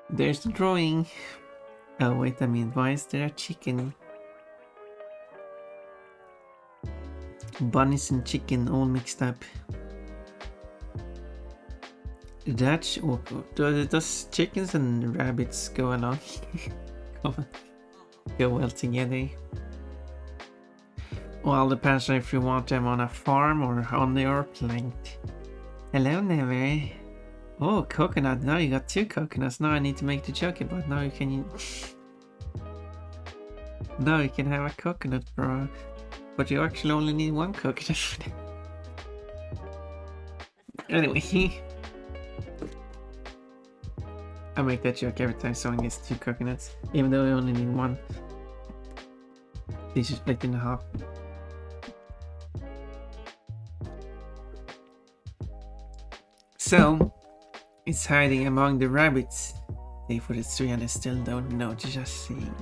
There's the drawing. Oh wait a minute, why is there a chicken? Bunnies and chicken all mixed up. That's awkward. Does chickens and rabbits go along? go well together? Well, depends on if you want them on a farm or on the airplane. Hello, Never. Oh, coconut. Now you got 2 coconuts. Now I need to make the joke about now you can... now you can have a coconut, bro. But you actually only need 1 coconut for that. Anyway. I make that joke every time someone gets 2 coconuts. Even though I only need 1. They should split in half. So, it's hiding among the rabbits. Day 43 and I still don't know, just saying.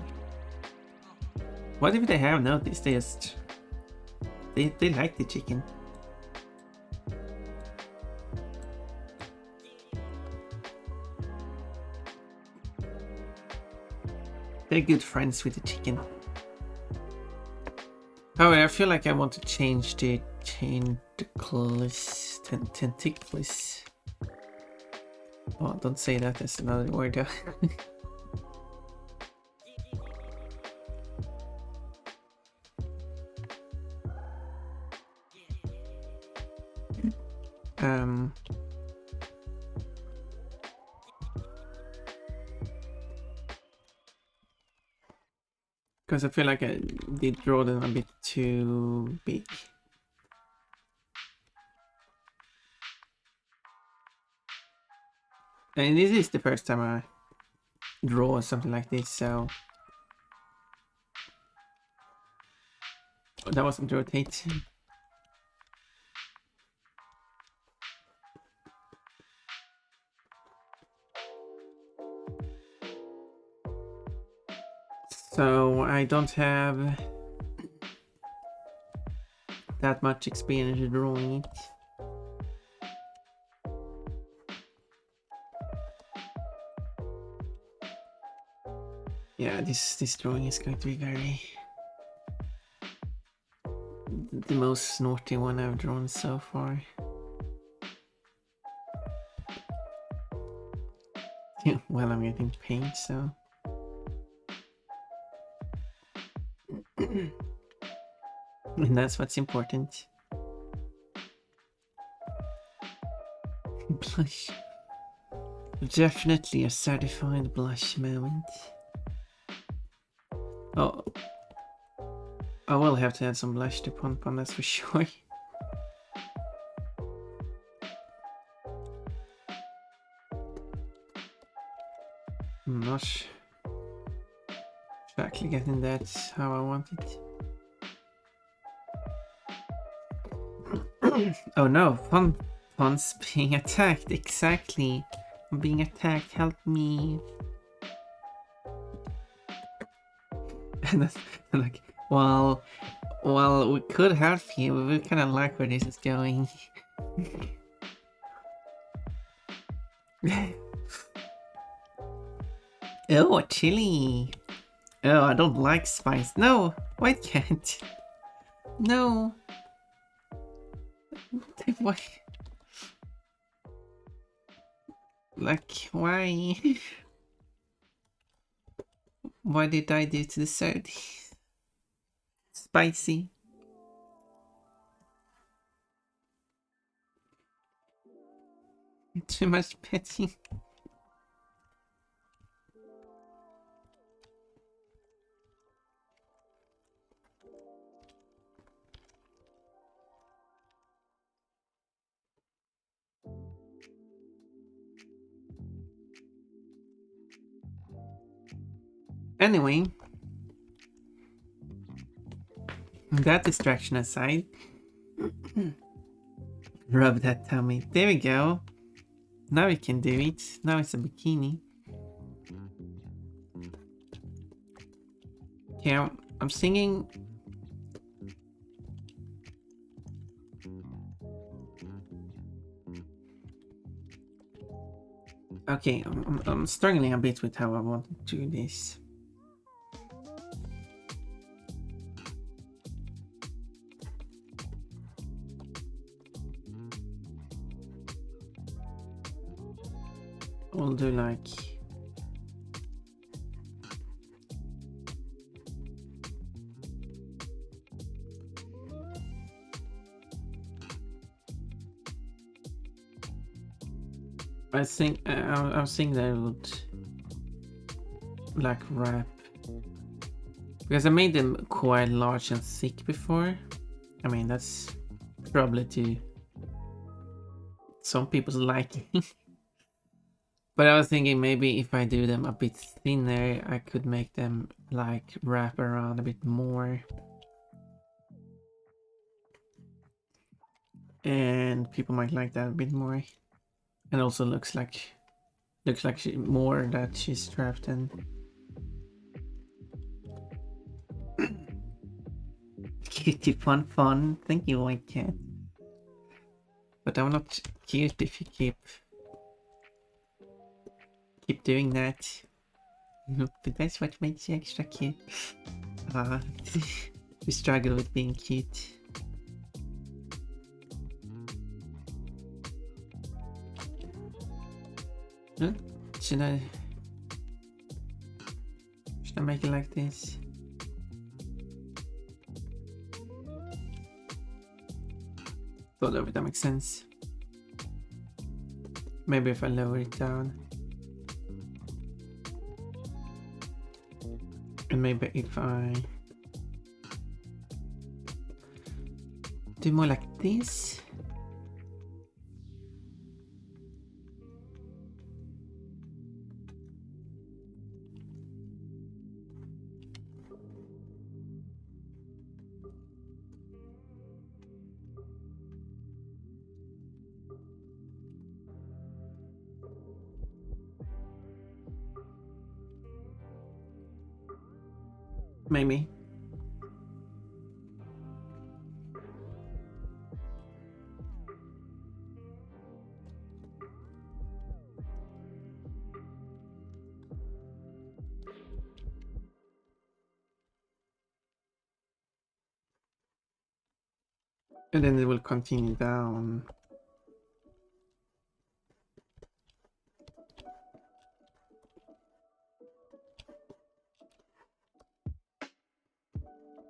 What if they have noticed? They like the chicken. They're good friends with the chicken. However, I feel like I want to change the tentacles. Tentacles. Oh, don't say that, that's another word. Because I feel like I did draw them a bit too big. And this is the first time I draw something like this, so... Oh, that wasn't rotate. So I don't have that much experience drawing it. Yeah, this drawing is going to be very... the most snorty one I've drawn so far. Yeah, well, I'm getting paint, so... and that's what's important. Blush. Definitely a certified blush moment. Oh, I will have to add some blush to Pon Pon, that's for sure. I'm not exactly getting that how I want it. Oh no, Pon's being attacked, exactly. I'm being attacked, help me. And that's like, well, we could help you, but we kind of like where this is going. Oh, chili. Oh, I don't like spice. No, why can't? No. Why? Like, why? Why did I do to the soda? Spicy. Too much petting. Anyway, that distraction aside, rub that tummy. There we go. Now we can do it. Now it's a bikini. Yeah, I'm singing. Okay, I'm struggling a bit with how I want to do this. I'll do like... I was thinking that I would like wrap, because I made them quite large and thick before. I mean, that's probably to some people's liking. But I was thinking maybe if I do them a bit thinner, I could make them like wrap around a bit more. And people might like that a bit more. And also looks like more that she's strapped in. Cutie fun. Thank you, White Cat. But I'm not cute if you keep doing that. But that's what makes you extra cute. We struggle with being cute. Huh? Should I make it like this? Thought that would make sense. Maybe if I lower it down. And maybe if I do more like this. Maybe. And then it will continue down.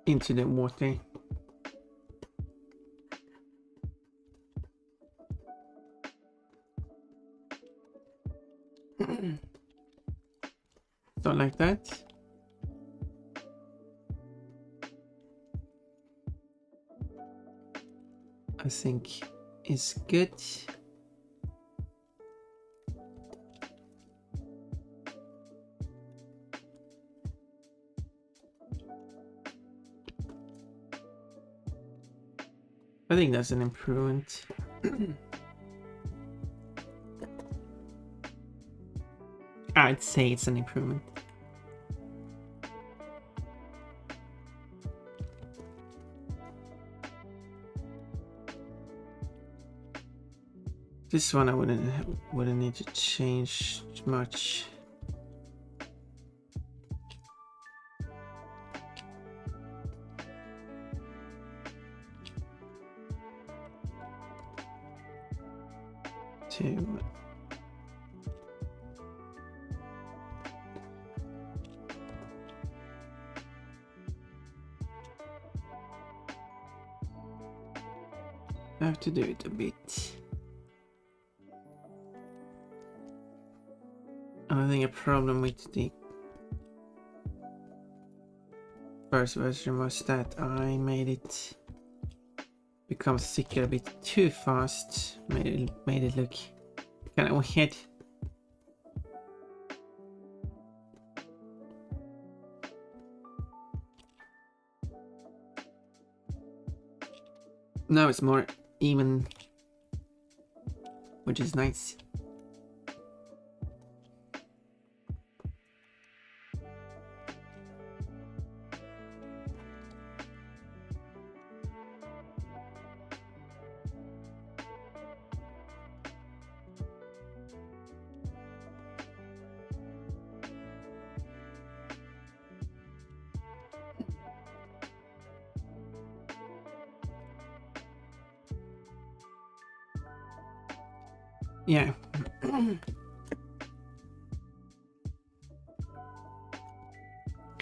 Into the water. So like that. I think is good. I think that's an improvement. I'd say it's an improvement. This one I wouldn't need to change much. Two. I have to do it a bit. I think a problem with the first version was that I made it become thicker a bit too fast. Made it look kind of weird. Now it's more even, which is nice. Yeah.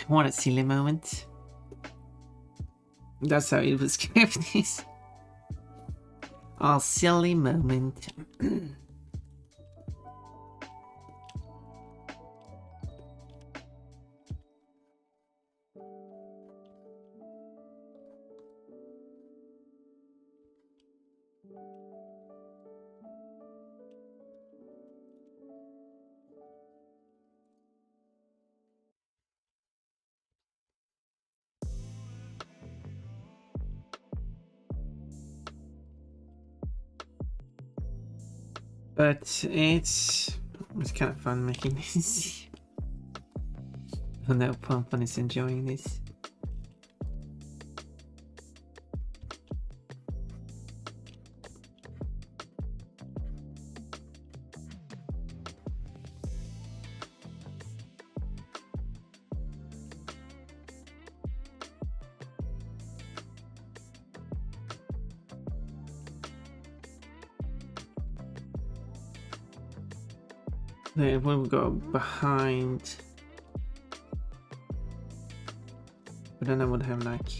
What a silly moment. That's how it was kept. This a silly moment. But it's kind of fun making this. I know Pompon is enjoying this. Then we'll go behind. But then I would have like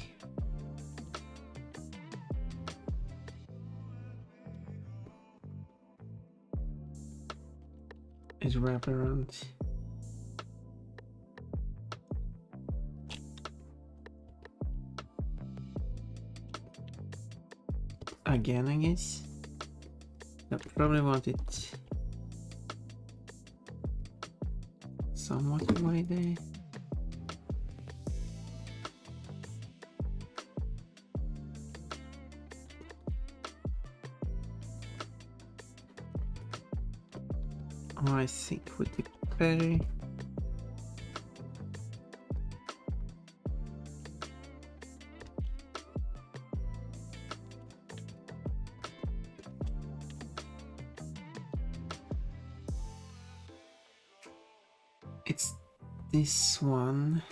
it wrap around. Again, I guess. I probably want it somewhat wider. I think would be better. It's this one.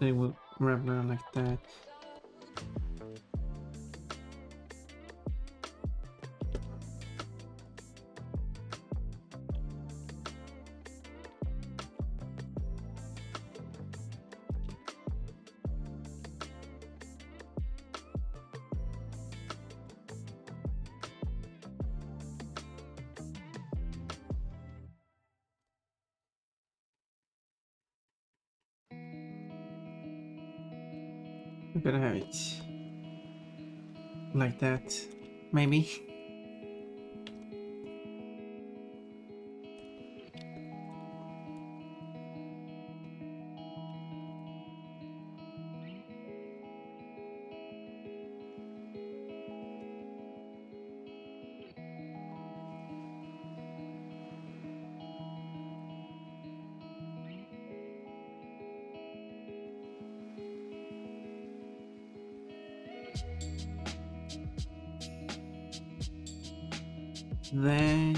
They will wrap around like that. We're gonna have it like that, maybe. There.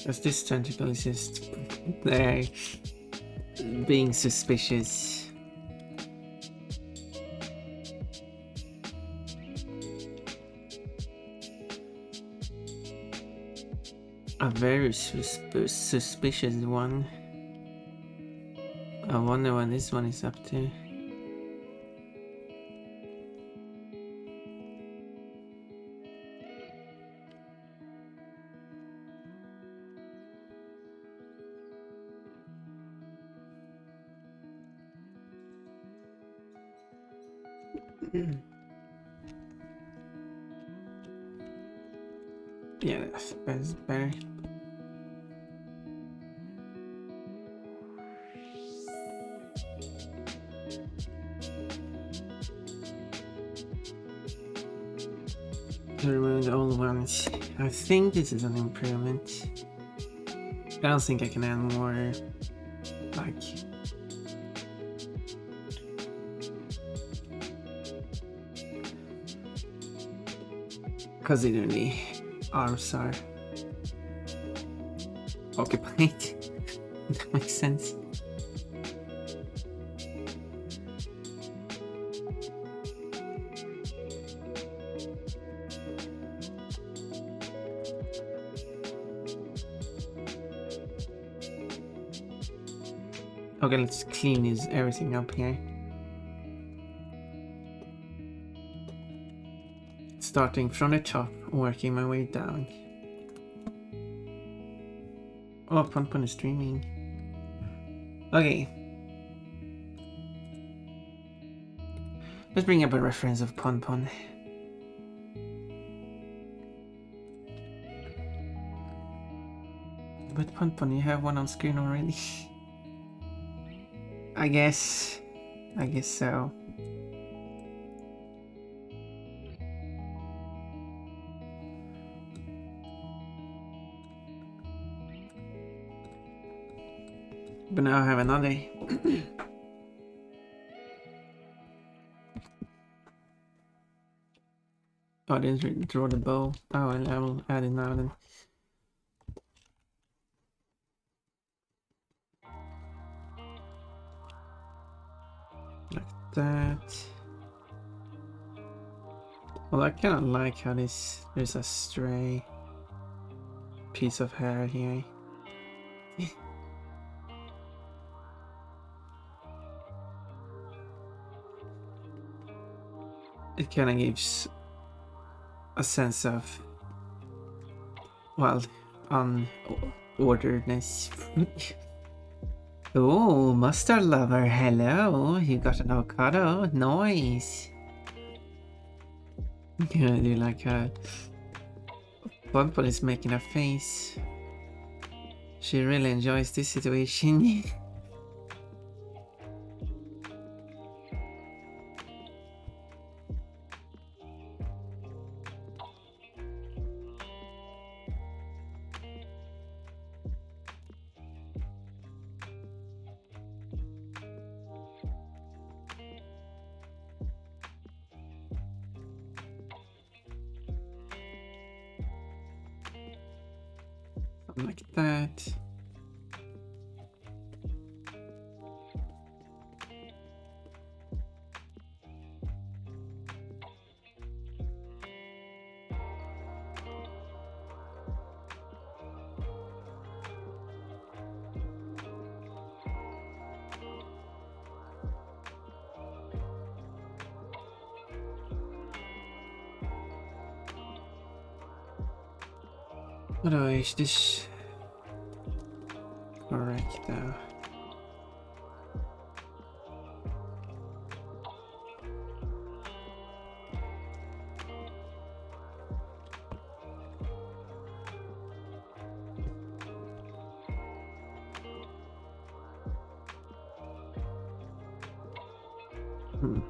As this tentacle is just there being suspicious. A very suspicious one. I wonder what this one is up to. Yeah, that's better. Remove the old ones. I think this is an improvement. I don't think I can add more, like... Considering the arms are occupied. That makes sense. Okay, let's clean everything up here. Starting from the top, working my way down. Oh, Pon is streaming. Okay. Let's bring up a reference of Pon. But Pon, you have one on screen already. I guess so. But now I have another. Oh, I didn't draw the bow. Oh, well, I will add it now then. Like that. Well, I kind of like how there's a stray piece of hair here. It kind of gives a sense of, well, unorderedness. Oh, mustard lover, hello. You got an avocado? Nice. Yeah, I do like how Pon is making a face. She really enjoys this situation. Like that. Oder is this correct though?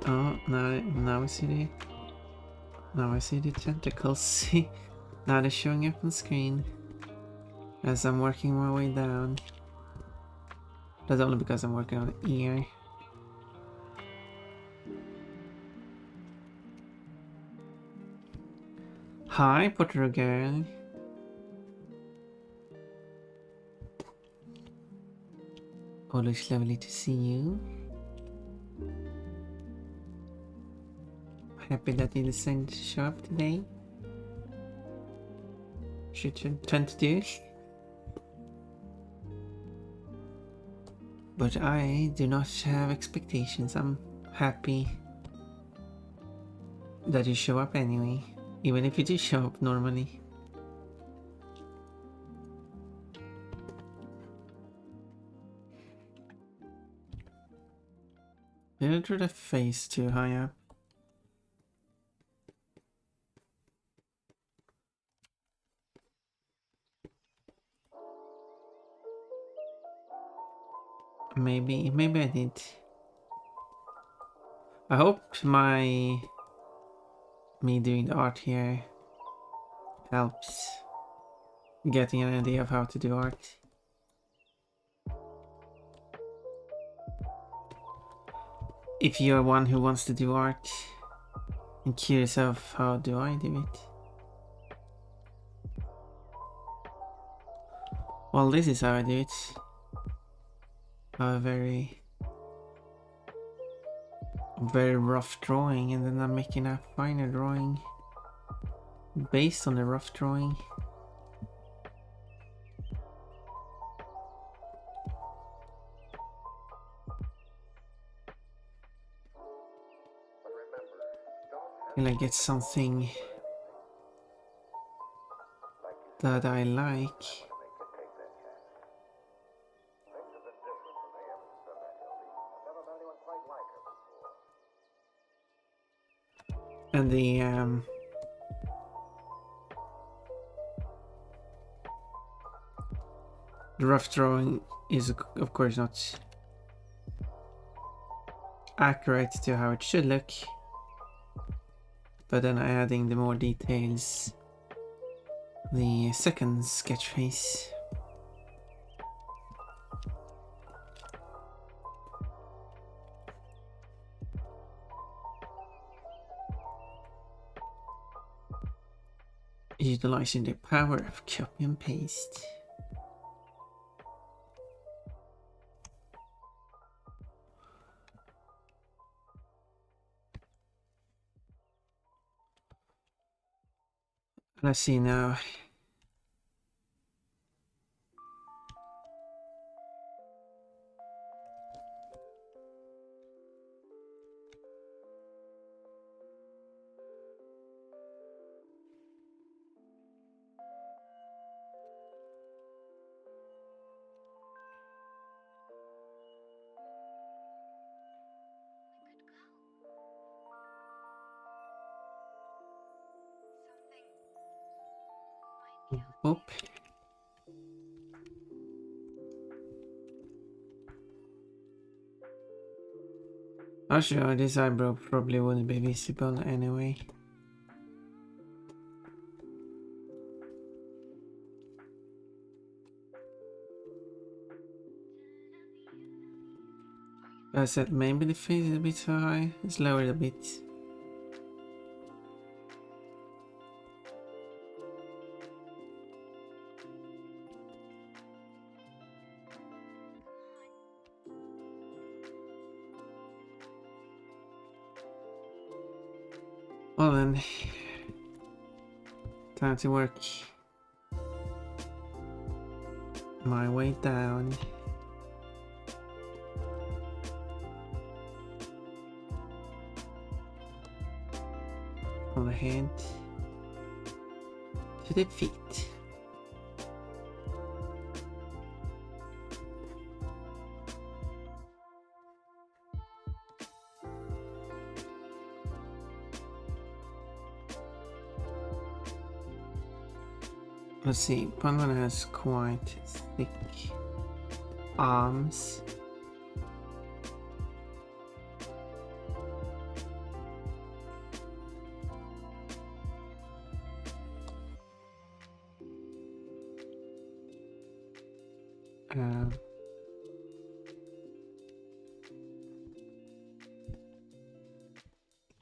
Oh, now I see the tentacles. See, now they're showing up on screen as I'm working my way down. That's only because I'm working on the ear. Hi, Potter girl. Always lovely to see you. Happy that you decided to show up today. Should you tend to do? But I do not have expectations. I'm happy that you show up anyway, even if you do show up normally. Did I draw the face too high up? maybe I did. I hope me doing the art here helps getting an idea of how to do art. If you're one who wants to do art and curious of how do I do it. Well, this is how I do it. A very rough drawing, and then I'm making a finer drawing based on the rough drawing. Till I get something that I like. And the rough drawing is of course not accurate to how it should look, but then adding the more details, the second sketch phase. Utilizing the power of copy and paste. Let's see now. Oop. Oh sure, this eyebrow probably wouldn't be visible anyway. I said maybe the face is a bit too high. Let's lower it a bit. Well then, time to work my way down. From the head to the feet. Let's see, Panwan has quite thick arms.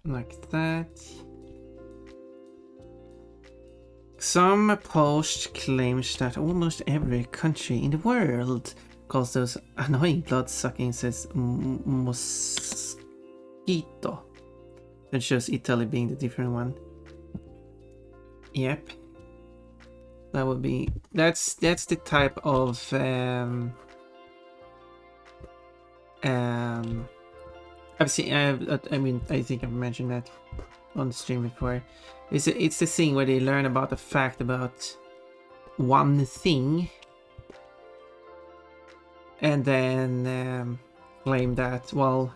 Like that. Some post claims that almost every country in the world calls those annoying blood-sucking insects mosquito. That shows Italy being the different one. Yep. That would be... That's the type of... I've seen... I mean, I think I've mentioned that on the stream before. It's the thing where they learn about a fact about one thing and then claim that, well,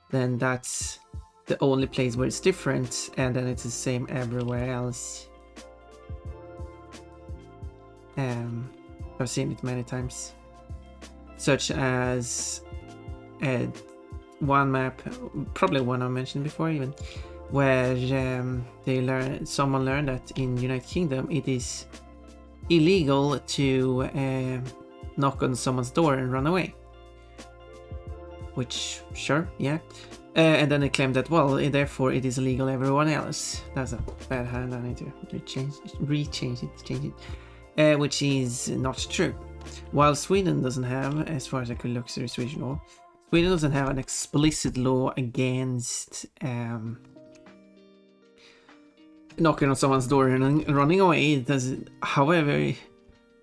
then that's the only place where it's different, and then it's the same everywhere else. I've seen it many times. Such as one map, probably one I mentioned before even, where someone learned that in United Kingdom it is illegal to knock on someone's door and run away. Which, sure, yeah. And then they claimed that, well, therefore it is illegal everyone else. That's a bad hand, I need to change it. Which is not true. While Sweden doesn't have, as far as I could look through Swedish law, Sweden doesn't have an explicit law against knocking on someone's door and running away. It does, however,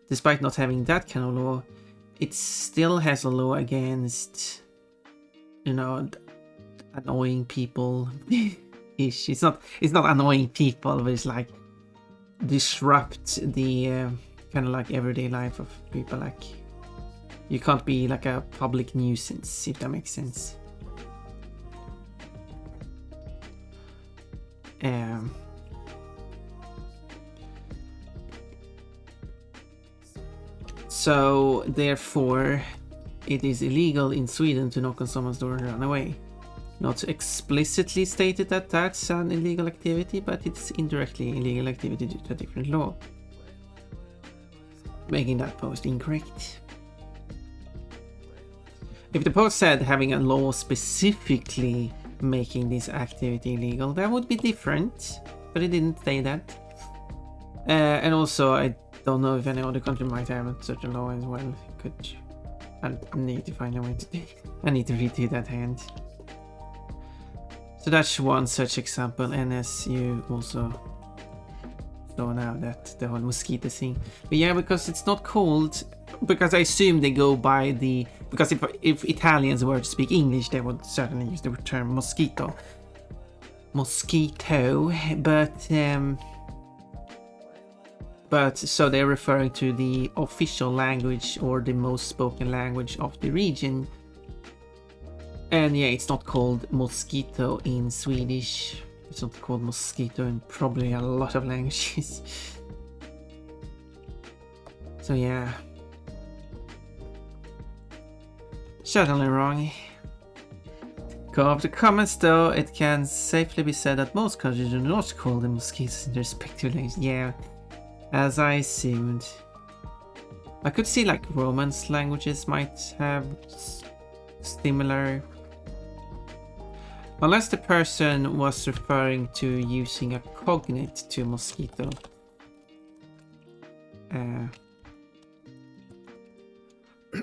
despite not having that kind of law, it still has a law against, annoying people. It's not annoying people, but it's like disrupt the kind of like everyday life of people. Like, you can't be like a public nuisance, if that makes sense. So therefore it is illegal in Sweden to knock on someone's door and run away. Not explicitly stated that that's an illegal activity, but it's indirectly illegal activity due to a different law. Making that post incorrect. If the post said having a law specifically making this activity illegal, that would be different, but it didn't say that. And also, I don't know if any other country might have such a law as well. I need to find a way to do it. I need to redo that hand. So that's one such example, and as you also saw now, that the whole mosquito thing. But yeah, because it's not called, because I assume they go by the, because if Italians were to speak English, they would certainly use the term mosquito. Mosquito, but so they're referring to the official language or the most spoken language of the region. And yeah, it's not called mosquito in Swedish. It's not called mosquito in probably a lot of languages. So yeah. Certainly wrong. Go off the comments though, it can safely be said that most countries do not call them mosquitoes in their respective languages. Yeah, as I assumed. I could see like Romance languages might have similar. Unless the person was referring to using a cognate to mosquito.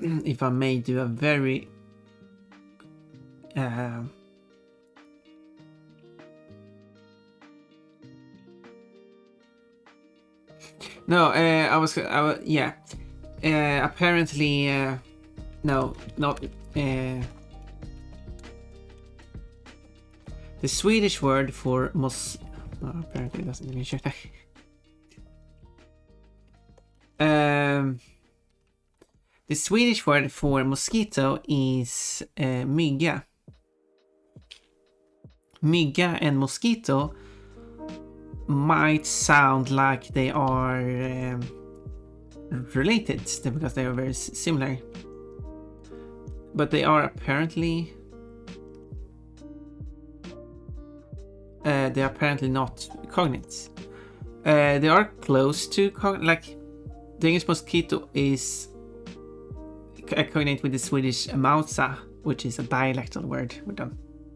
If I may do a very yeah. Apparently, no, not. The Swedish word for apparently it doesn't even show that. The Swedish word for mosquito is mygga. Mygga and mosquito might sound like they are related because they are very similar, but they are apparently not cognates. They are close to like the English mosquito is a cognate with the Swedish mausa, which is a dialectal word.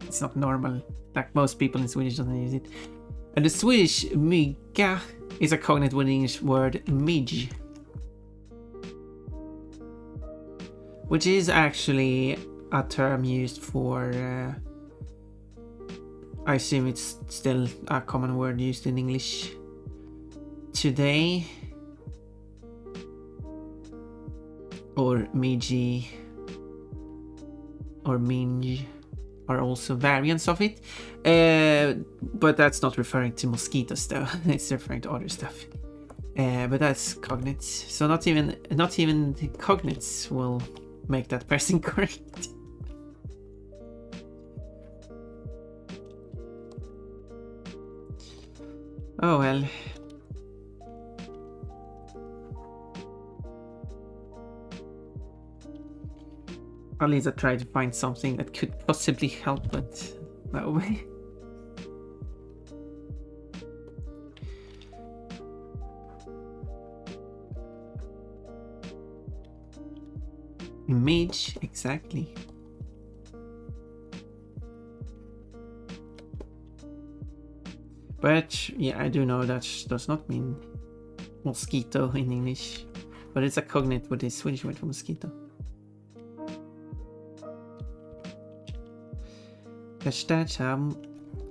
It's not normal. Like most people in Swedish doesn't use it. And the Swedish mygga is a cognate with the English word midge, which is actually a term used for. I assume it's still a common word used in English today. Or midge or minge are also variants of it. But that's not referring to mosquitoes though. It's referring to other stuff. But that's cognates. So not even the cognates will make that person correct. Oh well. At least I tried to find something that could possibly help, but no way. Image, exactly. But yeah, I do know that does not mean mosquito in English, but it's a cognate with the Swedish word for mosquito. That's how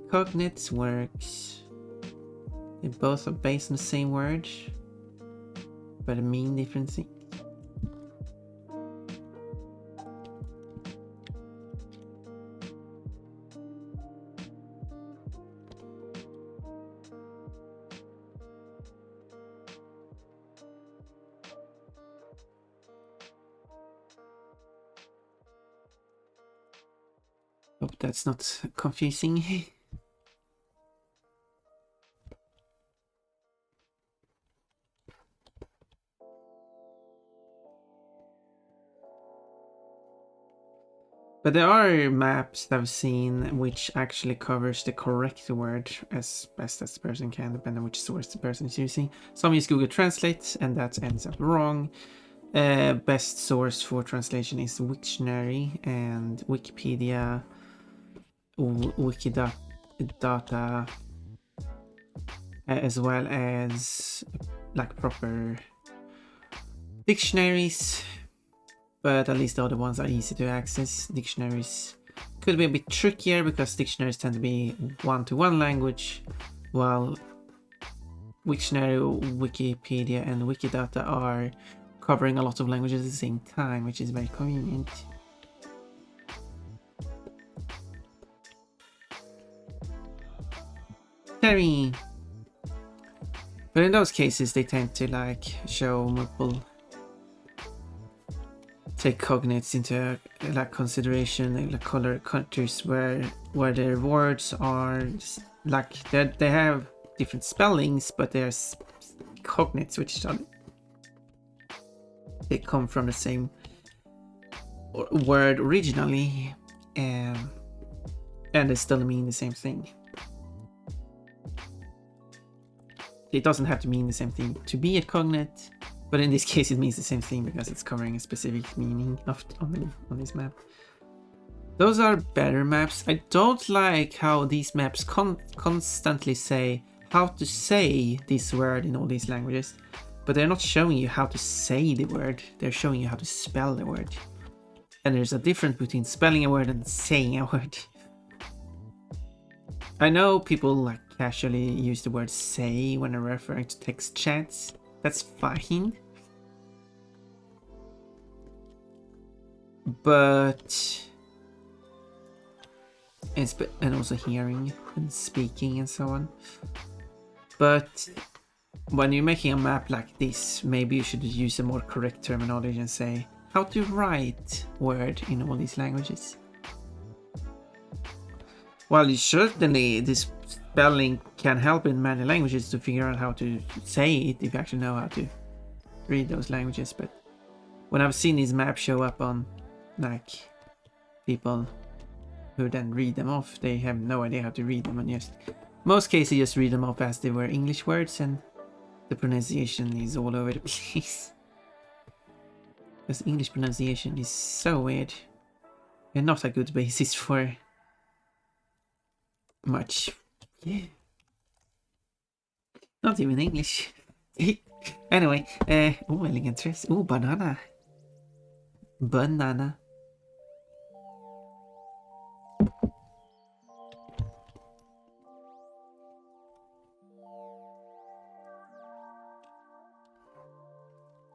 cognates works. They both are based on the same word, but mean different things. Hope that's not confusing. But there are maps that I've seen which actually covers the correct word as best as the person can, depending on which source the person is using. Some use Google Translate, and that ends up wrong. Best source for translation is Wiktionary and Wikipedia, Wikidata, as well as like proper dictionaries. But at least the other ones are easy to access. Dictionaries could be a bit trickier because dictionaries tend to be one-to-one language, while Wiktionary, Wikipedia, and Wikidata are covering a lot of languages at the same time, which is very convenient. Terry. But in those cases, they tend to like show multiple, take cognates into like consideration, like color countries where their words are just, like they have different spellings, but there's cognates which are, they come from the same word originally, and they still mean the same thing. It doesn't have to mean the same thing to be a cognate, but in this case it means the same thing because it's covering a specific meaning on this map. Those are better maps. I don't like how these maps constantly say how to say this word in all these languages, but they're not showing you how to say the word, they're showing you how to spell the word. And there's a difference between spelling a word and saying a word. I know people like casually use the word say when they're referring to text chats. That's fine. But and also hearing and speaking and so on. But when you're making a map like this, maybe you should use a more correct terminology and say how to write word in all these languages. Well, certainly this spelling can help in many languages to figure out how to say it if you actually know how to read those languages. But when I've seen these maps show up on like people who then read them off, they have no idea how to read them, and just most cases just read them off as they were English words, and the pronunciation is all over the place. Because English pronunciation is so weird and not a good basis for much. Yeah. Not even English. Anyway, elegant dress. Oh, banana. Banana.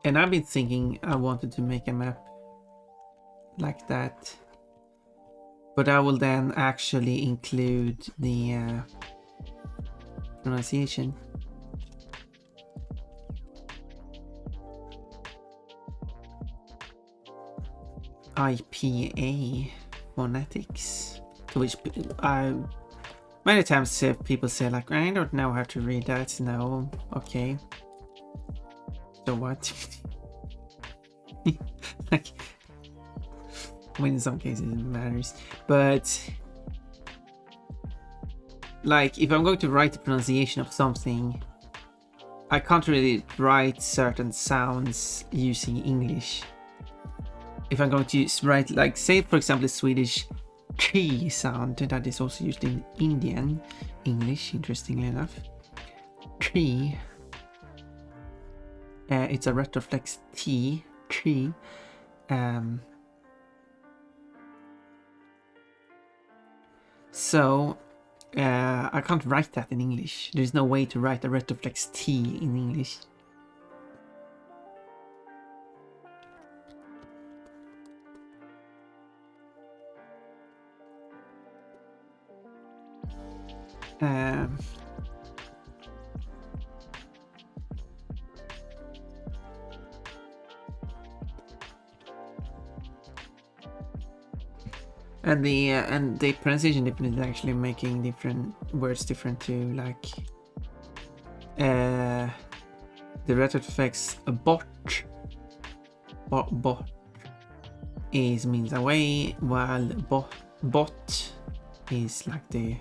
And I've been thinking I wanted to make a map like that, but I will then actually include the pronunciation. IPA phonetics, to which many times people say like, I don't know how to read that. No, okay. So what? Like, I mean, in some cases it matters, but like if I'm going to write the pronunciation of something, I can't really write certain sounds using English. If I'm going to write, like, say for example, the Swedish T sound that is also used in Indian English, interestingly enough. T. It's a retroflex T. T. So I can't write that in English. There's no way to write a retroflex T in English. And the pronunciation difference is actually making different words different too. Like the retroflex bot is means away, while bot is like the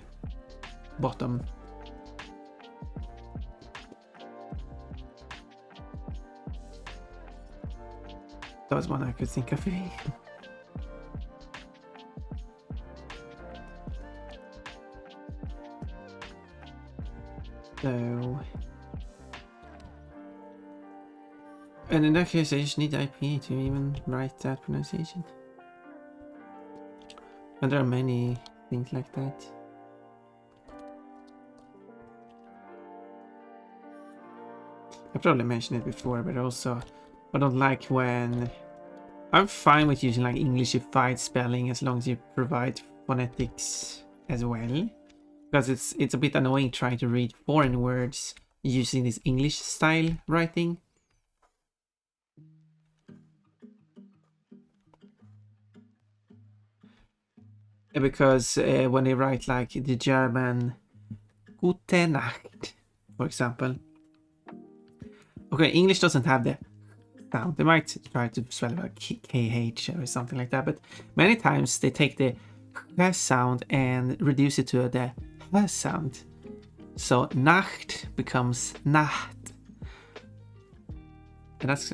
bottom. That was one I could think of. So, and in that case, I just need IPA to even write that pronunciation. And there are many things like that. I probably mentioned it before, but also I don't like when... I'm fine with using like Englishified spelling as long as you provide phonetics as well. Because it's a bit annoying trying to read foreign words using this English style writing. Because when they write like the German Gute Nacht, for example. Okay, English doesn't have the sound. They might try to spell like KH or something like that, but many times they take the H sound and reduce it to the H sound. So Nacht becomes Nacht. And that's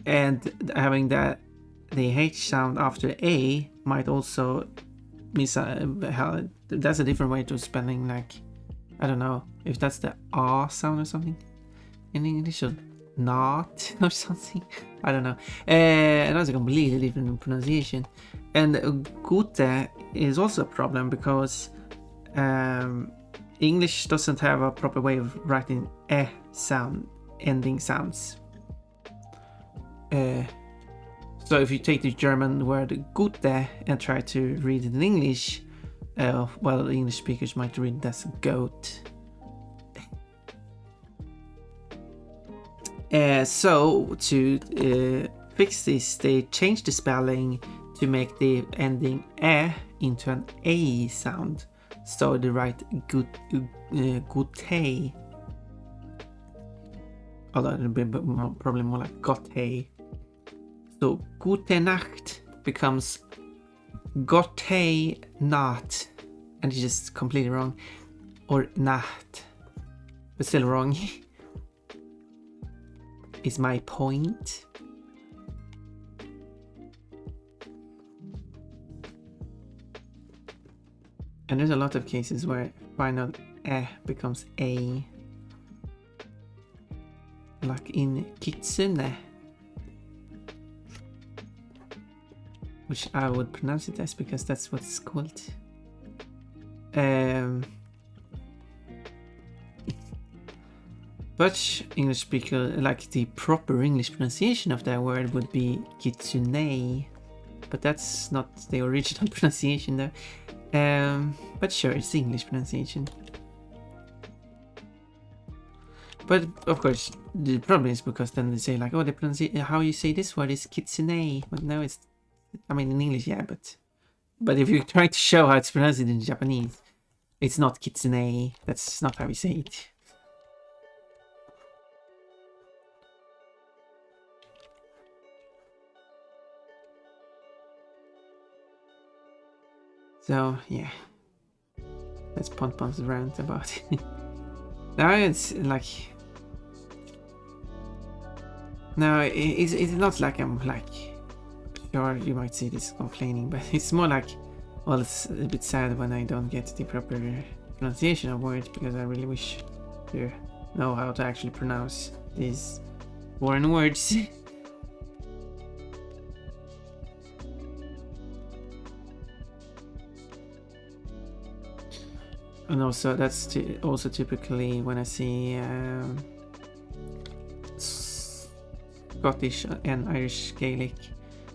and having the H sound after A might also miss that's a different way to spelling, like I don't know if that's the R sound or something in English, or not or something. I don't know. And that's a completely different pronunciation. And Gute is also a problem because English doesn't have a proper way of writing sound ending sounds. So if you take the German word Gute and try to read it in English, well, English speakers might read it as goat. So to fix this, they changed the spelling to make the ending into an A sound. So they write gute, although it'll be probably more like gotte. So Gute Nacht becomes Gotte Nacht, and it's just completely wrong. Or Nacht, but still wrong. Is my point. And there's a lot of cases where final becomes A. Like in Kitsune, which I would pronounce it as because that's what it's called. But English speaker, like the proper English pronunciation of that word would be kitsune, but that's not the original pronunciation though. But sure, it's the English pronunciation. But of course, the problem is because then they say like, oh, how you say this word is kitsune, but no, it's, I mean in English, yeah, but if you try to show how it's pronounced in Japanese, it's not kitsune. That's not how we say it. So yeah, that's Ponpon's rant about it. Now it's like, no, it's not like I'm like, sure you might see this complaining, but it's more like, well, it's a bit sad when I don't get the proper pronunciation of words, because I really wish to know how to actually pronounce these foreign words. And also that's also typically when I see Scottish and Irish Gaelic,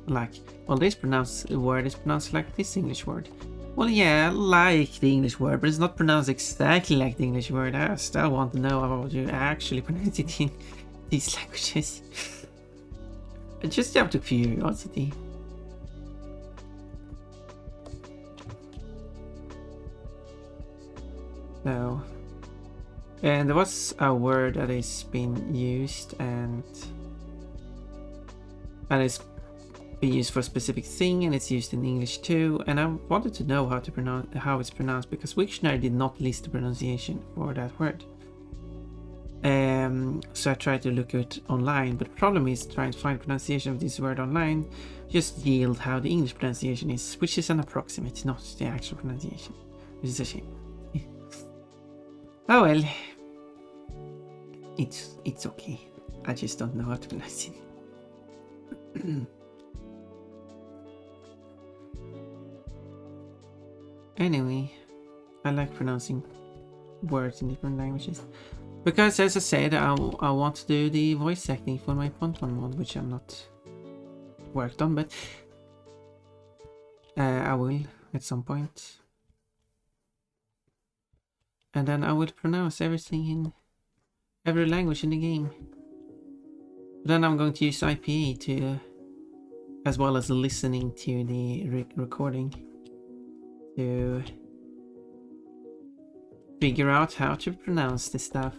like, well, this word is pronounced like this English word. Well, yeah, like the English word, but it's not pronounced exactly like the English word. I still want to know how you actually pronounce it in these languages. Just out of curiosity. So, and there was a word that is being used and it's being used for a specific thing, and it's used in English too. And I wanted to know how it's pronounced, because Wiktionary did not list the pronunciation for that word. So I tried to look it online, but the problem is trying to find pronunciation of this word online just yield how the English pronunciation is, which is an approximate, not the actual pronunciation, which is a shame. Oh well, it's okay. I just don't know how to pronounce it. Anyway, I like pronouncing words in different languages, because as I said, I want to do the voice acting for my Ponton mod, which I'm not worked on, but I will at some point. And then I will pronounce everything in every language in the game. Then I'm going to use IPA to, as well as listening to the recording, to figure out how to pronounce this stuff.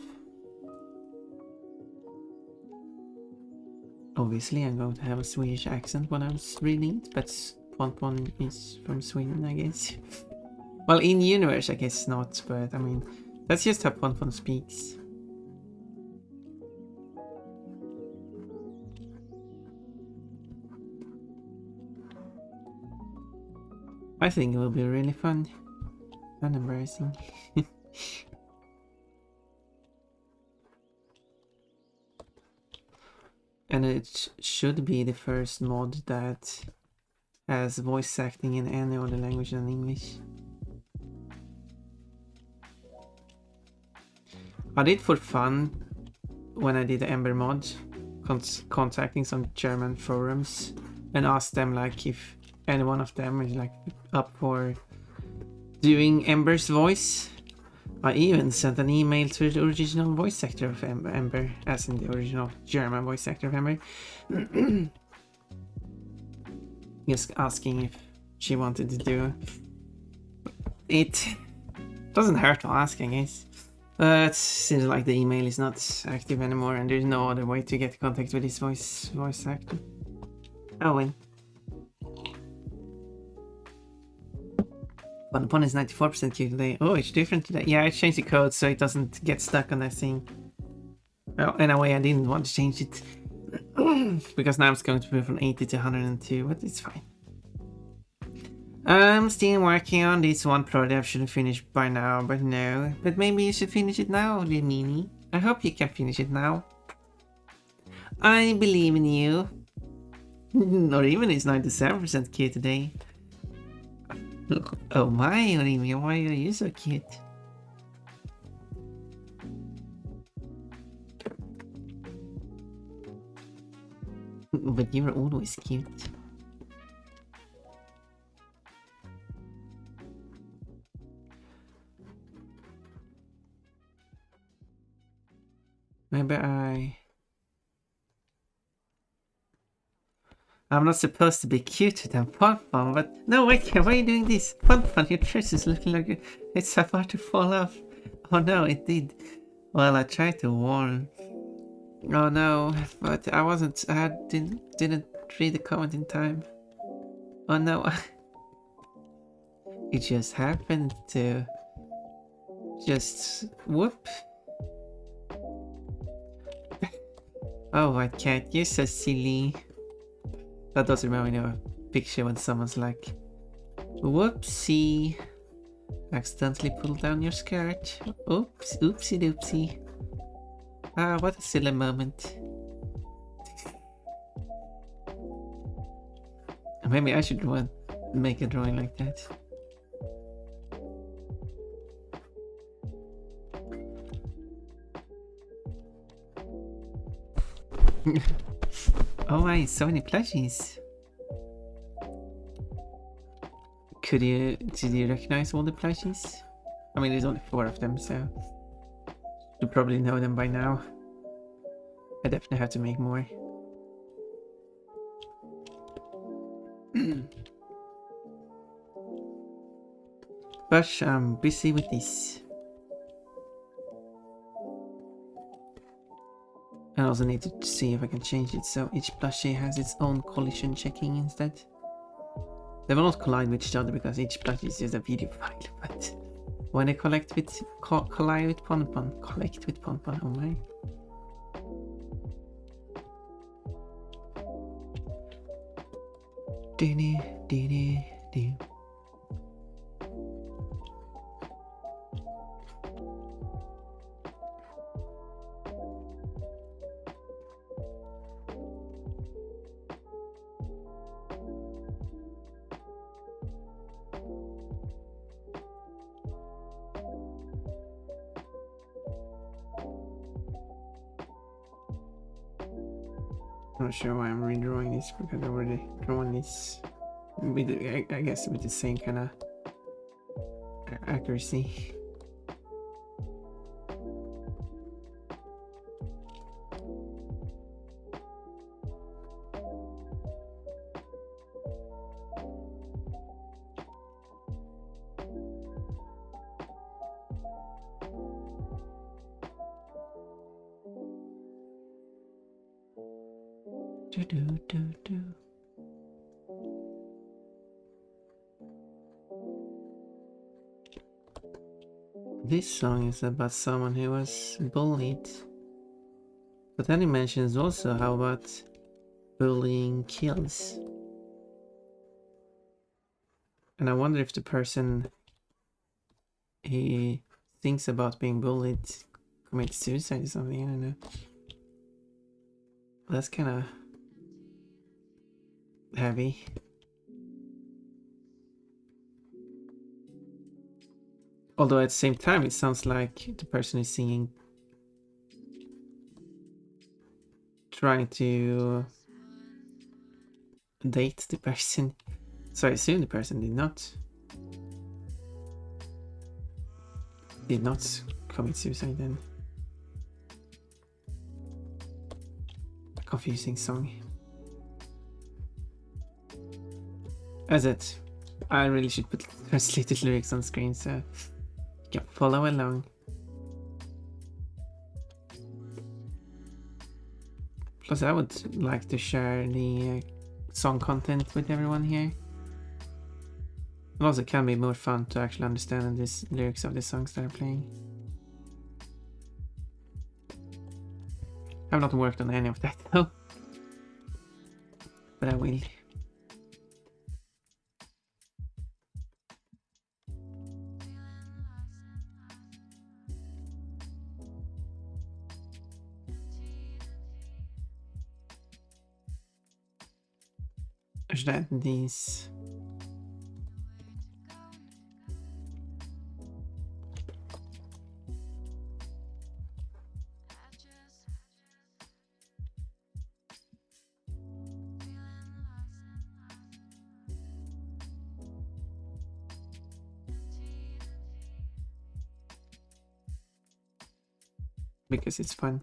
Obviously, I'm going to have a Swedish accent when I'm reading it, but Ponton is from Sweden, I guess. Well, in universe, I guess not, but I mean, that's just how Ponton speaks. I think it will be really fun and embarrassing. And it should be the first mod that has voice acting in any other language than English. I did for fun when I did the Ember mod, contacting some German forums and asked them like if any one of them is like up for doing Ember's voice. I even sent an email to the original voice actor of Ember, as in the original German voice actor of Ember, just asking if she wanted to do it. Doesn't hurt to ask, I guess. It seems like the email is not active anymore, and there's no other way to get in contact with this voice actor. Oh well. Upon is 94% queue today. Oh, it's different today. Yeah, I changed the code so it doesn't get stuck on that thing. Well, in a way, I didn't want to change it. Because now it's going to move from 80 to 102, but it's fine. I'm still working on this one project I should have finished by now, but no. But maybe you should finish it now, Lenini. I hope you can finish it now. I believe in you. Or even it's 97% queue today. Oh my, Olivia, why are you so cute? But you're always cute. Maybe I'm not supposed to be cuter than Ponpon, but no, wait, why are you doing this? Ponpon, your dress is looking like it's about to fall off. Oh no, it did. Well, I tried to warn. Oh no, but I didn't read the comment in time. Oh no. It just happened to just whoop. Oh, white cat, you're so silly. That does remind me of a picture when someone's like, whoopsie, accidentally pulled down your skirt. Oops, oopsie doopsie. Ah, what a silly moment. Maybe I should make a drawing like that. Oh my, so many plushies. Did you recognize all the plushies? I mean, there's only 4 of them, so you probably know them by now. I definitely have to make more. But I'm busy with this. I also need to see if I can change it so each plushie has its own collision checking instead. They will not collide with each other because each plushie is just a video file, but when they collide with Ponpon, oh my. I'm not sure why I'm redrawing this because I already drawn this with, I guess, with the same kind of accuracy. This song is about someone who was bullied. But then he mentions also how about bullying kills. And I wonder if the person he thinks about being bullied commits suicide or something, I don't know. That's kind of heavy. Although at the same time it sounds like the person is singing trying to date the person. So I assume the person did not commit suicide then. A confusing song. As it, I really should put translated lyrics on screen so you can follow along. Plus I would like to share the song content with everyone here. It also can be more fun to actually understand the lyrics of the songs that are playing. I've not worked on any of that though, but I will. I should add these. Because it's fun.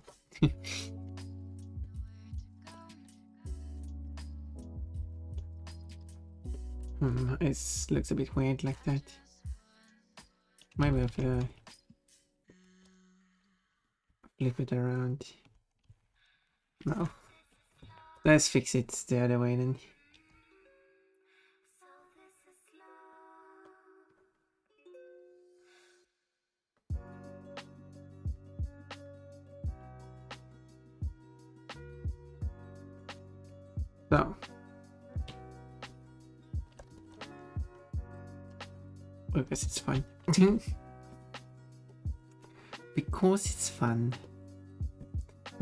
It looks a bit weird like that. Maybe I have to flip it around. No. Let's fix it the other way then. So. Because it's fun. Because it's fun.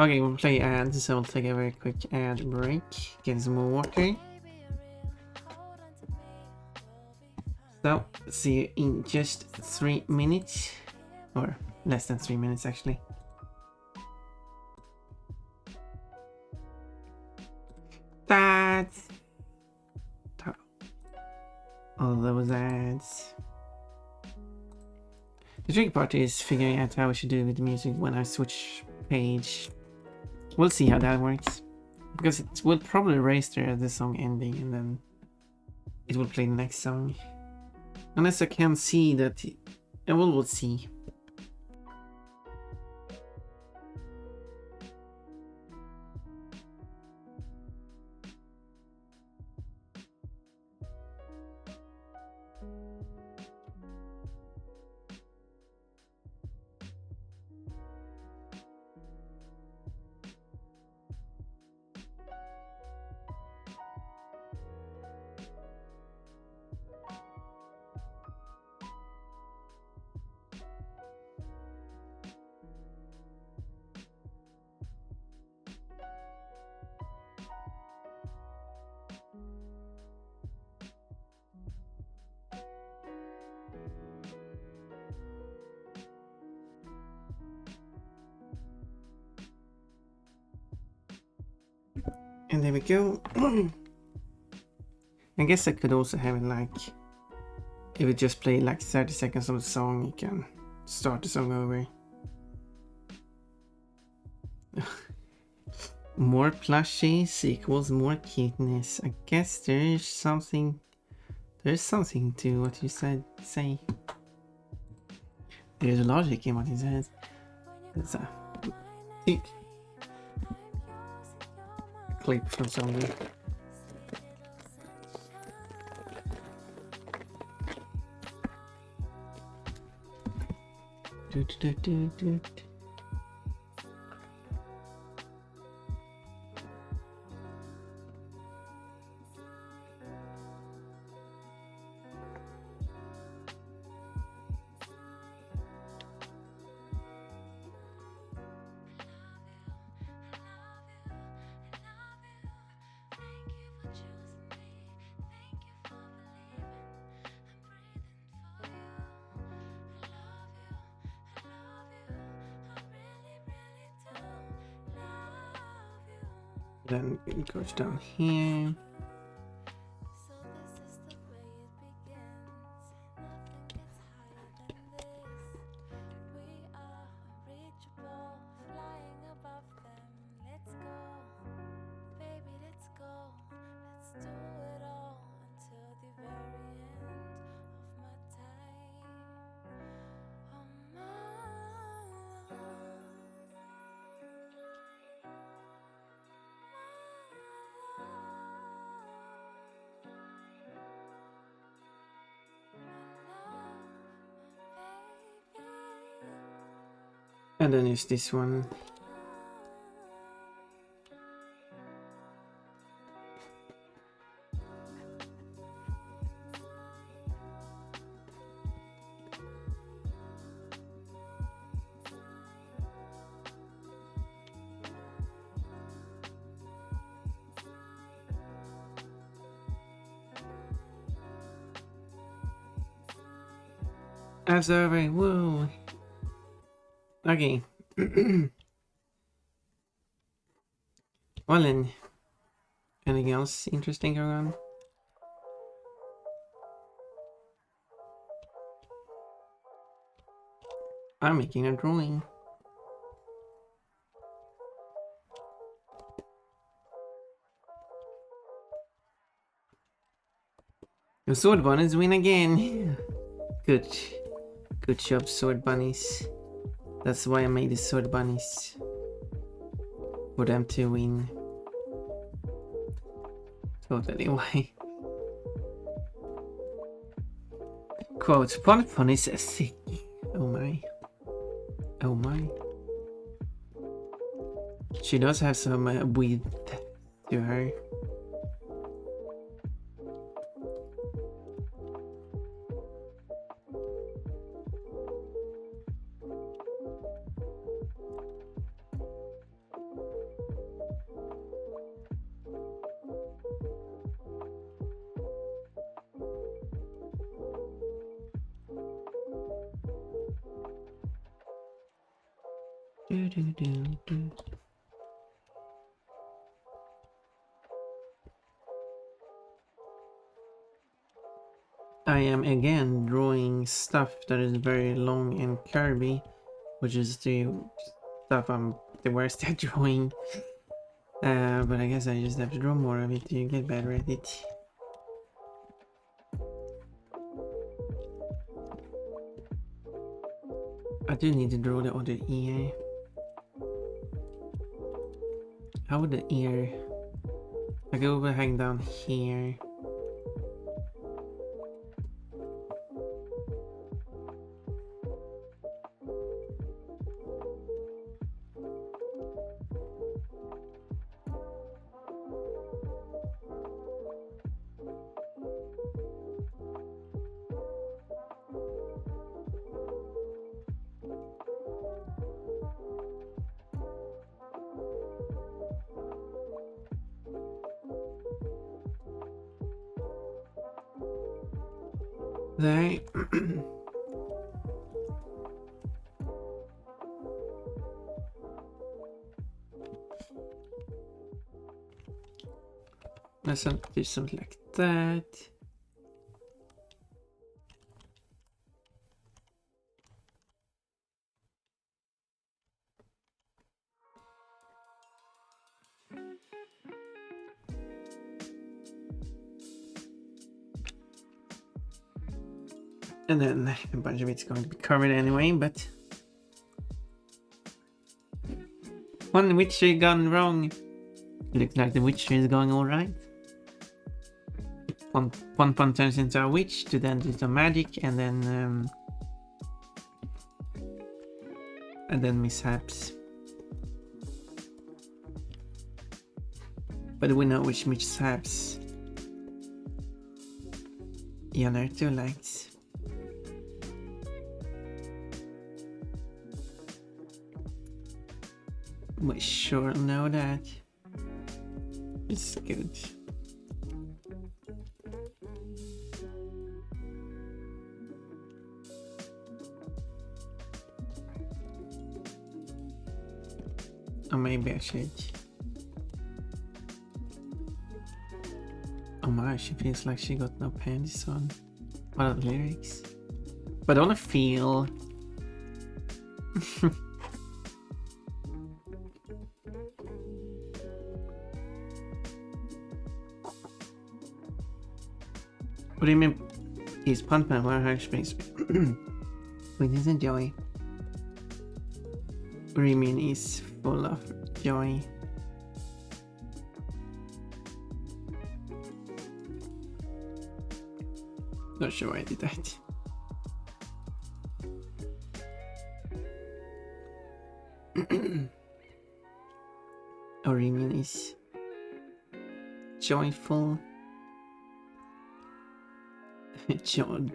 Okay, we'll play ads, so we'll take a very quick ad break. Get some more water. So, see you in just 3 minutes. Or less than 3 minutes, actually. That's all those ads. The tricky part is figuring out how we should do with the music when I switch page. We'll see how that works. Because it will probably register the song ending and then it will play the next song. Unless I can see that... we'll see. And there we go. I guess I could also have it like, if it just played like 30 seconds of the song, you can start the song over. More plushies equals more cuteness. I guess there's something to what you say. There's logic in what he says. There's a clip from somewhere. Then it goes down here. And then there's this one. That's over. Whoa. Okay. Well then, anything else interesting going on? I'm making a drawing. The sword bunnies win again. Good job, sword bunnies. That's why I made the sword bunnies. For them to win. Totally why. Quote, Pon is sick. Oh my. Oh my. She does have some width to her. Do, do, do, do. I am again drawing stuff that is very long and curvy, which is the stuff I'm the worst at drawing. But I guess I just have to draw more of it to get better at it. I do need to draw the other ear. How would the ear... I go hang down here. There. Let's do something like that. And then a bunch of it's going to be covered anyway, but one witcher gone wrong. Looks like the witcher is going alright. One turns into a witch to then do some magic and then mishaps. But we know which mishaps the other two likes. We sure know that. It's good. Or maybe I should. Oh my, she feels like she got no panties on. What are the lyrics? But on a feel. What do you mean? He's Puntman, where her space. Sweetness and joy. What do you mean he's full of joy? Not sure why I did that. Orimian is joyful.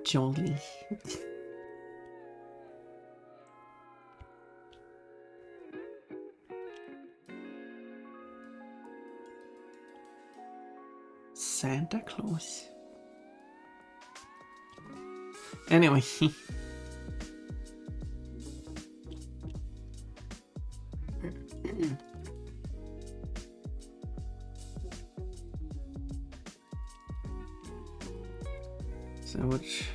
Jolly. Santa Claus. Anyway. So which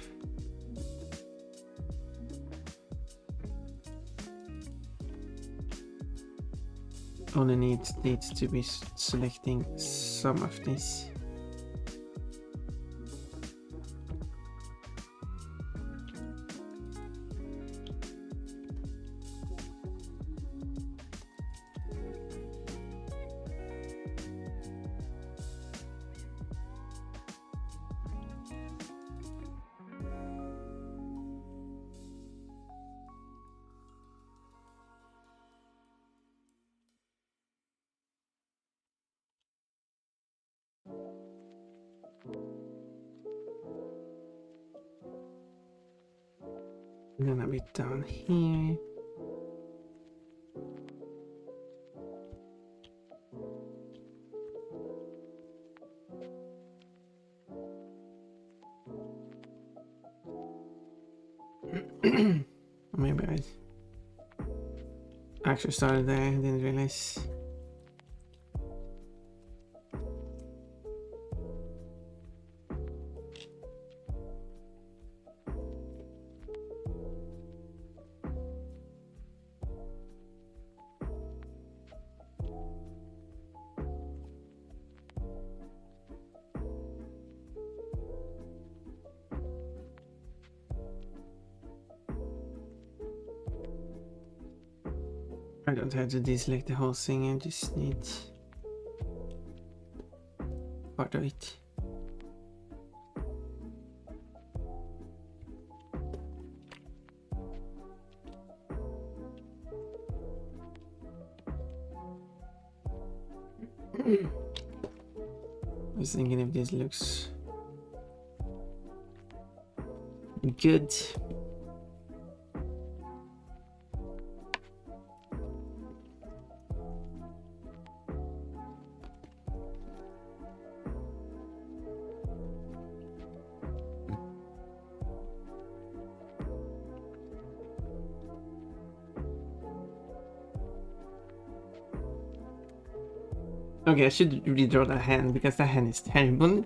only needs to be selecting some of this. And then a bit down here. Maybe I... Actually started there, I didn't realize. I don't have to deselect the whole thing, I just need part of it. I was thinking if this looks good. Okay, I should redraw that hand because that hand is terrible.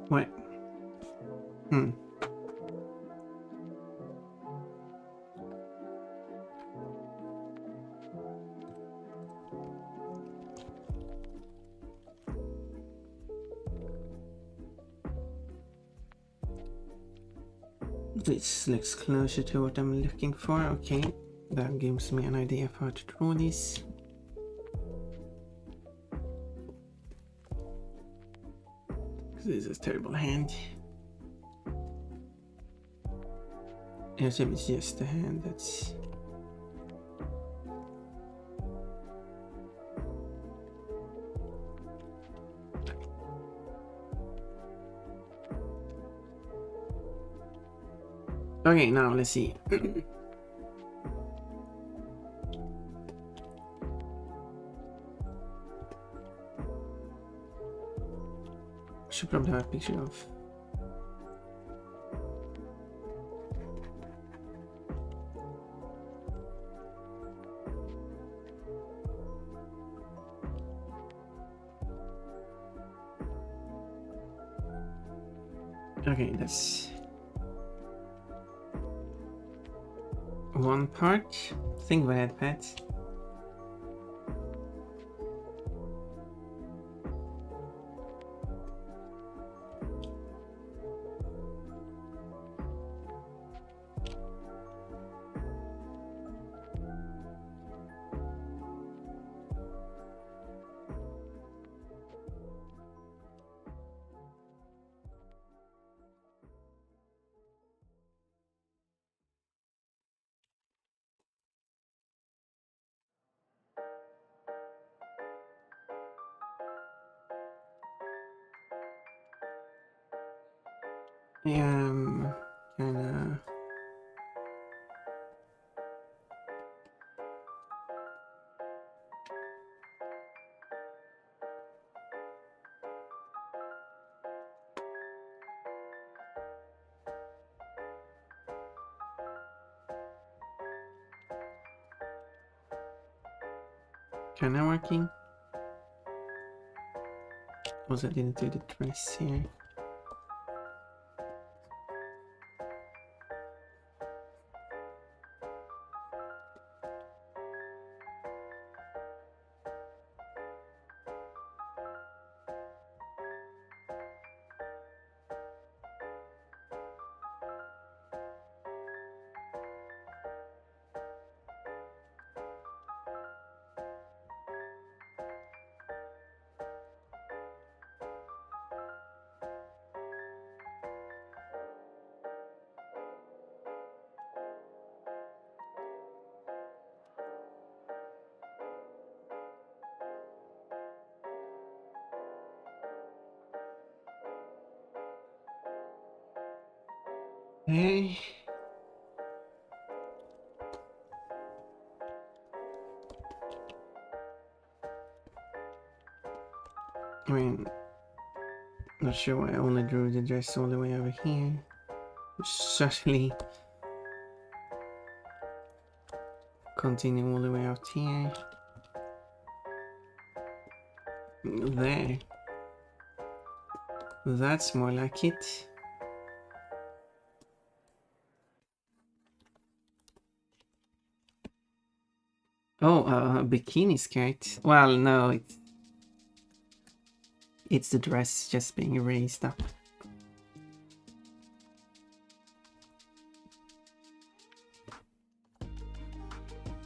Wait. This looks closer to what I'm looking for. Okay, that gives me an idea of how to draw this. This is a terrible hand. I assume it's just the hand that's... Okay, now let's see. Should probably have a picture of... Okay, that's one part. Think about it, Pat. Kinda... Kinda working. Also, I didn't do the dress here. Hey. I mean, not sure why I only drew the dress all the way over here. Certainly continue all the way out here. There. That's more like it. Oh, a bikini skirt. Well, no, it's the dress just being raised up.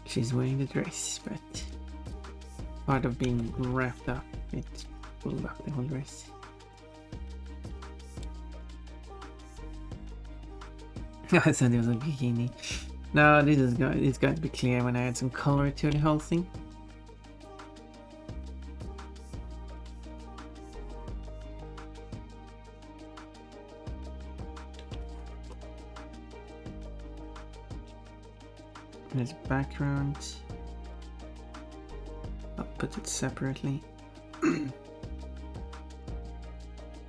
She's wearing the dress, but part of being wrapped up, it pulled up the whole dress. I said it was a bikini. No, it's going to be clear when I add some color to the whole thing. There's background. I'll put it separately.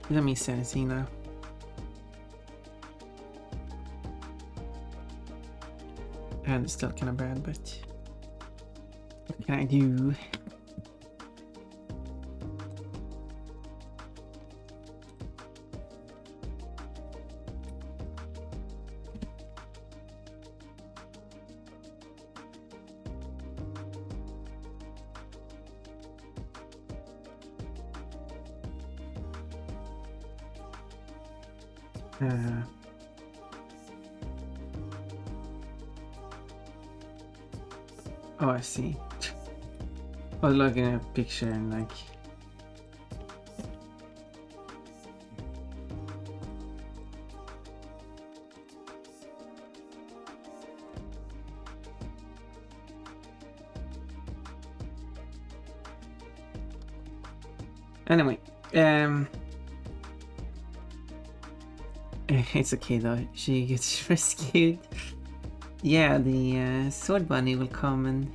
Let me set it now. And it's still kind of bad, but what can I do? Oh, I see. I was looking at a picture and like... Anyway, it's okay though, she gets rescued. Yeah, the sword bunny will come and...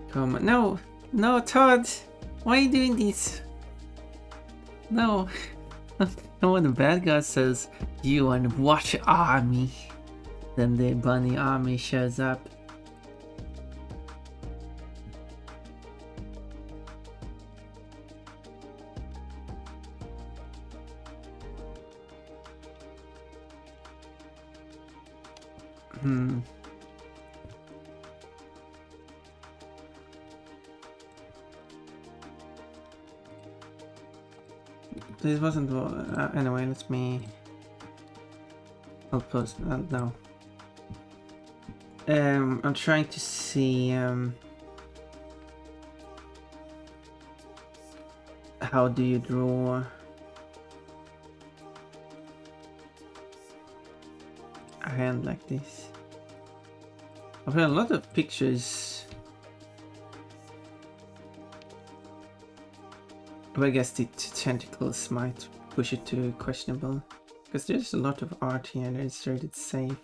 Come on. No! No, Todd! Why are you doing this? No. And when the bad guy says, "You and what army?" Then the bunny army shows up. This wasn't... anyway, let me... I'll post... no. I'm trying to see... how do you draw... a hand like this? I've had a lot of pictures, but I guess the tentacles might push it to questionable, because there's a lot of art here that is rated safe,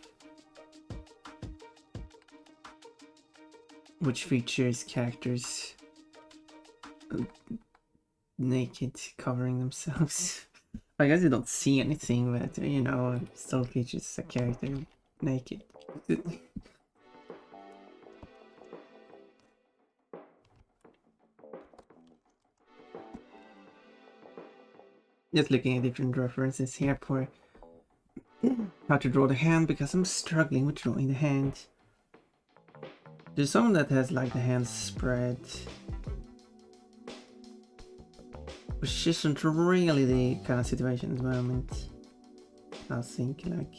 which features characters naked, covering themselves. I guess you don't see anything, but you know, it still features a character naked. Just looking at different references here for how to draw the hand, because I'm struggling with drawing the hand. There's someone that has like the hand spread, which isn't really the kind of situation at the moment. I think like...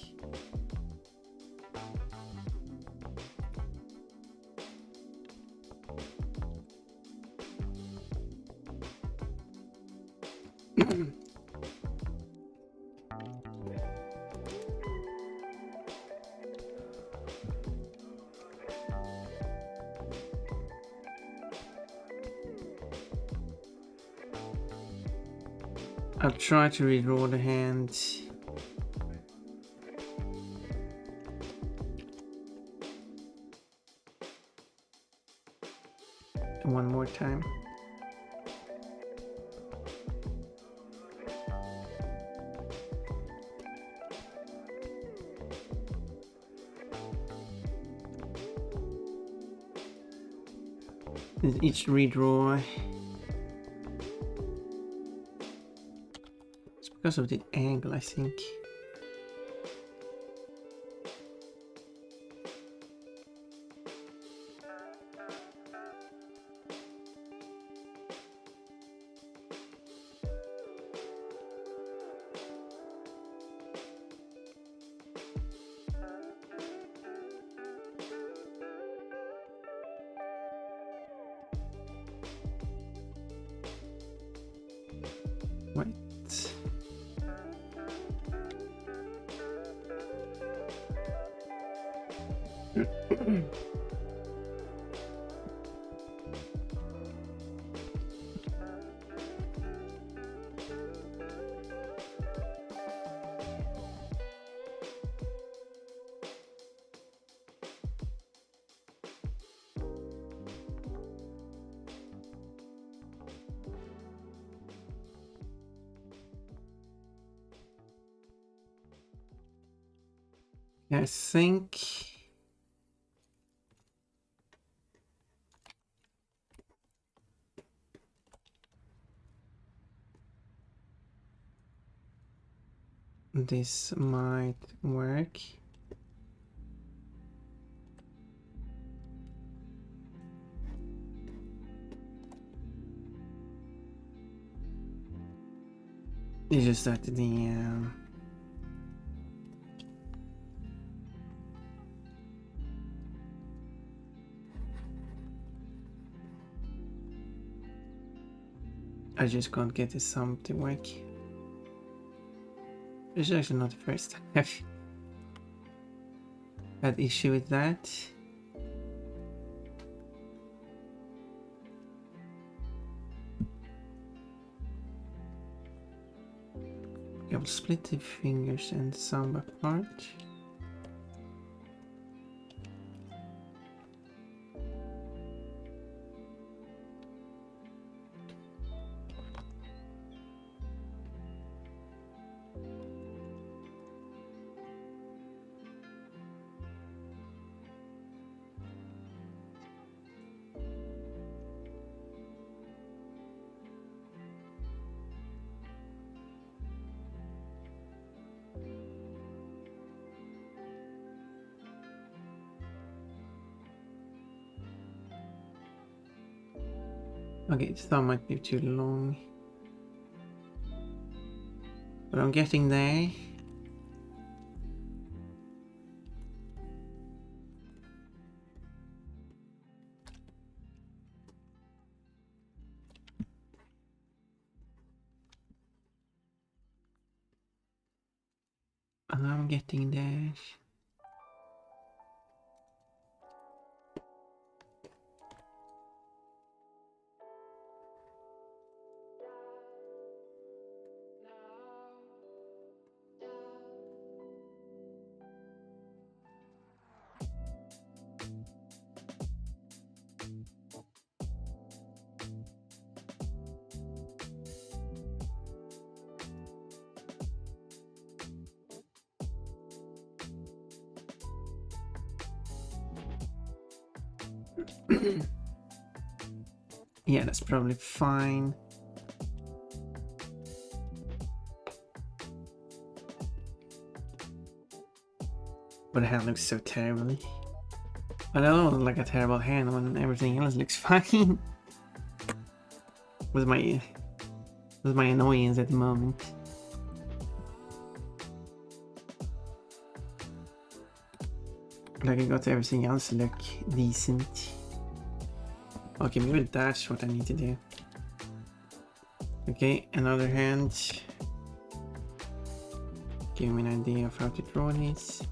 I'll try to redraw the hand. One more time. Each redraw. It's because of the angle, I think. Wait. I think this might work. It's just that the I just can't get this sum to work. It's actually not the first time I've had issue with that. I will split the fingers and thumb apart. Okay, the thumb might be too long. But I'm getting there. I'm getting there. Yeah, that's probably fine. But the hand looks so terribly. But I don't look like a terrible hand when everything else looks fine. with my annoyance at the moment. Like I got everything else look decent. Okay, maybe that's what I need to do. Okay, another hand. Give me an idea of how to draw this.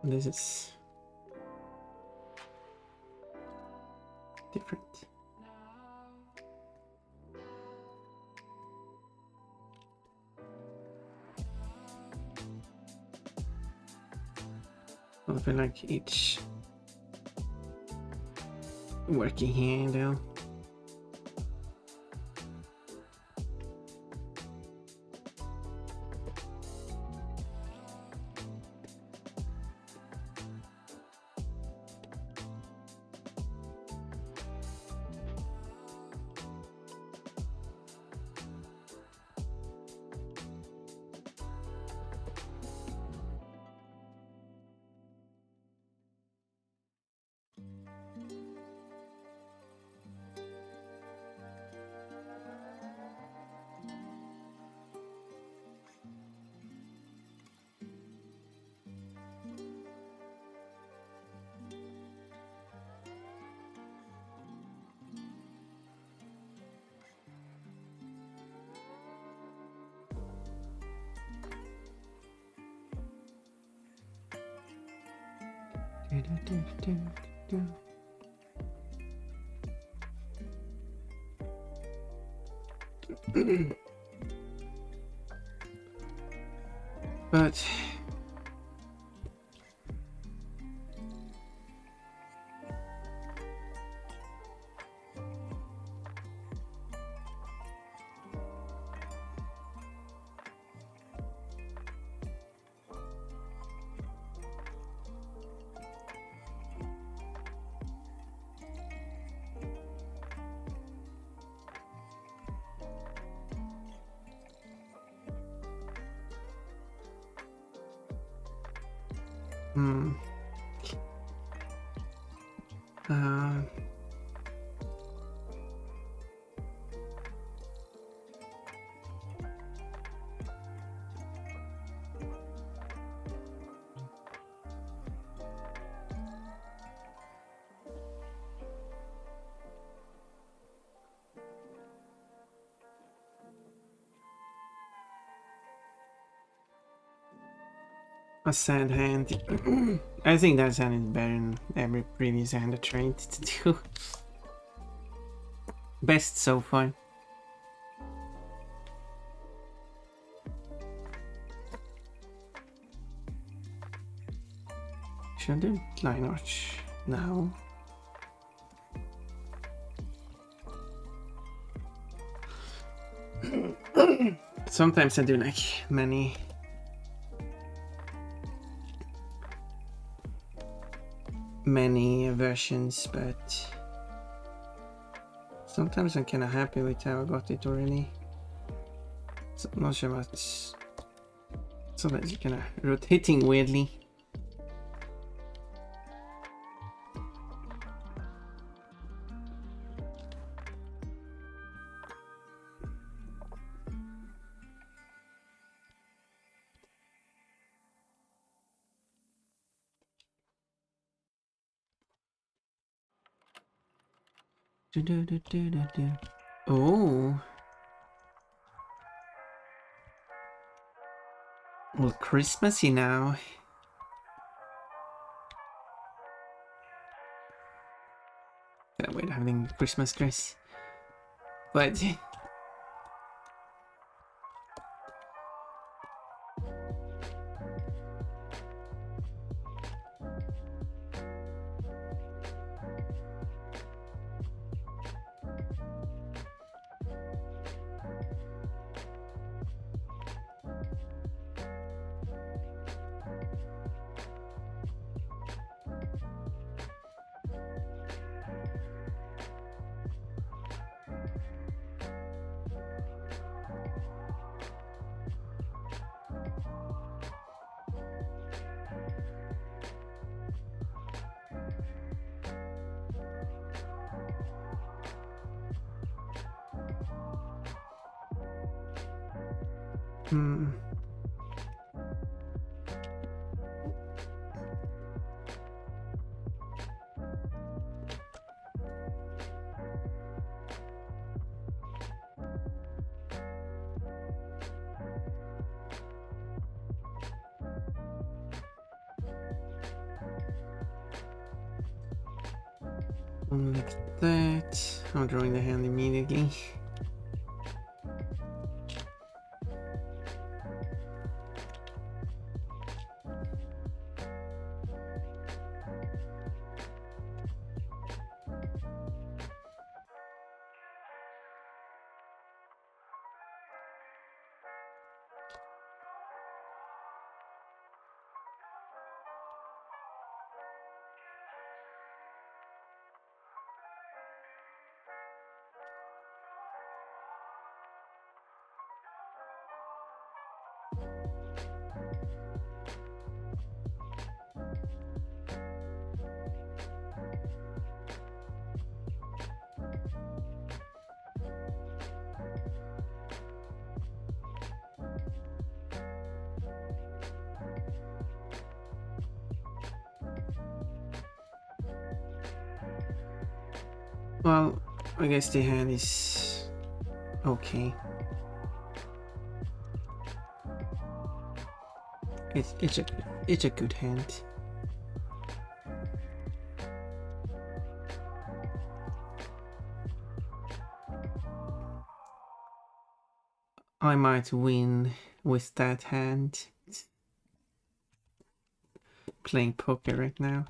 This is different. I feel like each working here though. But uh, a sad hand. I think that hand is better than every previous hand I tried to do. Best so far. Should I do line arch now? Sometimes I do like many versions, but sometimes I'm kind of happy with how I got it already. So I'm not sure what. Sometimes you're kind of rotating weirdly. Oh. Well, Christmassy now. Can't wait having a Christmas dress. But Like that. I'm drawing the hand immediately. Well, I guess the hand is okay. It's a good hand. I might win with that hand. Playing poker right now.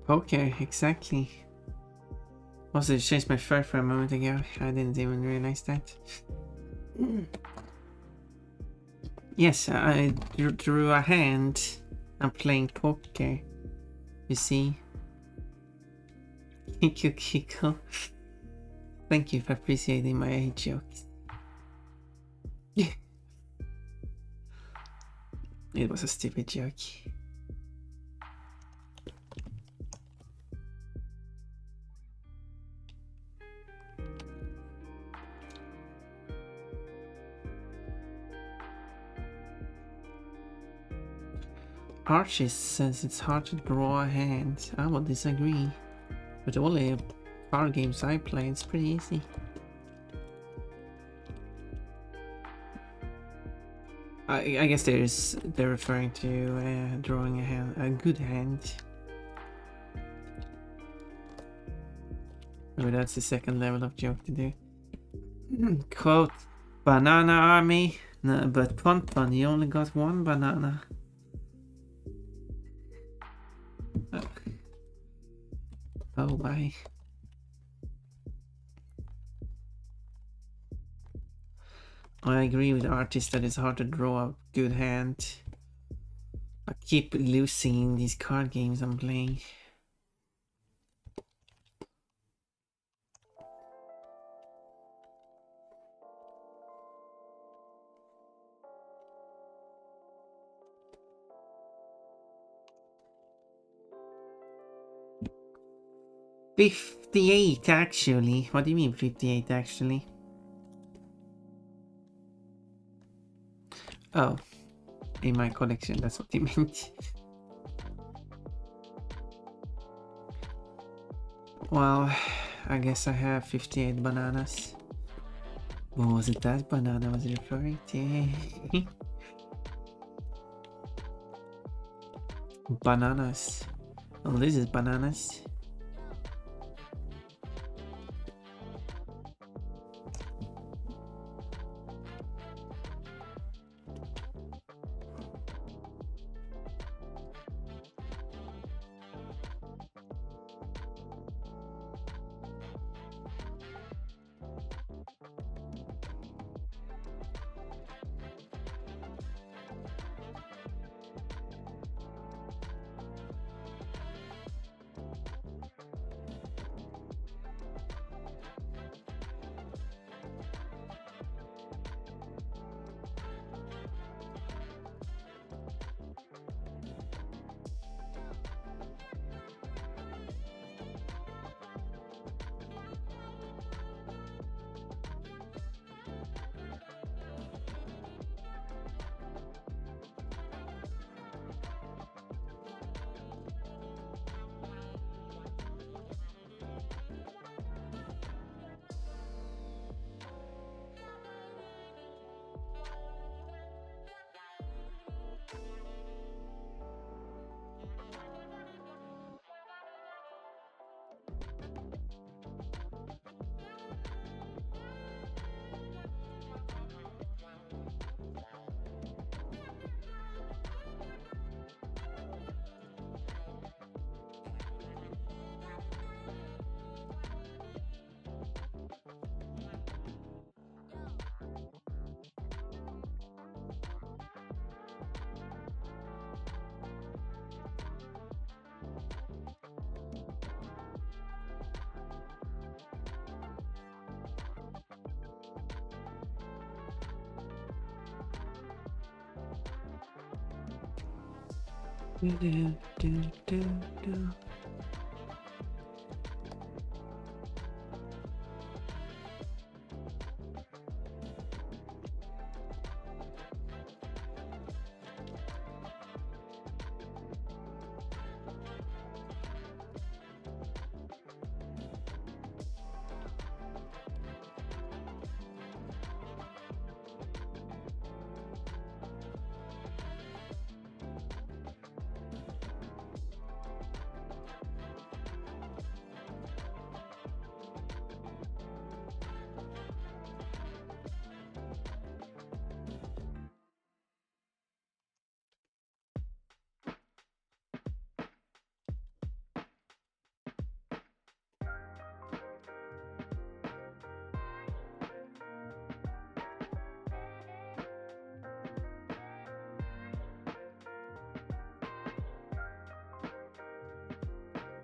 Okay, exactly. Also, it changed my fur for a moment ago. I didn't even realize that. Yes, I drew a hand. I'm playing poker. You see? Thank you, Kiko. Thank you for appreciating my jokes. It was a stupid joke. Archie says it's hard to draw a hand. I would disagree. With all the card games I play, it's pretty easy. I guess they're referring to drawing a good hand. Maybe that's the second level of joke to do. Quote, banana army, no, but Pon you only got one banana. Oh my. I agree with the artist that it's hard to draw a good hand. I keep losing in these card games I'm playing. $58 actually. What do you mean 58 actually? Oh, in my collection, that's what you meant. Well, I guess I have 58 bananas. What was it that banana was referring to? Bananas. Oh, this is bananas.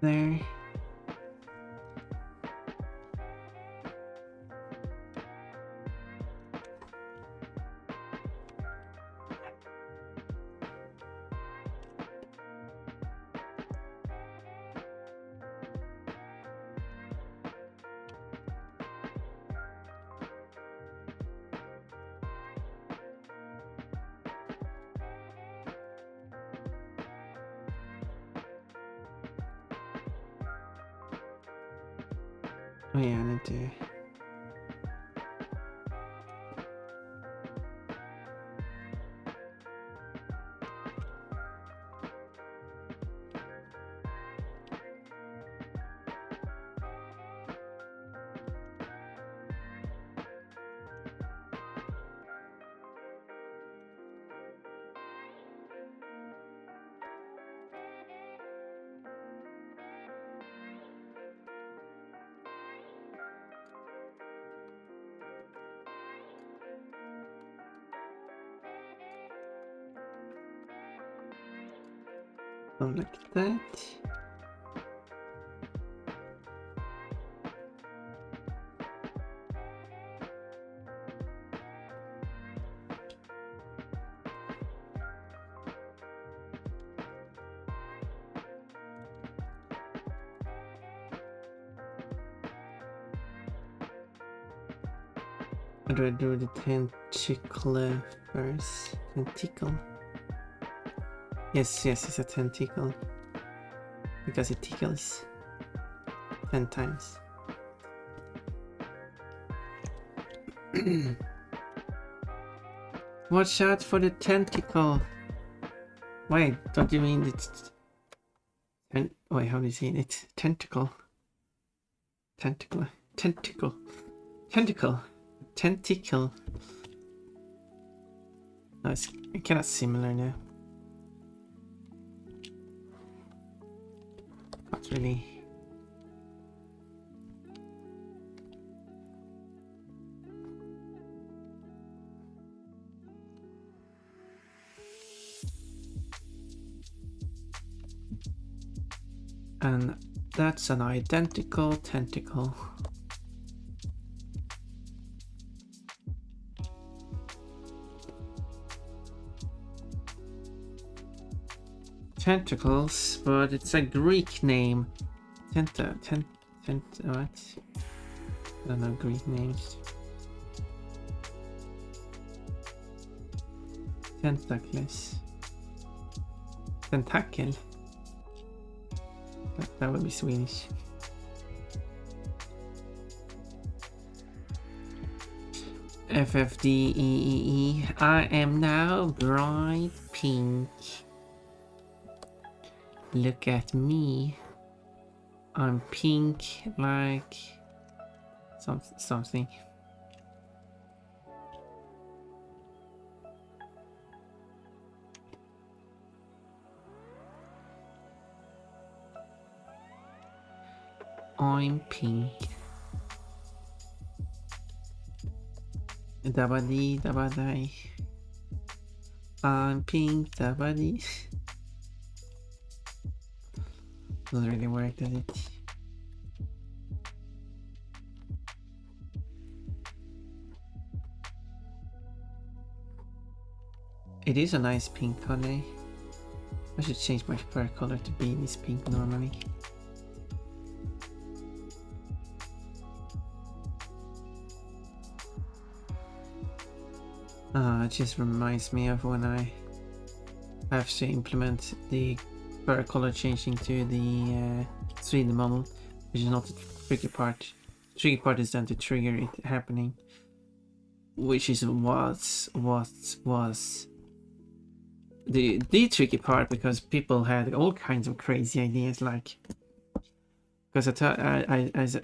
There. Oh yeah, I need to. Oh, look at that. How do I do the tentacle first? Tentacle? Yes, it's a tentacle. Because it tickles 10 times. Watch out for the tentacle! Wait, don't you mean it's... Wait, how do you say it? Tentacle. Tentacle. Tentacle. Tentacle. Tentacle. No, it's kind of similar now. Not really. And that's an identical tentacle. Tentacles, but it's a Greek name. What? I don't know Greek names. Tentacles. Tentacle. That would be Swedish. FFDEEE. I am now bright pink. Look at me. I'm pink like something. I'm pink. Dabadi dabadai. I'm pink dabadi. Doesn't really work, does it? It is a nice pink color. I should change my fur color to be this pink normally. It just reminds me of when I have to implement the fur color changing to the 3D model, which is not the tricky part. The tricky part is then to trigger it happening, which is what was the tricky part, because people had all kinds of crazy ideas, like because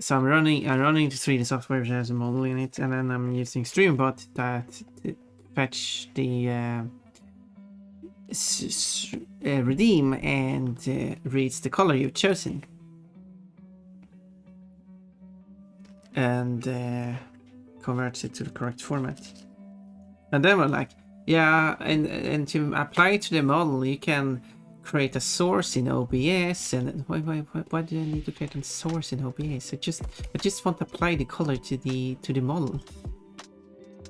so I'm running the 3D software which has a model in it, and then I'm using StreamBot that fetch the redeem and reads the color you've chosen and converts it to the correct format. And then we're like, yeah, and to apply it to the model, you can create a source in OBS. And why do I need to create a source in OBS? I just want to apply the color to the model.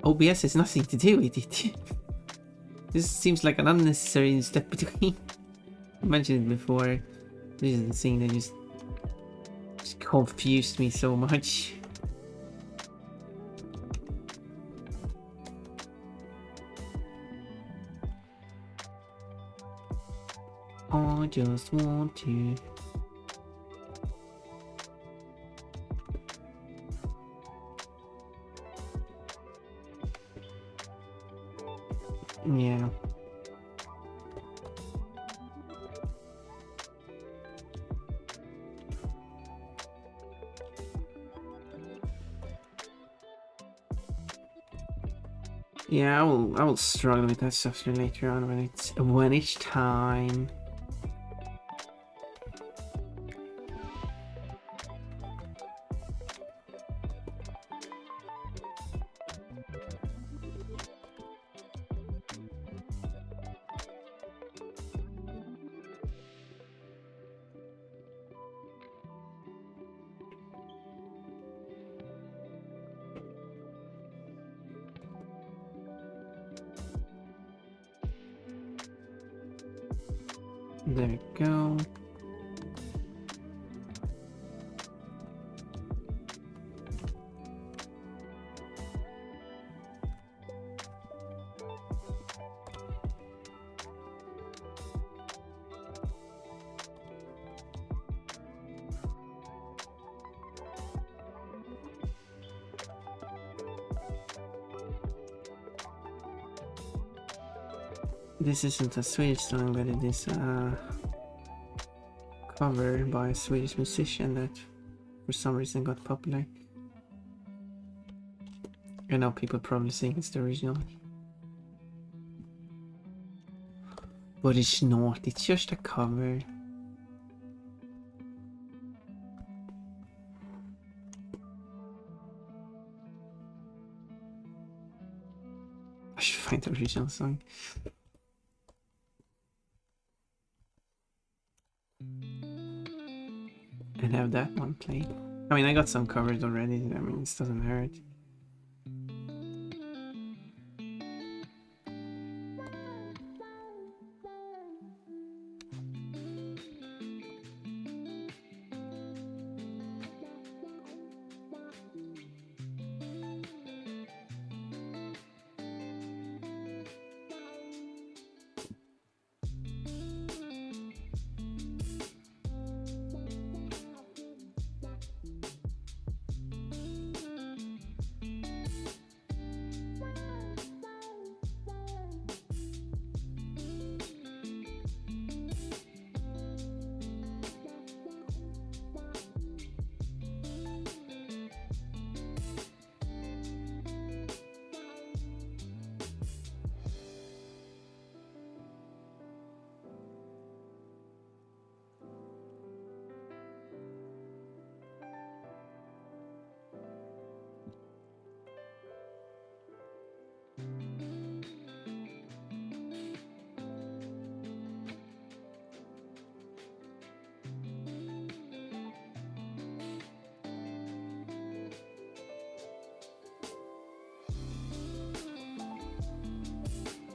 OBS has nothing to do with it. This seems like an unnecessary step between. I mentioned it before. This is the thing that just confused me so much. I just want to. Yeah. Yeah, I will struggle with that stuff later on when it's time. There we go. This isn't a Swedish song, but it is a cover by a Swedish musician that for some reason got popular. I know people probably think it's the original. But it's not, it's just a cover. I should find the original song. And have that one played. I mean, I got some covers already. I mean, this doesn't hurt.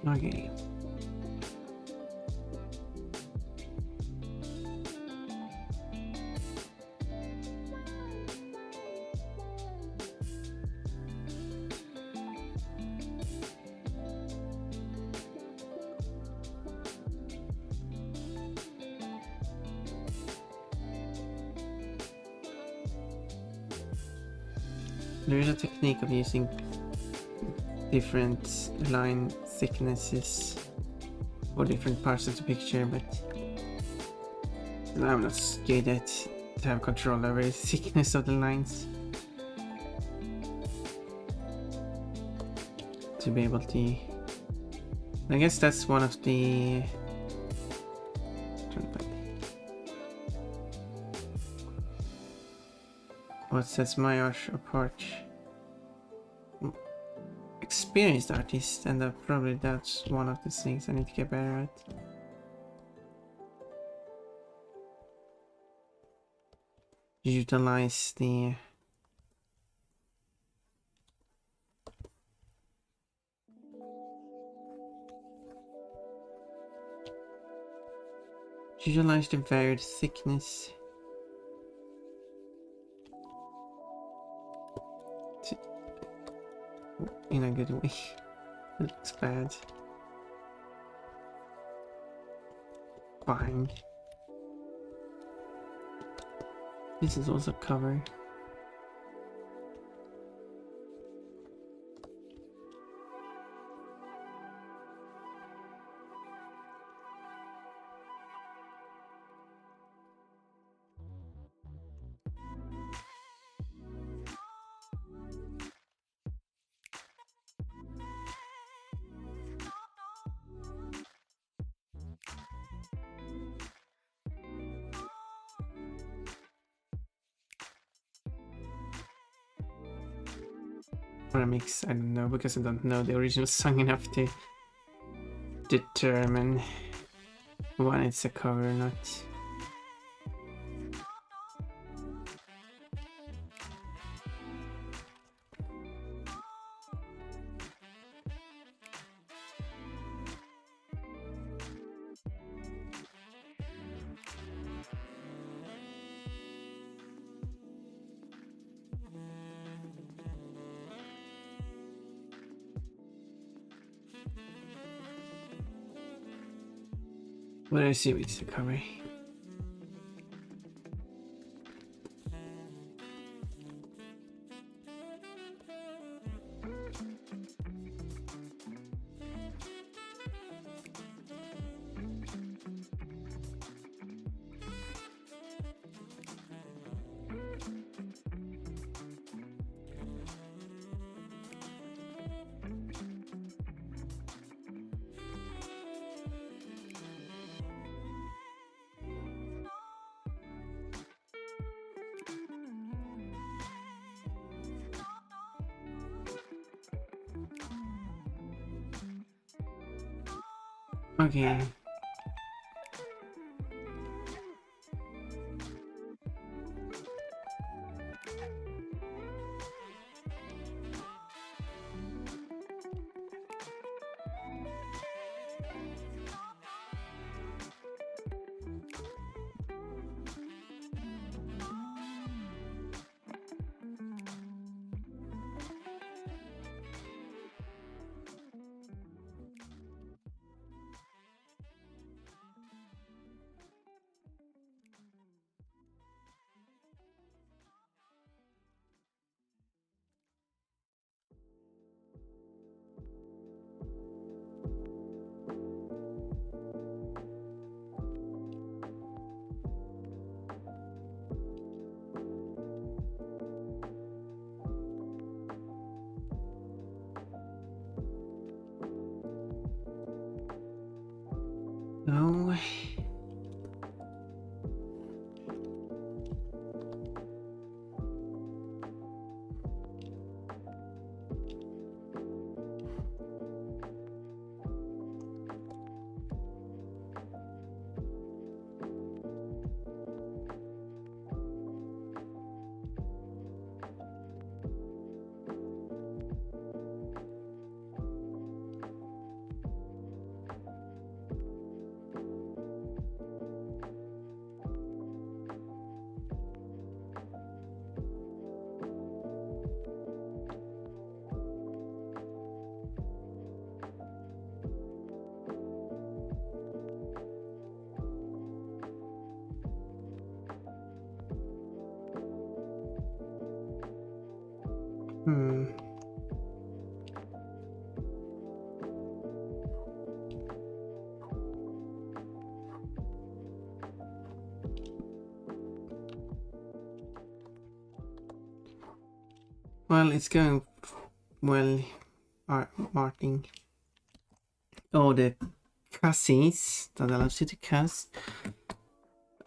Okay. There is a technique of using different line thicknesses for different parts of the picture, but I'm not good at to have control over the thickness of the lines to be able to. I guess that's one of the what sets my art apart. Experienced artist, and probably that's one of the things I need to get better at. Utilize the varied thickness in a good way. It looks bad. Fine. This is also cover. Or a mix, I don't know, because I don't know the original song enough to determine when it's a cover or not. But I see it's a cover. Okay. Well, it's going well, Martin. Oh, the cussies that allows you to cuss.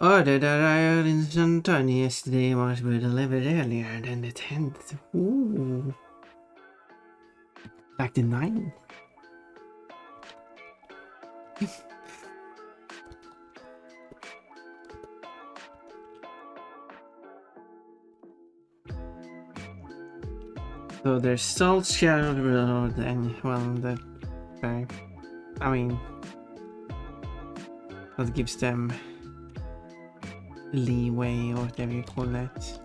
Order that I heard in San Antonio yesterday must be delivered earlier than the 10th. Ooh. Like the 9th. So there's salt shower and well that I mean that gives them leeway or whatever you call that.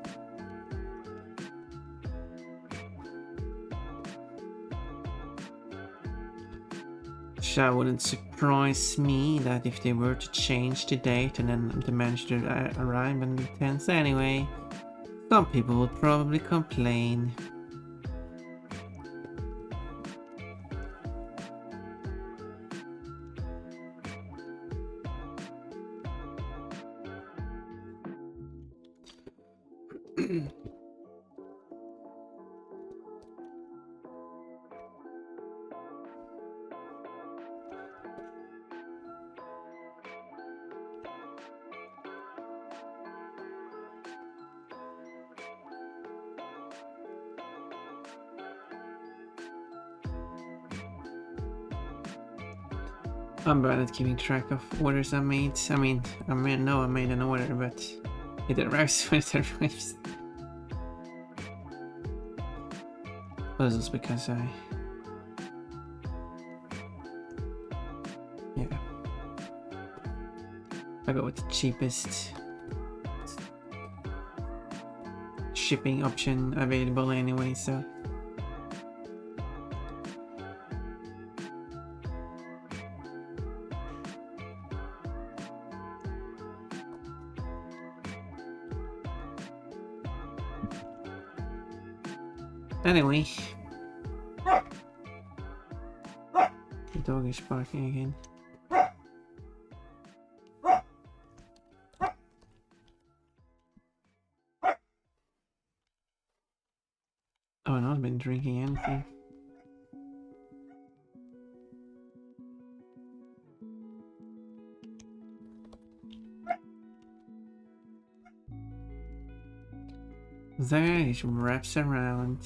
That wouldn't surprise me that if they were to change the date and then they managed to arrive on the 10th anyway, some people would probably complain. I'm bad at keeping track of orders I made. I know I made an order, but it arrives when it arrives. Well, this is because yeah. I go with the cheapest shipping option available anyway, so. Anyway, the dog is barking again. Oh, I've not been drinking anything. There it wraps around.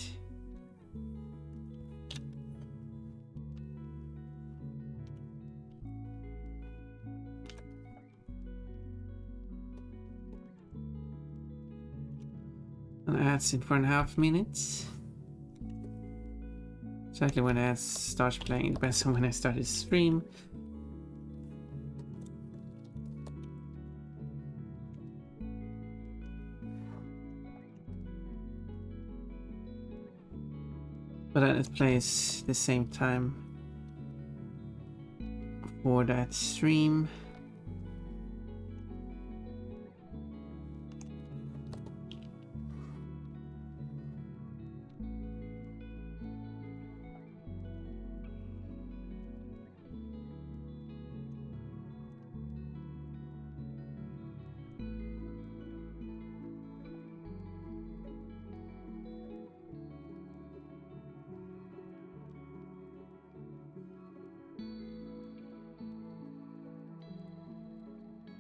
And adds in 4.5 minutes. Exactly when ads starts playing, depends on when I start the stream. But then it plays the same time for that stream.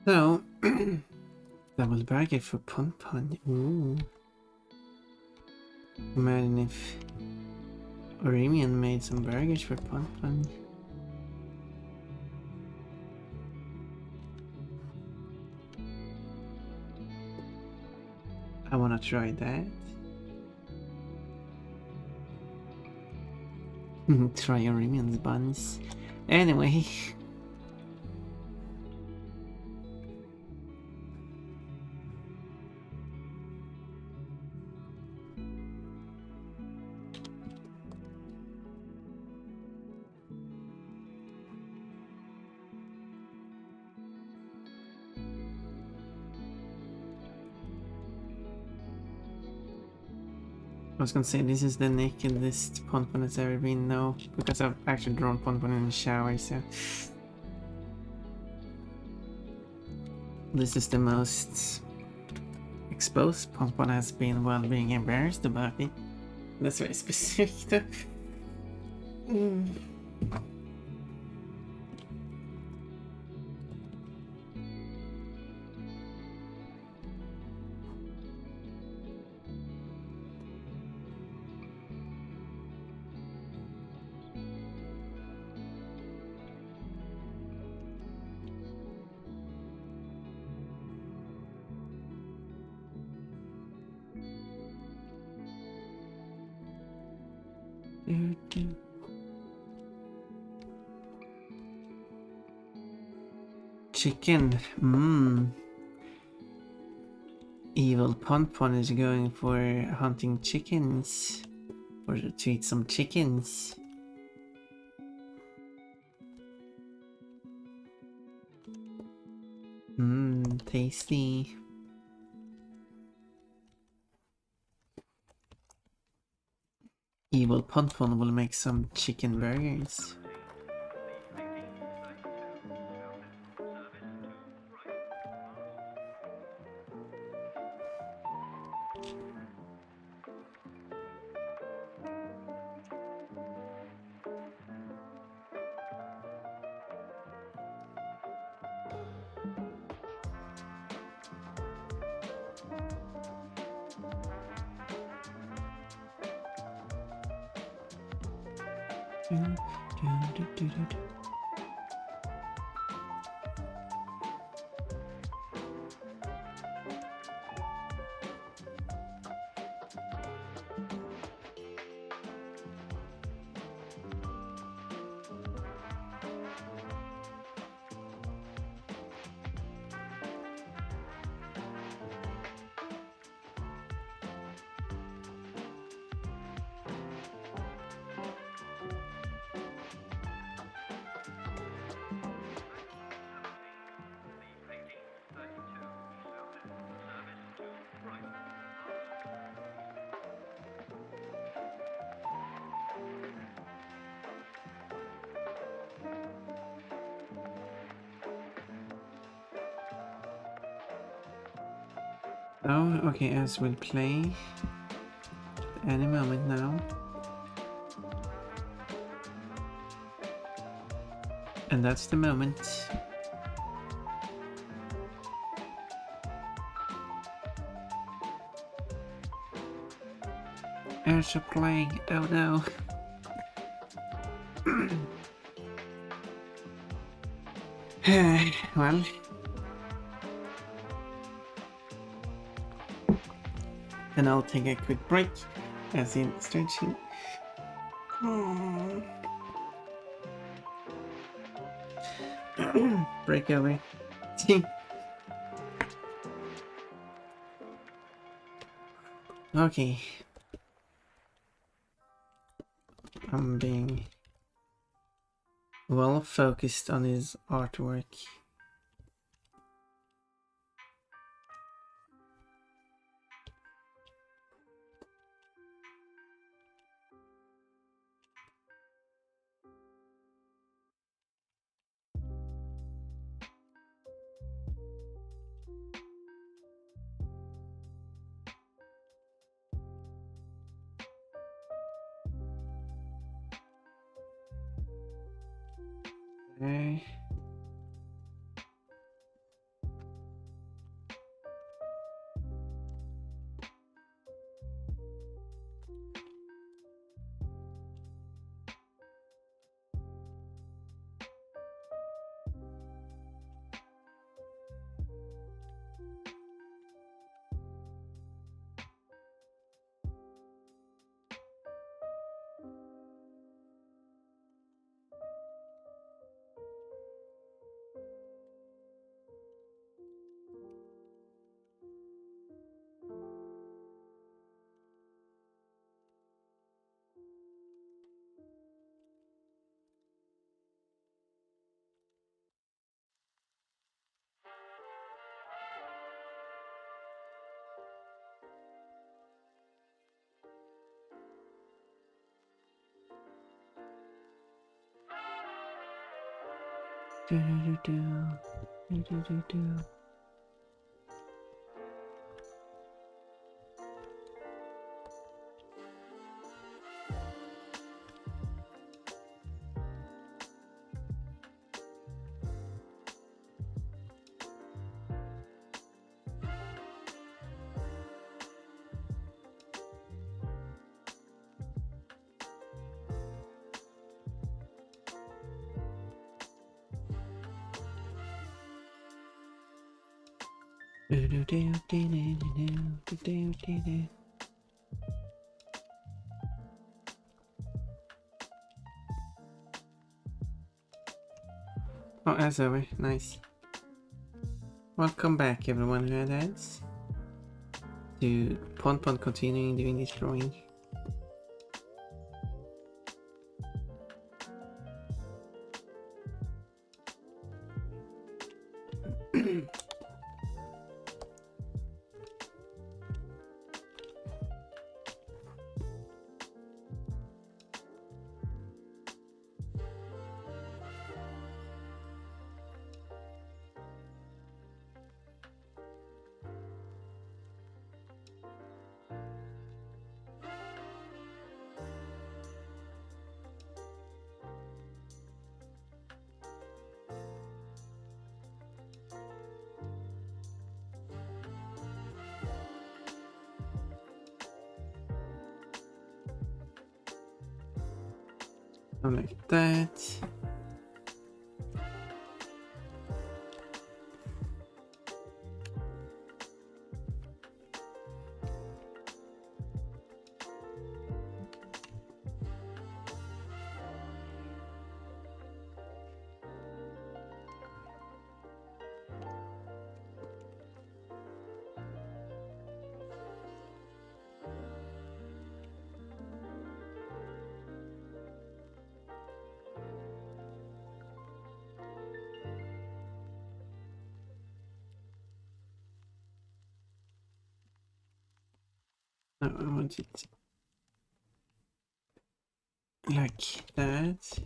So, double burger for Pon Pon. Ooh. Imagine if Oremian made some burgers for Pon Pon. I wanna try that. Try Oremian's buns. Anyway. I was gonna say this is the nakedest Pon Pon that's ever been, no, because I've actually drawn Pon Pon in the shower, so. This is the most exposed Pon Pon has been while being embarrassed about it. That's very specific though. Chicken. Evil Pon is going for hunting chickens. Or to eat some chickens. Tasty. Evil Pon will make some chicken burgers. Oh, okay, as we'll play any moment now. And that's the moment. Airs are playing, oh no. Well. And I'll take a quick break, as in stretching. Break over. Okay. I'm being well focused on his artwork. Okay. Oh, that's over. Nice. Welcome back, everyone who had ads. To Pon continuing doing this drawing. Like that. No, I want it like that.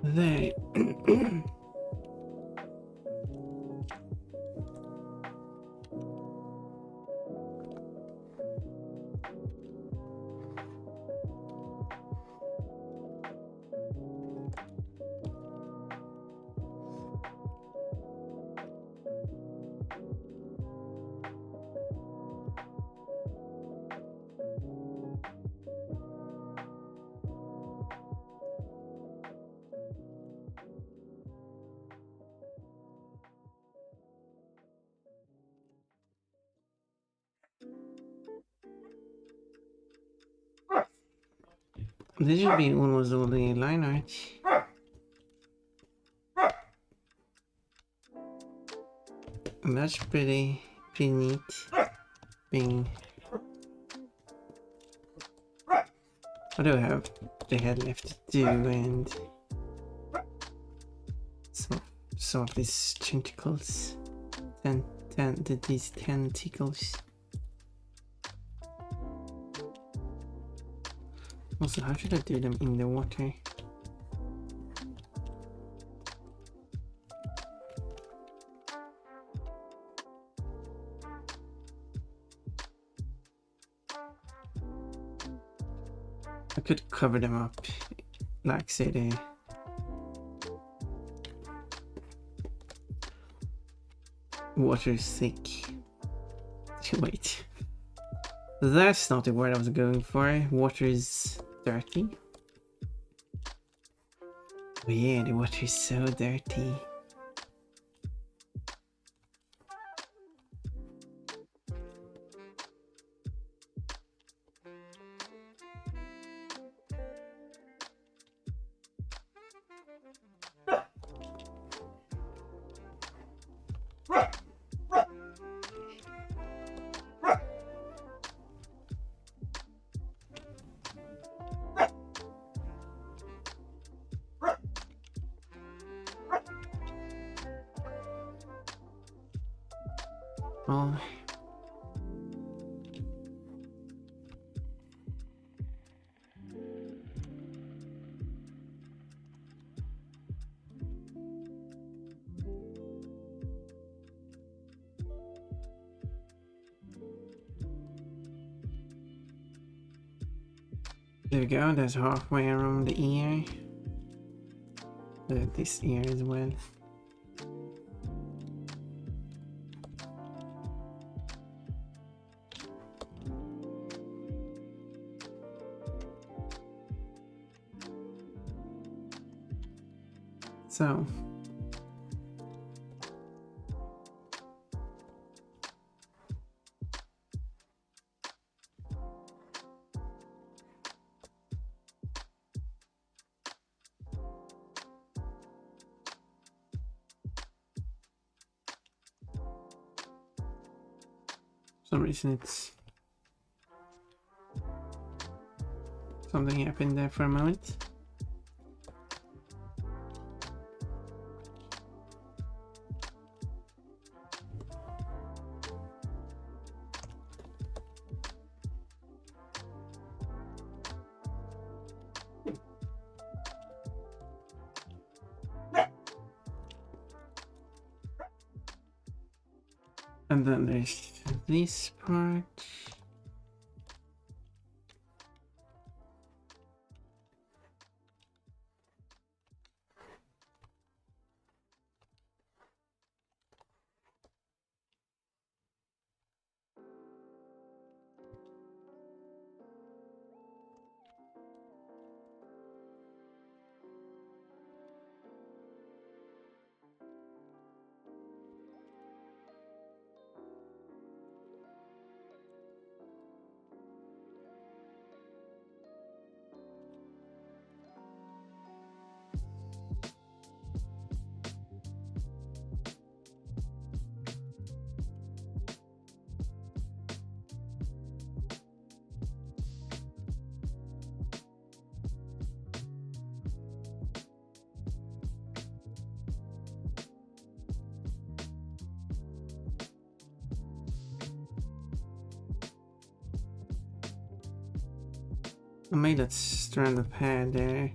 There. This should be almost all the line art. And that's pretty neat. Being. What do I have the head left to do and some of these tentacles. These tentacles. Also, how should I do them in the water? I could cover them up, like say they... Water is thick. Wait. That's not the word I was going for. Water is dirty. Oh yeah, the water is so dirty. Well, there we go, that's halfway around the ear. This ear as well. So, for some reason it's... Something happened there for a moment. And then there's this part. I made that strand of hair there.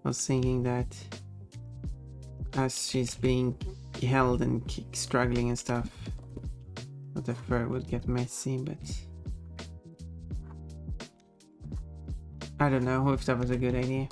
I was thinking that as she's being held and struggling and stuff, that the fur would get messy, but I don't know if that was a good idea.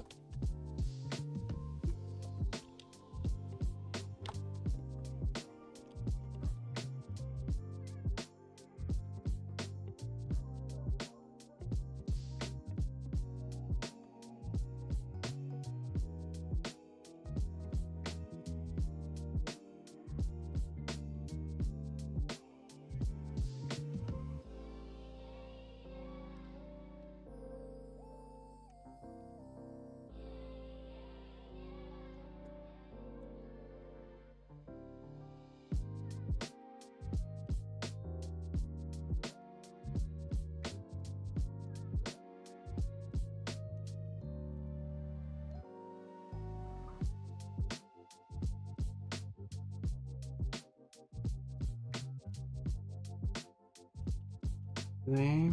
There.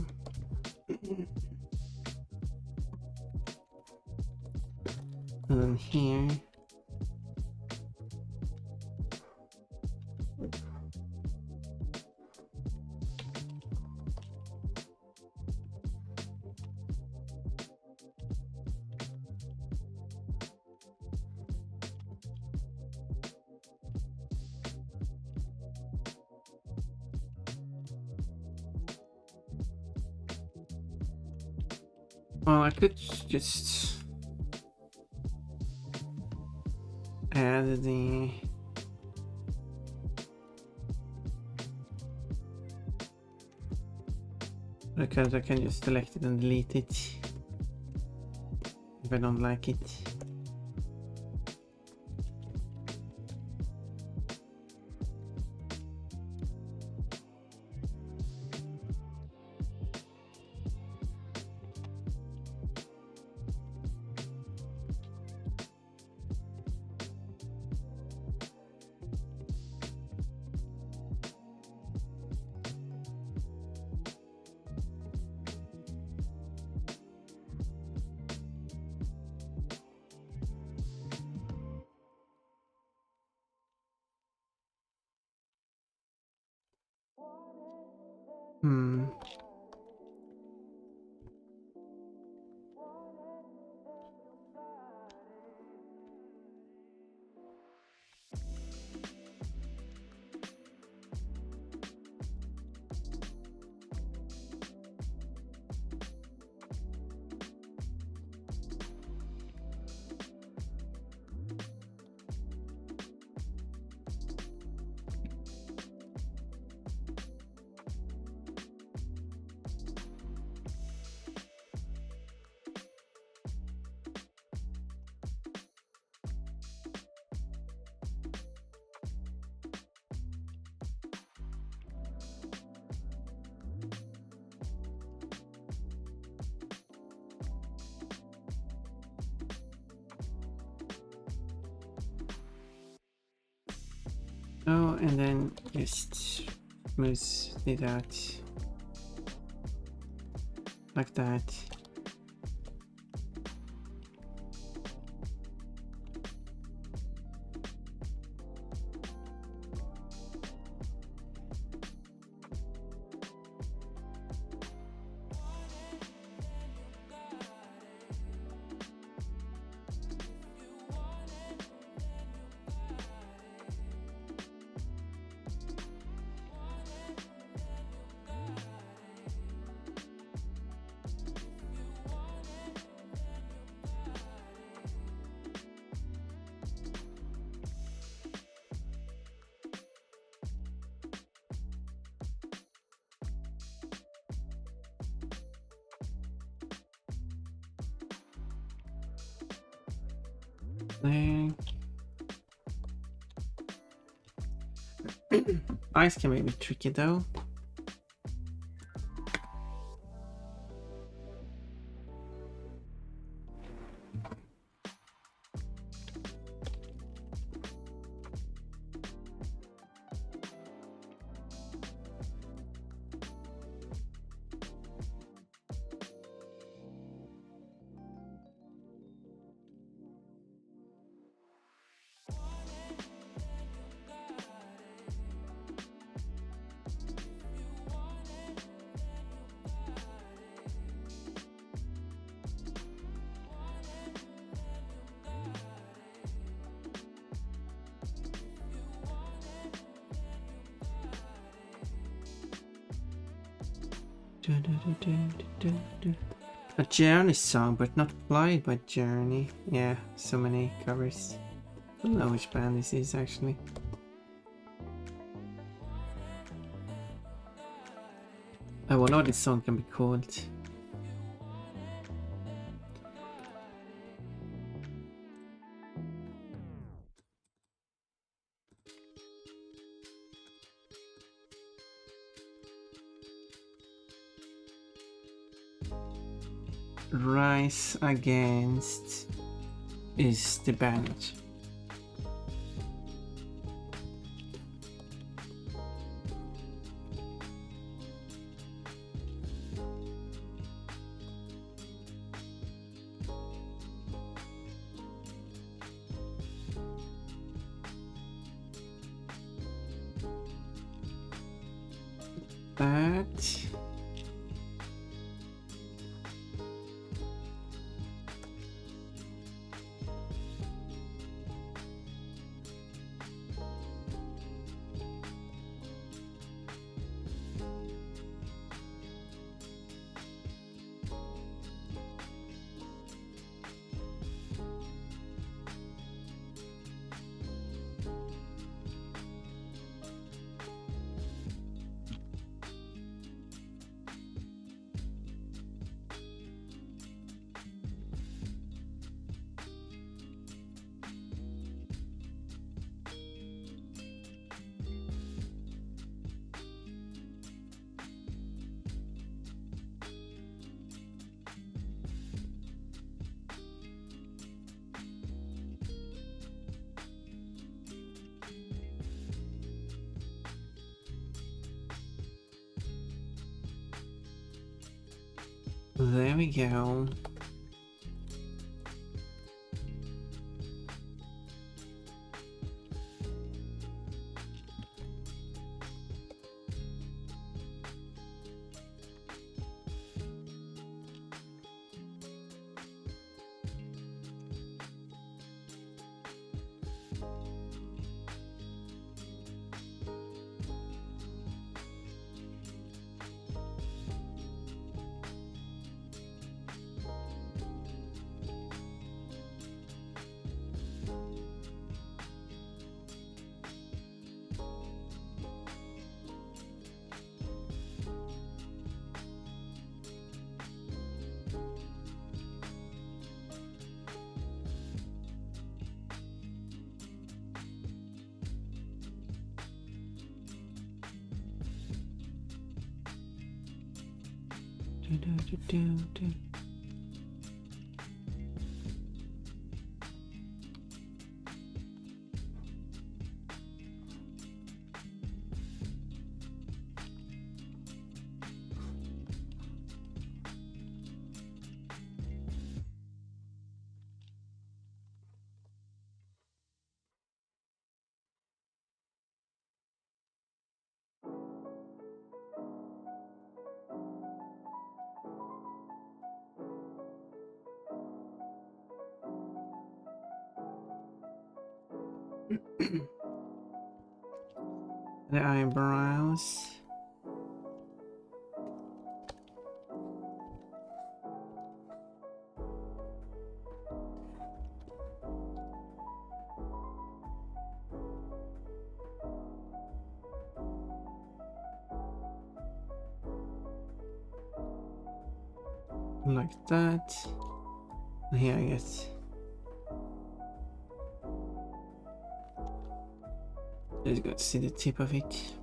And then here. Well, I could just add the because I can just select it and delete it if I don't like it. Hmm. Oh, and then just move it out like that. There. Eyes can be a bit tricky though. A Journey song, but not played by Journey. Yeah, so many covers. I don't know which band this is actually. I wonder what this song can be called. Rise Against is the band. That. There we go. Do. The eyebrows. Like that. And here I guess. Just got to see the tip of it.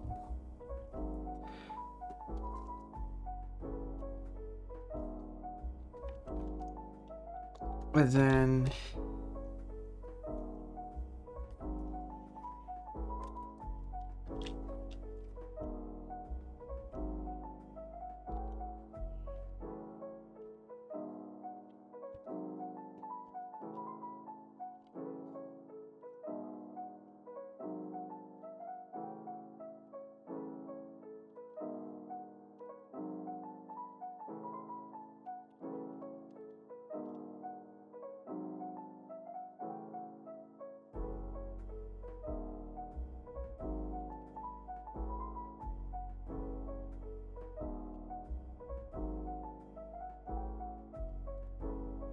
But then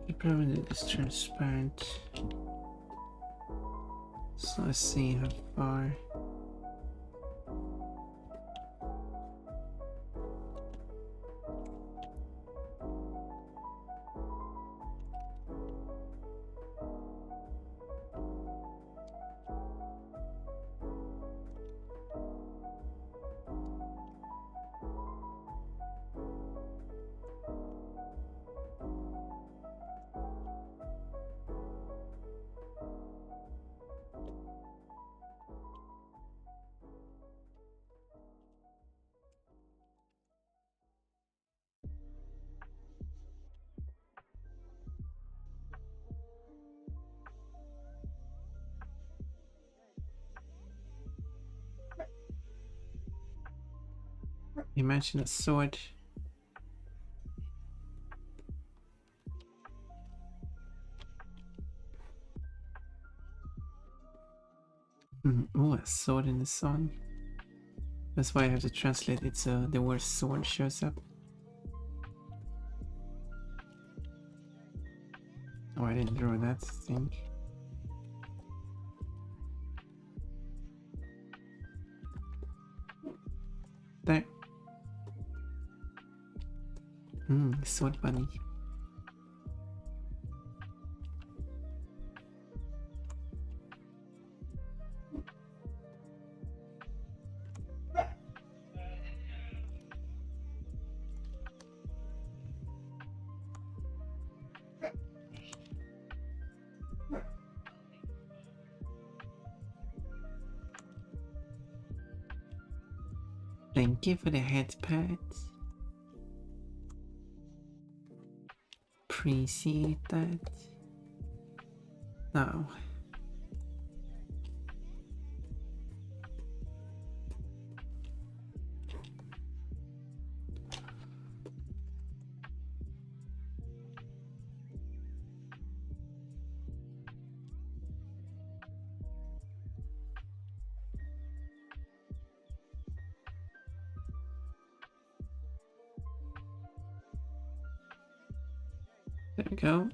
you probably do this transparent. So let's see how far. You mentioned a sword. Oh, a sword in the sun. That's why I have to translate it so the word sword shows up. Oh, I didn't draw that thing. There. Sword bunny. Thank you for the head pats. appreciate that. Now, there we go.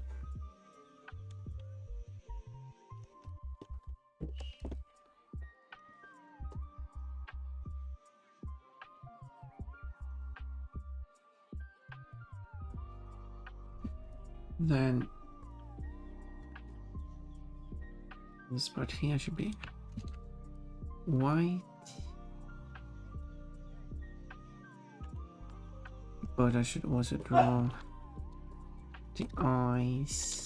Then this part here should be white, but I should also draw the eyes.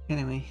Anyway.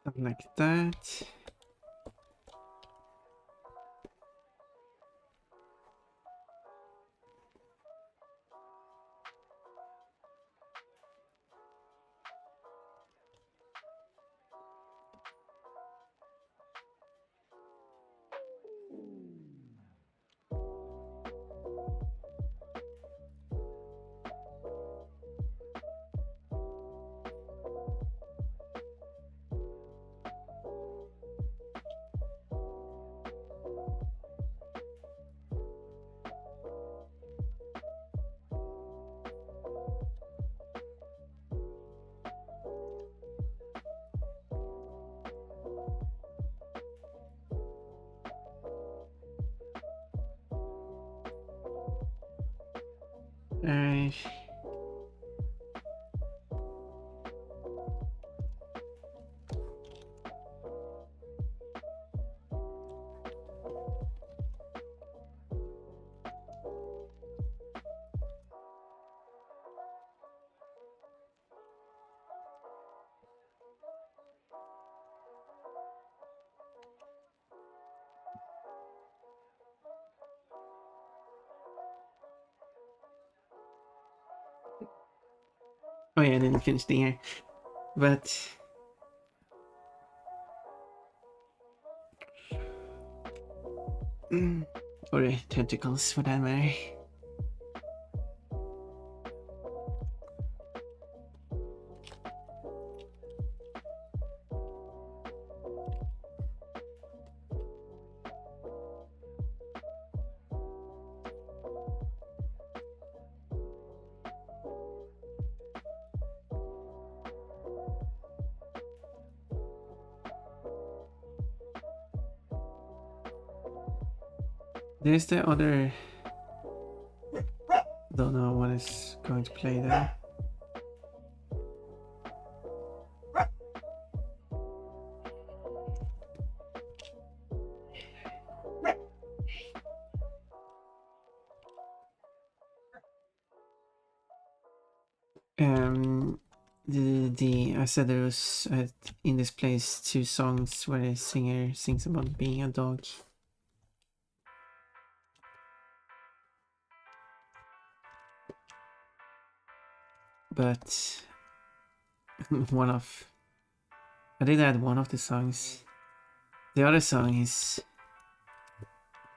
Something like that. Alright. Oh yeah, I didn't finish the ear. But or tentacles for that matter. There's the other. Don't know what is going to play there. I said there was in this place 2 songs where the singer sings about being a dog. But I did add one of the songs. The other song is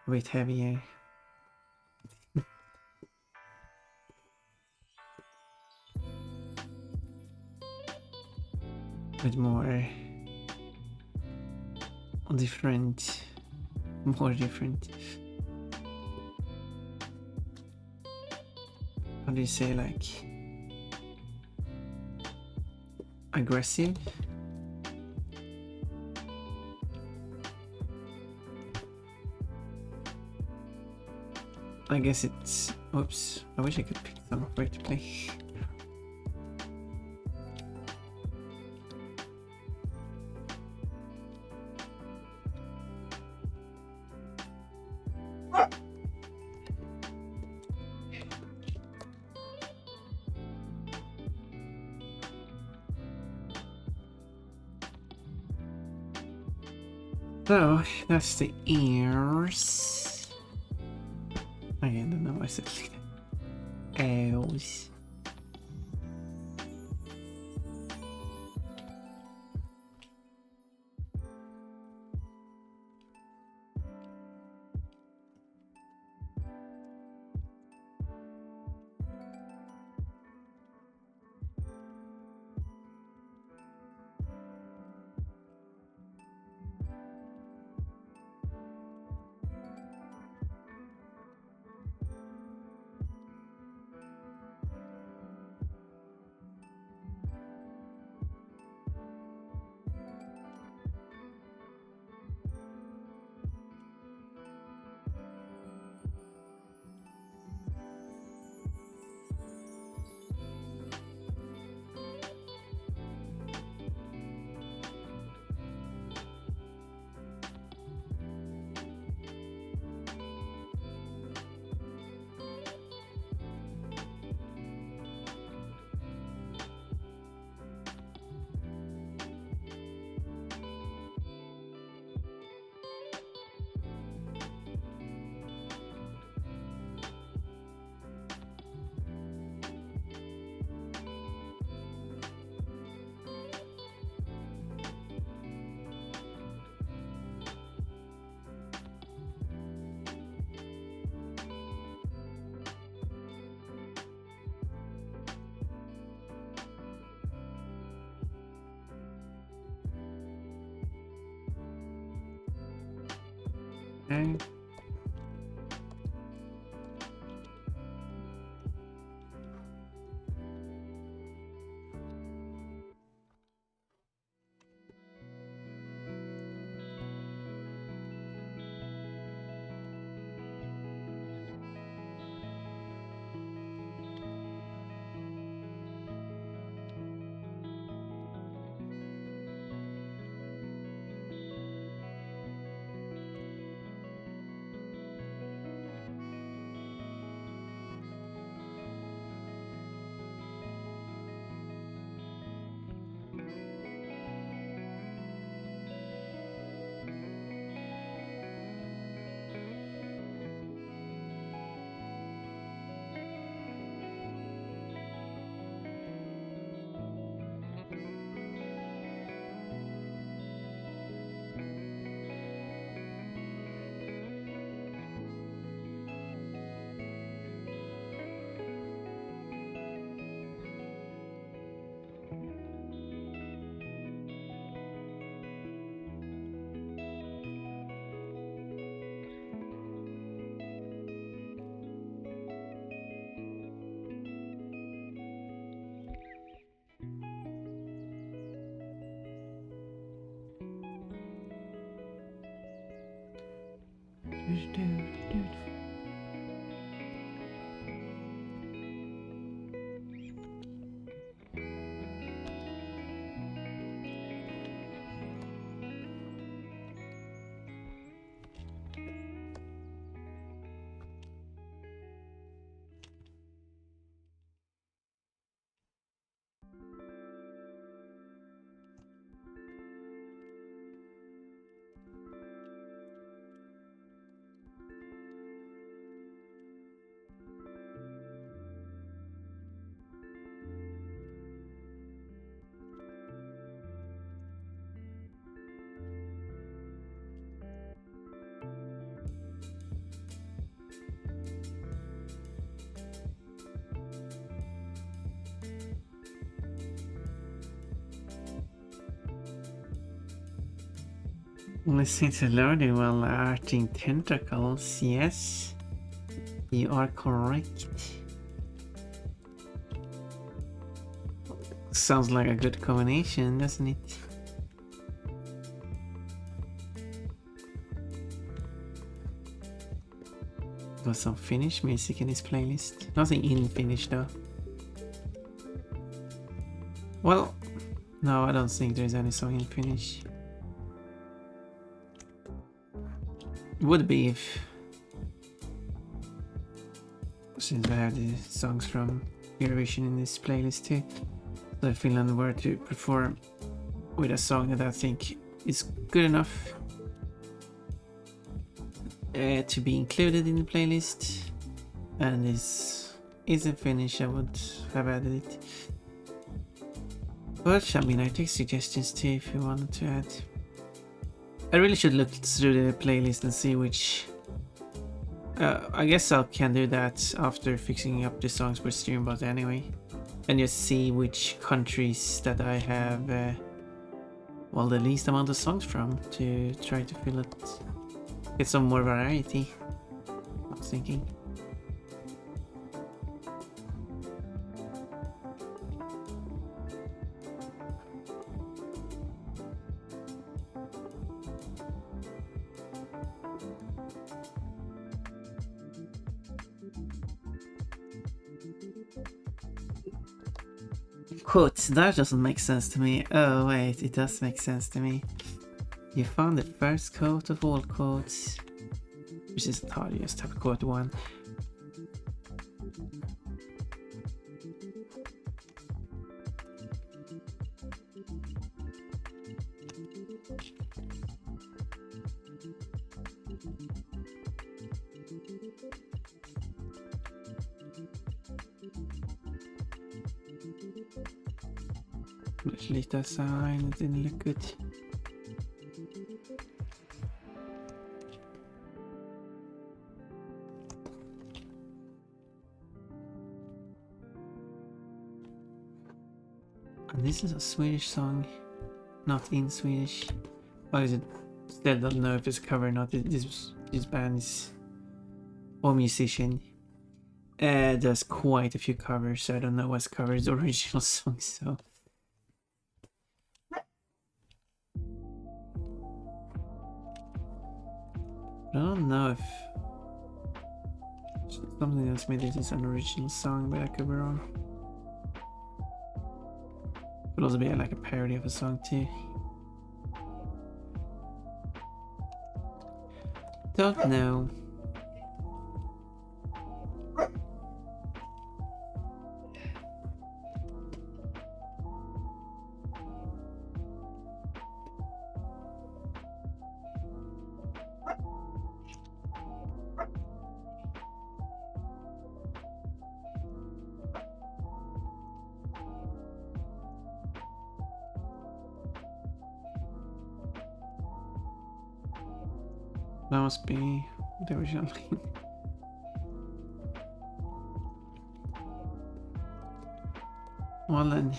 a bit heavier. With more different. How do you say, like, aggressive? I guess it's... Oops, I wish I could pick some where to play. So, that's the ears. Again, I don't know why I said like that. Ears. Okay. Listening to learning while arting tentacles, yes. You are correct. Sounds like a good combination, doesn't it? There's some Finnish music in this playlist. Nothing in Finnish though. Well, no, I don't think there's any song in Finnish. Would be if, since I have the songs from Eurovision in this playlist too, so if Finland were to perform with a song that I think is good enough to be included in the playlist and is in Finnish, I would have added it. But I mean, I take suggestions too if you wanted to add. I really should look through the playlist and see which. I guess I can do that after fixing up the songs for Streambot anyway, and just see which countries that I have well, the least amount of songs from, to try to fill it, get some more variety, I was thinking. Quotes, that doesn't make sense to me. Oh wait, it does make sense to me. You found the first quote of all quotes, which is hard, you just have quote 1. Lite sign, it didn't look good. And this is a Swedish song, not in Swedish. Or is it? Still don't know if it's a cover or not. This band is, or musician, does quite a few covers, so I don't know what's covered the original song, so. I don't know if something else made this an original song, but I could be wrong. Could also be like a parody of a song too. Don't know. That must be the original line. Well then.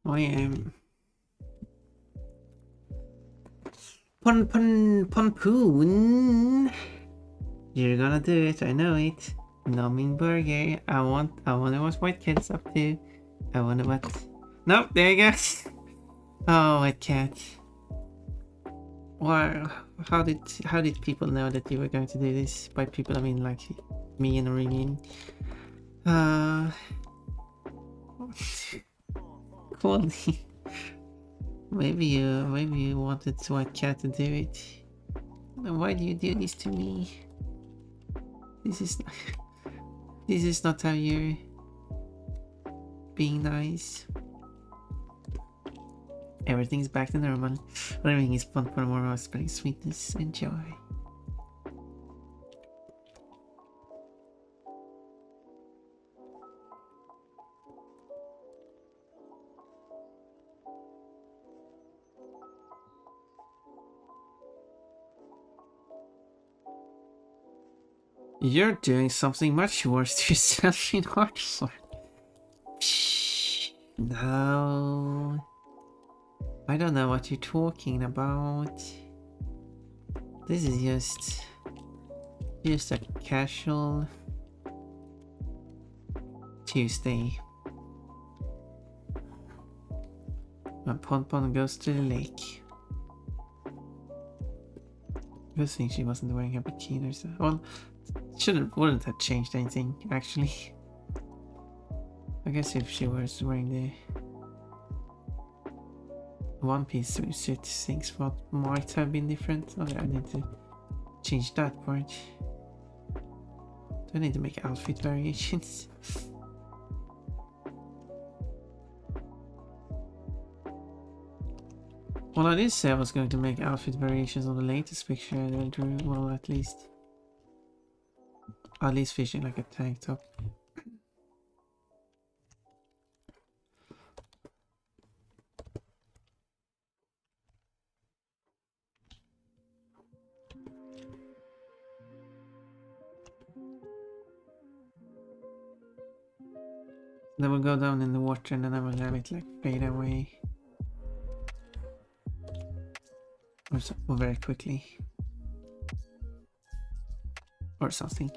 I am Ponpoon. You're gonna do it, I know it. Numbing burger. I wonder what White Cat's up to. I wonder what... Nope, there you go. Oh, White Cat. Wow, how did people know that you were going to do this? By people, I mean like me and Remian. Cool. maybe you wanted White Cat to do it. Why do you do this to me? This is not how you're being nice. Everything's back to normal. Everything is fun for more of spreading sweetness and joy. You're doing something much worse to yourself in Hearthstone. No. I don't know what you're talking about. This is just a casual Tuesday. When Pon goes to the lake. Good thing she wasn't wearing a bikini or so. Well, wouldn't have changed anything actually. I guess if she was wearing the One Piece suit, things what might have been different. Okay, I need to change that part. Do I need to make outfit variations? Well, I did say I was going to make outfit variations on the latest picture that I drew. Well, at least fishing like a tank top. Then we'll go down in the water and then I will have it like fade away. Or very quickly. Or something.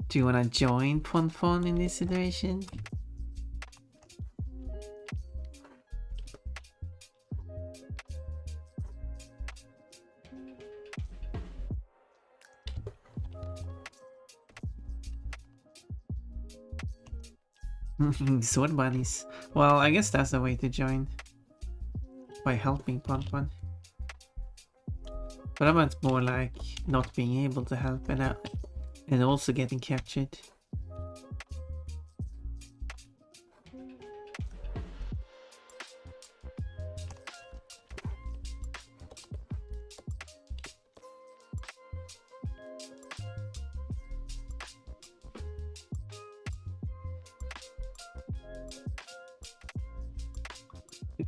Do you wanna join Pon in this situation? Sword bunnies. Well, I guess that's the way to join. By helping Pon. But I meant more like not being able to help and also getting captured.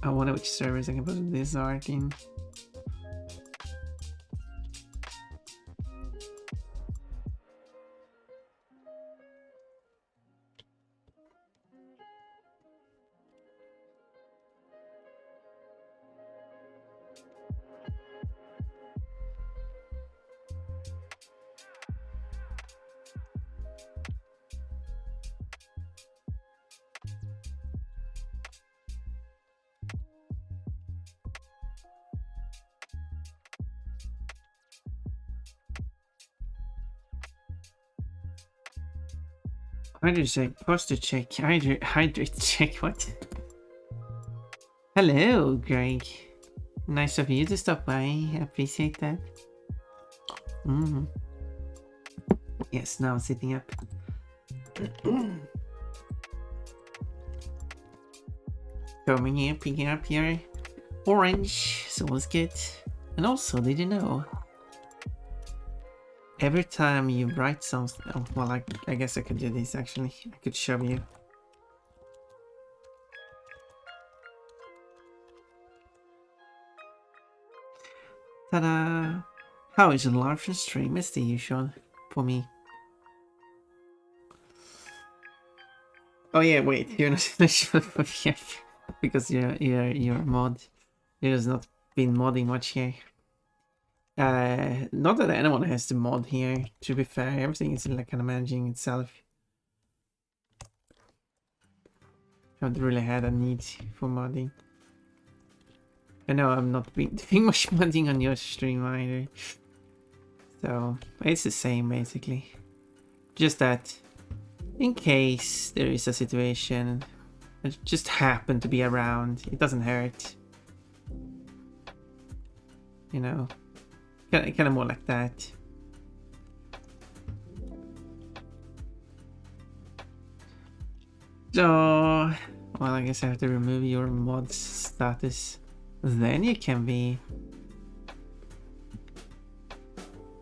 I wonder which servers I can put this art in. Hydrate check, posture check, hydrate check, what? Hello, Greg. Nice of you to stop by, I appreciate that. Yes, now I'm sitting up. Coming here, picking up your orange, so let's get... And also, did you know? Every time you write something... Oh, well, I guess I could do this actually. I could show you. Ta-da! How is a live stream? It's the usual for me. Oh yeah, wait, you're not usual for me because you're a mod. You're just not been modding much here. Not that anyone has the mod here, to be fair. Everything is like kind of managing itself. Haven't really had a need for modding. I know I'm not doing much modding on your stream either. So it's the same basically. Just that in case there is a situation that just happen to be around, it doesn't hurt. You know, kind of more like that. So, well, I guess I have to remove your mod status. Then you can be.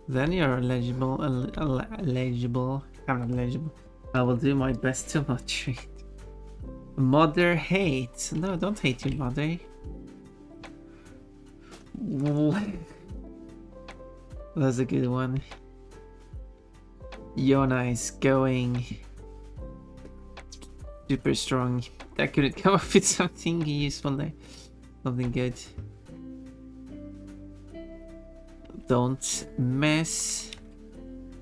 Then you're eligible. Eligible. I'm not eligible. I will do my best to moderate. Mother hate. No, don't hate your mother. That's a good one. Yona is going super strong. I couldn't come up with something useful there. Something good. Don't mess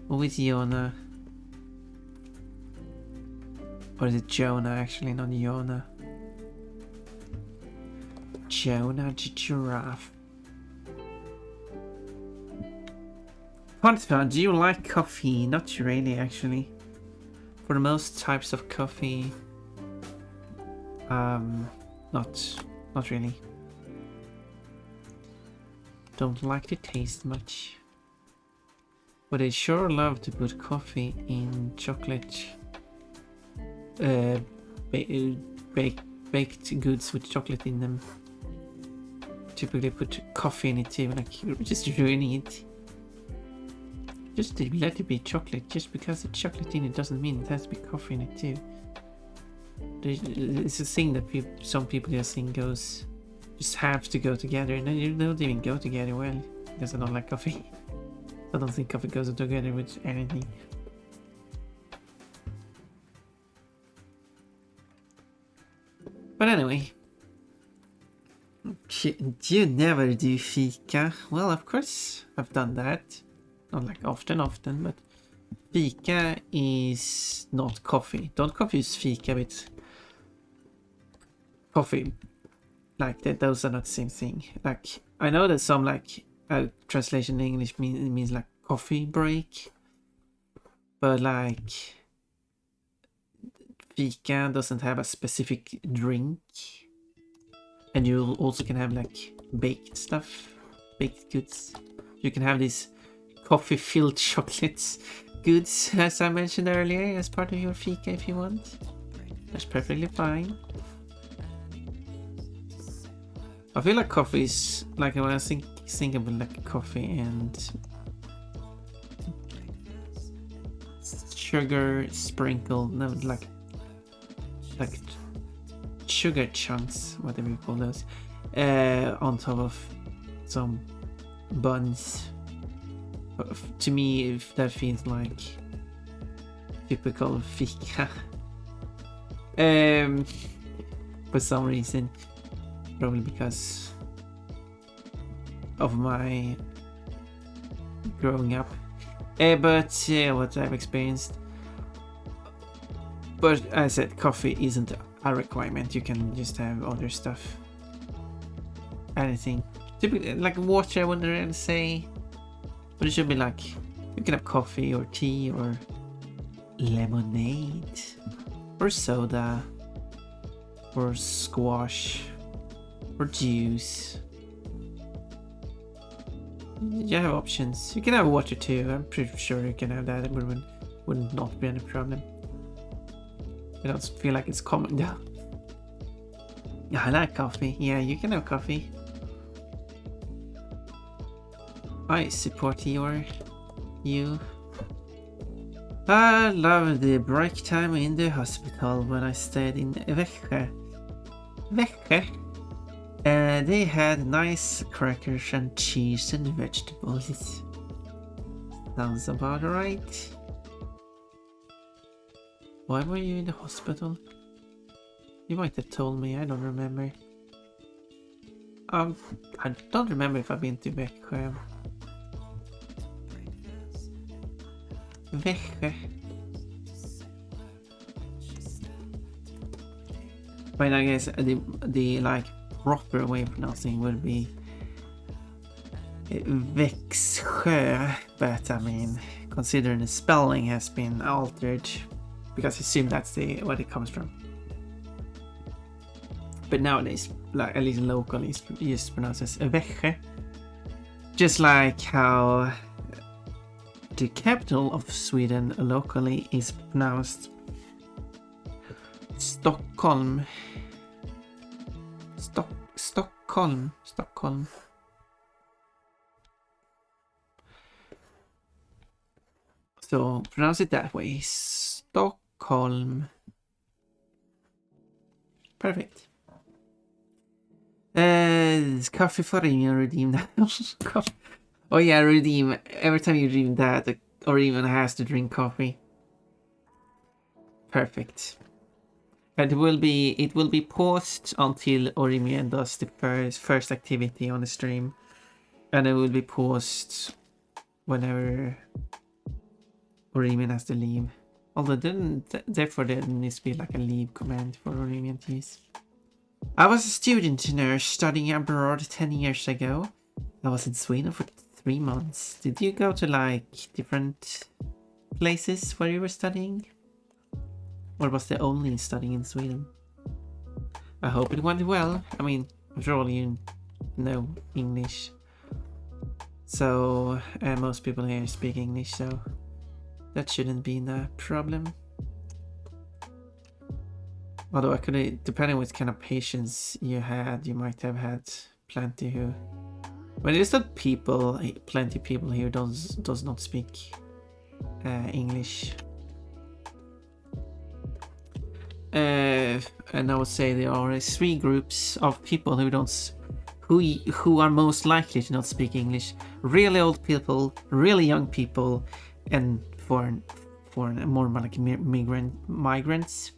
with Yona. Or is it Jonah actually, not Yona? Jonah the giraffe. Pontifa, do you like coffee? Not really actually. For most types of coffee, not really. Don't like the taste much. But I sure love to put coffee in chocolate. Baked goods with chocolate in them. Typically put coffee in it too, like you're just ruining it. Just to let it be chocolate, just because it's chocolate in it doesn't mean it has to be coffee in it too. It's a thing that some people just think just have to go together, and they don't even go together well, because I don't like coffee. I don't think coffee goes together with anything. But anyway, do you never do fika? Well, of course I've done that. Not like often, but fika is not coffee. Don't confuse fika with coffee. Like that, those are not the same thing. Like I know that some like translation in English means like coffee break, but like fika doesn't have a specific drink, and you also can have like baked stuff, baked goods. You can have these coffee-filled chocolates goods, as I mentioned earlier, as part of your fika if you want. That's perfectly fine. I feel like coffee is like when I think about like coffee and sugar sprinkled, no, like sugar chunks, whatever you call those, on top of some buns. To me, if that feels like typical fika. For some reason, probably because of my growing up. But yeah, what I've experienced. But as I said, coffee isn't a requirement. You can just have other stuff. Anything. Typically, like water, I wouldn't really say. But it should be like, you can have coffee or tea or lemonade or soda or squash or juice. You have options. You can have water too. I'm pretty sure you can have that. It would not be any problem. I don't feel like it's common though. Yeah, I like coffee. Yeah, you can have coffee. I support you. I love the break time in the hospital when I stayed in Växjö. They had nice crackers and cheese and vegetables. Sounds about right. Why were you in the hospital? You might have told me, I don't remember. I don't remember if I've been to Växjö. Växjö. But I guess the like proper way of pronouncing would be Växjö, but I mean, considering the spelling has been altered, because I assume that's what it comes from. But nowadays, like at least locally, it's just pronounced as Växjö. Just like how the capital of Sweden locally is pronounced Stockholm. Stockholm. So pronounce it that way. Stockholm. Perfect. Coffee for redeem that. Oh yeah, redeem. Every time you redeem that, or even has to drink coffee. Perfect. And it will be paused until Orimian does the first activity on the stream, and it will be paused whenever Orimian has to leave. Although therefore there needs to be like a leave command for Orimian to use. I was a student nurse studying abroad 10 years ago. I was in Sweden for 3 months. Did you go to like different places where you were studying? Or was there only studying in Sweden? I hope it went well. I mean, after all, you know English. So, most people here speak English, so that shouldn't be a problem. Although I could, depending on what kind of patients you had, you might have had plenty who... Well, there's not plenty of people here does not speak English. And I would say there are 3 groups of people who are most likely to not speak English: really old people, really young people, and foreign more like migrants.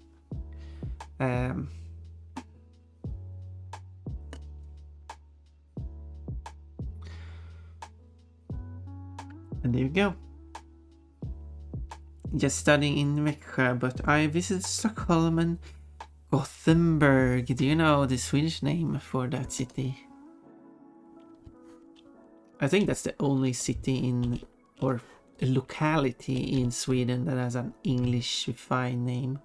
And there you go. Just studying in Växjö, but I visited Stockholm and Gothenburg. Do you know the Swedish name for that city? I think that's the only city or locality in Sweden that has an Englishified name.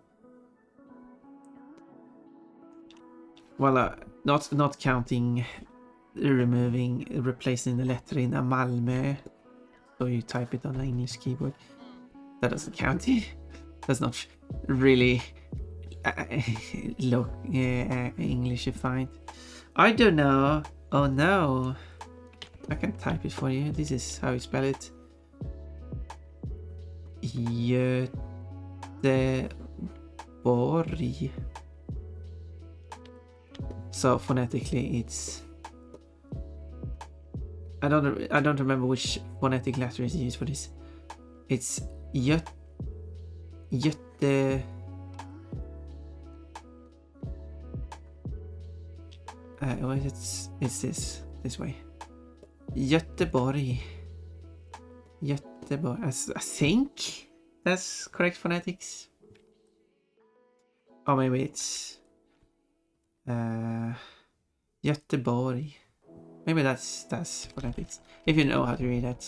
Well, not counting replacing the letter in Malmö, so you type it on an English keyboard. That doesn't count. That's not really Englishified. I don't know. Oh no. I can type it for you. This is how you spell it. Göteborg. So phonetically it's... I don't remember which phonetic letter is used for this. It's it's this way. Göteborg. I think that's correct phonetics. Or maybe it's Göteborg. Maybe that's phonetics. If you know how to read that.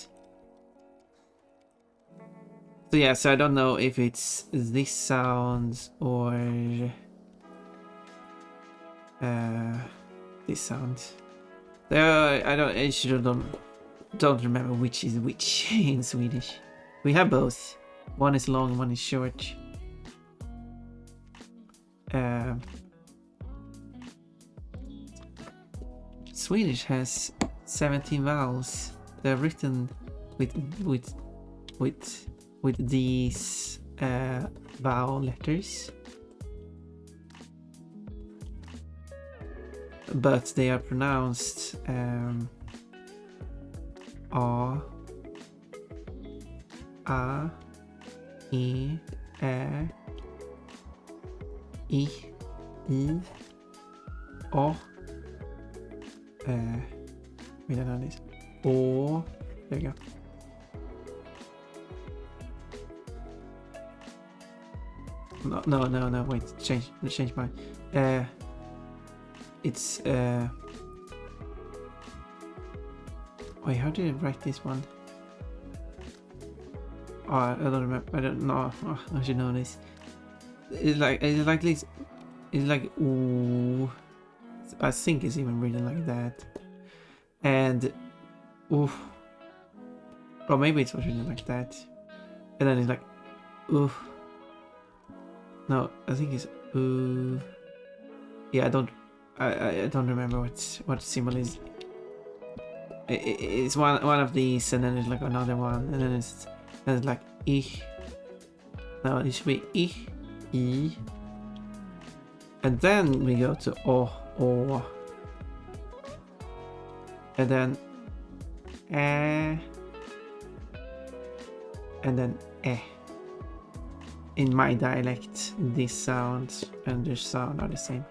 So yeah, so I don't know if it's this sound or this sound. I don't remember which is which in Swedish. We have both. One is long, one is short. Swedish has 17 vowels. They're written with these vowel letters, but they are pronounced A, E, Ä, I, O. We don't know this. O. There you go. No, wait, change my it's wait, how did I write this one? Oh, I don't remember. I don't know. Oh, I should know this. It's like this. It's like ooh. I think it's even written like that. And ooh. Or maybe it's written like that. And then it's like ooh. No, I think it's ooh. Yeah, I don't remember what symbol is. It's one of these, and then there's like another one, and then it's like ich. No, it should be ich, e, and then we go to o, and then and then In my dialect, this sound and this sound are the same.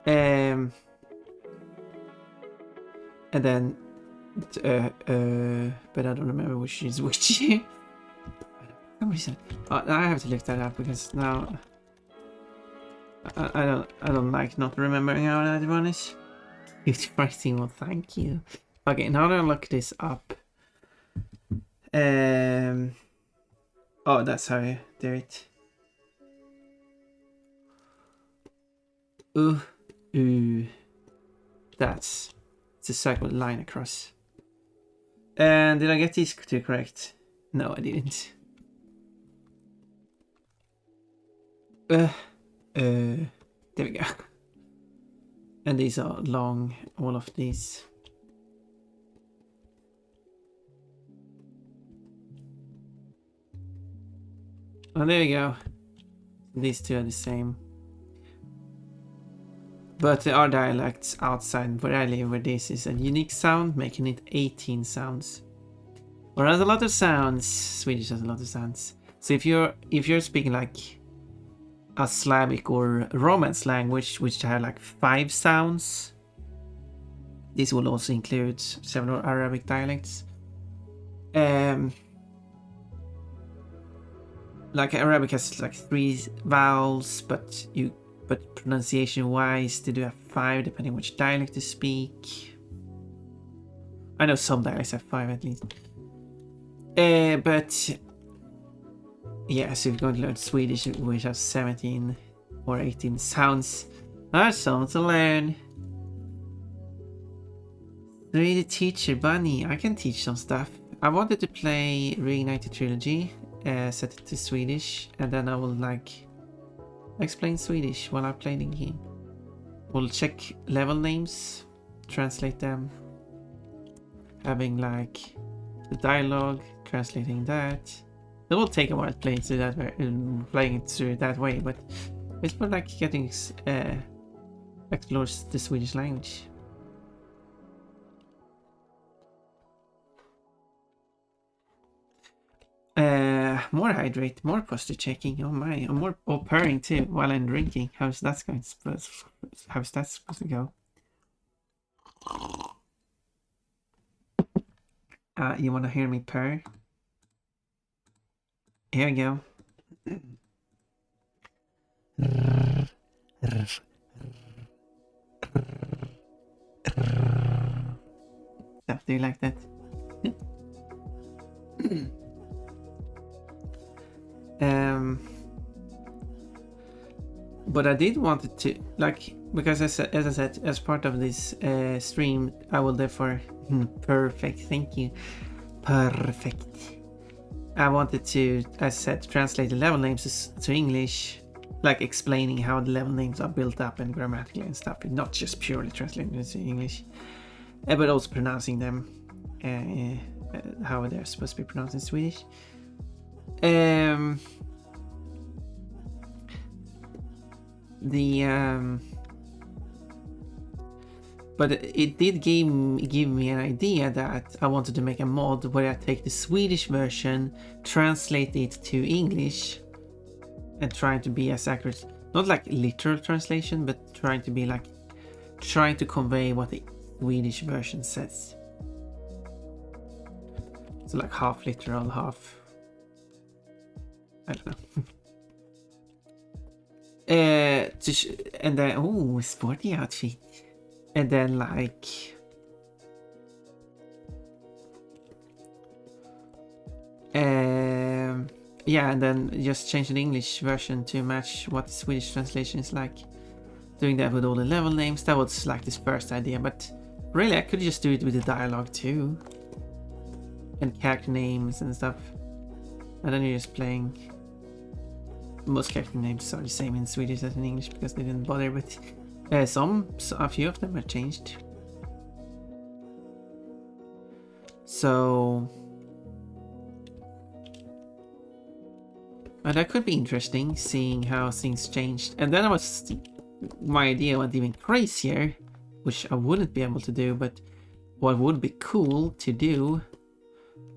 And then but I don't remember which is which. For some reason, I have to look that up because now I don't like not remembering how that one is. Writing, well, thank you. Okay, now that I look this up. Oh, that's how you do it. That's it's a circle line across. And did I get these two correct? No, I didn't. There we go. And these are long, all of these. Oh, there we go. These two are the same. But there are dialects outside where I live where this is a unique sound, making it 18 sounds. Whereas a lot of sounds, Swedish has a lot of sounds. So if you're speaking like a Slavic or Romance language, which have like 5 sounds, this will also include several Arabic dialects. Like Arabic has like 3 vowels, but pronunciation wise they do have 5 depending which dialect you speak. I know some dialects have 5 at least. But yeah, so if you're going to learn Swedish, which has 17 or 18 sounds, that's something to learn. Read the teacher, Bunny. I can teach some stuff. I wanted to play Reignited Trilogy, set it to Swedish, and then I will like explain Swedish while I play the game. We'll check level names, translate them, having like the dialogue, translating that. It will take a while playing through that way, playing it through that way, but it's more like getting explores the Swedish language. More hydrate, more posture checking. Oh my, more purring too while I'm drinking. How's that going? How's that supposed to go? You want to hear me purr? Here we go. So, do you like that? But I did want it to, like, because as I said, as part of this stream, I will therefore perfect. Thank you. Perfect. I wanted to, as I said, translate the level names to English, like explaining how the level names are built up and grammatically and stuff, not just purely translating it to English, but also pronouncing them how they're supposed to be pronounced in Swedish. But it did give me an idea that I wanted to make a mod where I take the Swedish version, translate it to English, and trying to be as accurate, not like literal translation, but trying to convey what the Swedish version says. So like half literal, half, I don't know. And then sporty outfit, and then like yeah, and then just change the English version to match what the Swedish translation is like. Doing that with all the level names, that was like this first idea, but really I could just do it with the dialogue too. And character names and stuff. And then you're just playing. Most character names are the same in Swedish as in English because they didn't bother, but a few of them are changed. So, and that could be interesting, seeing how things changed. And then my idea went even crazier, which I wouldn't be able to do, but what would be cool to do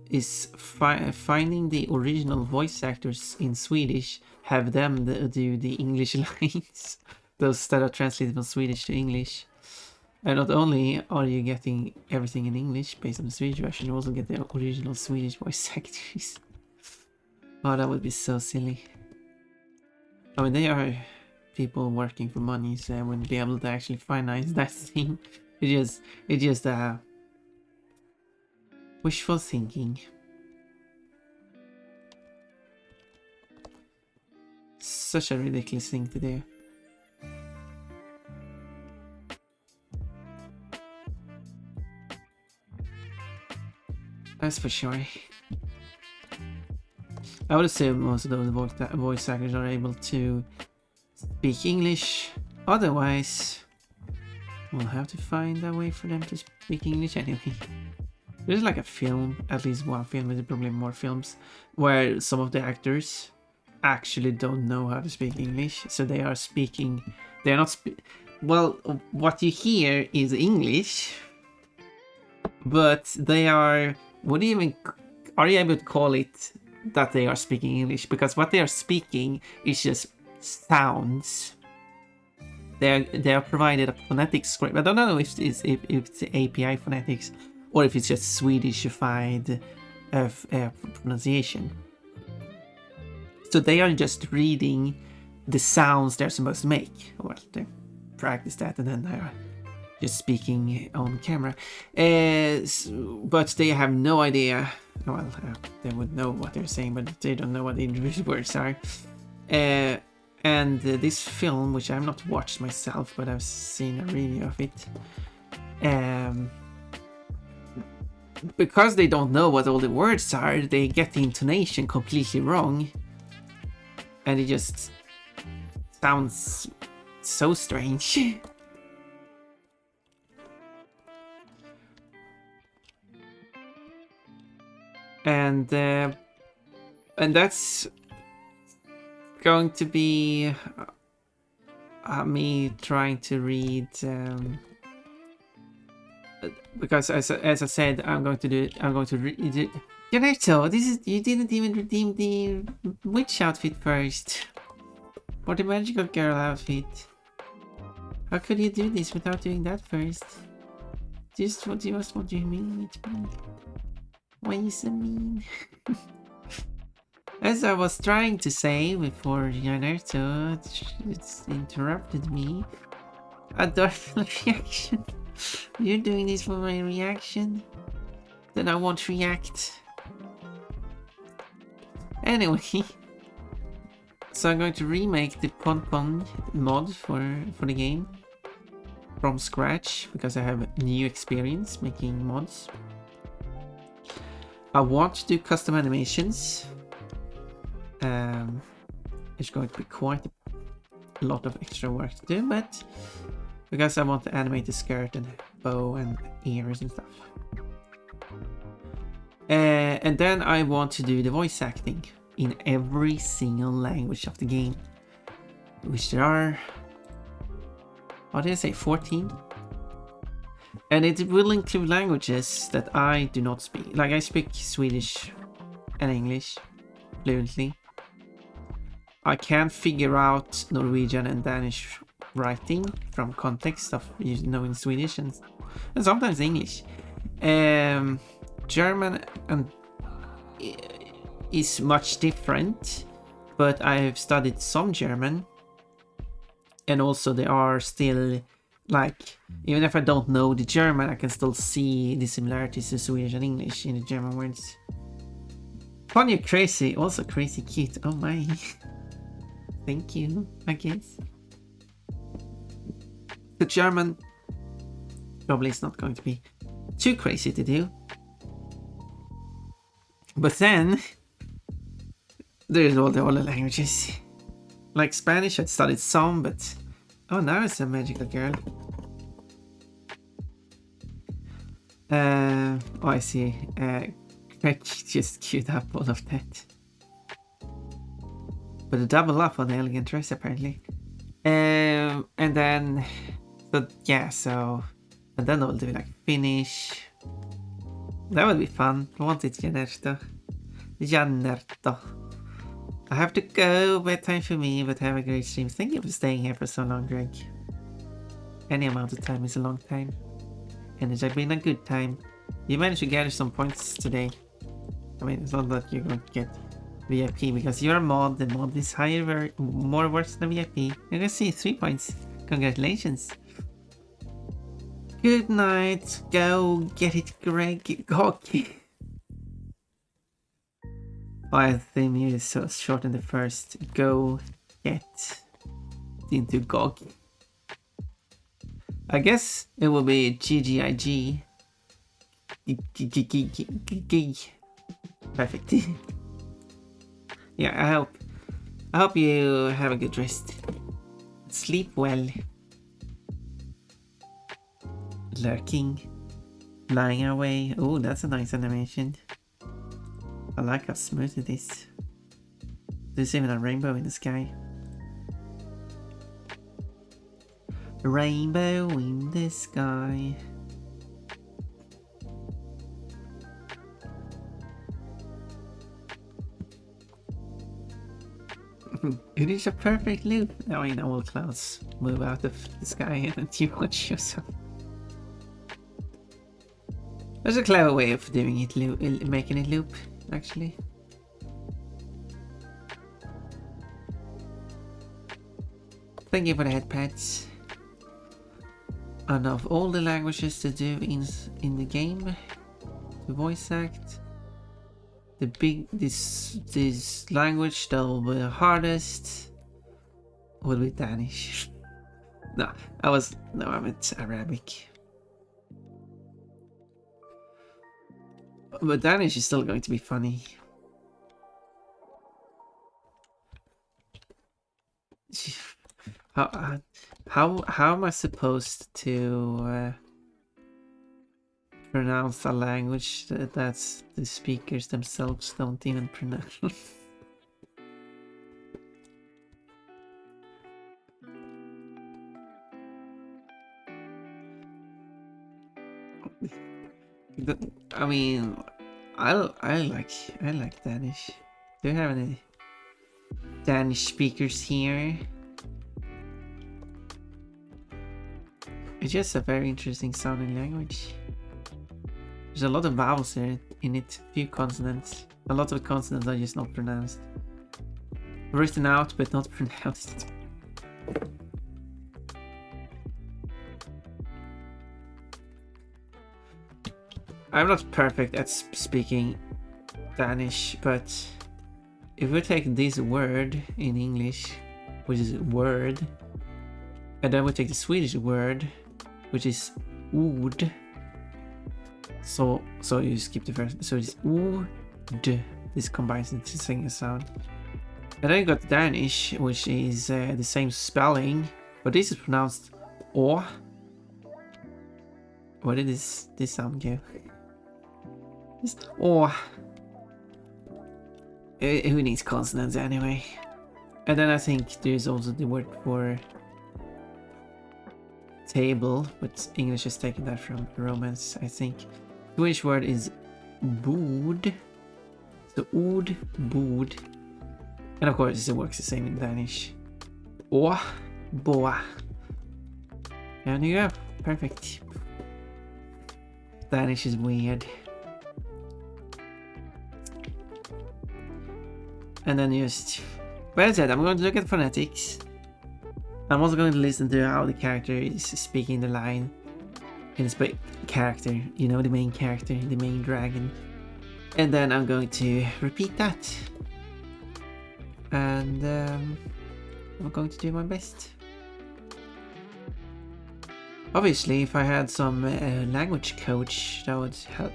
is finding the original voice actors in Swedish, have them do the English lines, those that are translated from Swedish to English. And not only are you getting everything in English based on the Swedish version, you also get the original Swedish voice actors. Oh, that would be so silly. I mean, they are people working for money, so I wouldn't be able to actually finance that thing. It's just wishful thinking. Such a ridiculous thing to do. That's for sure. I would assume most of those voice actors are able to speak English. Otherwise, we'll have to find a way for them to speak English anyway. There's like a film, at least one film, there's probably more films, where some of the actors actually don't know how to speak English. So they are speaking, they're not, well, what you hear is English, but they are, are you able to call it that they are speaking English? Because what they are speaking is just sounds. They are provided a phonetic script. I don't know if it's API phonetics or if it's just Swedishified pronunciation. So they are just reading the sounds they're supposed to make. Well, they practice that and then they are just speaking on camera. But they have no idea. Well, they would know what they're saying, but they don't know what the individual words are. And this film, which I've not watched myself, but I've seen a review of it, because they don't know what all the words are, they get the intonation completely wrong, and it just sounds so strange. And that's going to be me trying to read, because as I said, I'm going to read it. Genetto, you didn't even redeem the witch outfit first, or the magical girl outfit. How could you do this without doing that first? Just what do you mean? Why are you so mean? As I was trying to say before Gianetto interrupted me, a dolphin reaction. You're doing this for my reaction? Then I won't react. Anyway, so I'm going to remake the Pon mod for the game from scratch because I have new experience making mods. I want to do custom animations. It's going to be quite a lot of extra work to do, but because I want to animate the skirt and bow and ears and stuff. And then I want to do the voice acting in every single language of the game, which there are, what did I say, 14? And it will include languages that I do not speak. Like I speak Swedish and English fluently. I can't figure out Norwegian and Danish writing from context of knowing Swedish and sometimes English. German is much different, but I've studied some German And also they are still, like, even if I don't know the German, I can still see the similarities to Swedish and English in the German words. Funny, crazy, also crazy cute. Oh my. Thank you, I guess. The German probably is not going to be too crazy to do. But then there's all the other languages. Like Spanish, I'd studied some, but oh, now it's a magical girl. Oh, I see. Craig just queued up all of that. But a double up on the elegant dress, apparently. And then, but yeah, so, and then I'll do like Finnish. That would be fun. I want it, Janerto. Janerto. I have to go. Bedtime for me, but have a great stream. Thank you for staying here for so long, Greg. Any amount of time is a long time. And it's been a good time. You managed to gather some points today. I mean, it's not that you're going to get VIP because you're a mod. The mod is higher, more worse than VIP. You can see 3 points. Congratulations. Good night. Go get it, Greg. Hockey. I think it is so short in the first. Go get into GOG. I guess it will be GGIG. Perfect. Yeah, I hope you have a good rest. Sleep well. Lurking. Flying away. Oh, that's a nice animation. I like how smooth it is. There's even a rainbow in the sky. Rainbow in the sky. It is a perfect loop. Now I know all clouds move out of the sky and you watch yourself. There's a clever way of doing it, making it loop, actually. Thank you for the headpads. And of all the languages to do in the game, the voice act, this language that will be the hardest will be Danish. No, I meant Arabic. But Danish is still going to be funny. How am I supposed to pronounce a language that's the speakers themselves don't even pronounce? I mean, I like Danish. Do you have any Danish speakers here? It's just a very interesting sounding language. There's a lot of vowels in it, few consonants. A lot of consonants are just not pronounced. Written out but not pronounced. I'm not perfect at speaking Danish, but if we take this word in English, which is word, and then we take the Swedish word, which is ord. So you skip the first, so it's ord. This combines into a single sound. And then you got Danish, which is the same spelling, but this is pronounced or. Where did this sound go? Or who needs consonants anyway? And then I think there's also the word for table, but English has taken that from Romance, I think. Swedish word is bod. So ord, bod. And of course it works the same in Danish. Or, boa. And there you go. Perfect. Danish is weird. And then just... Well said, I'm going to look at phonetics. I'm also going to listen to how the character is speaking the line. In his character, you know, the main character, the main dragon. And then I'm going to repeat that. And I'm going to do my best. Obviously, if I had some language coach, that would help.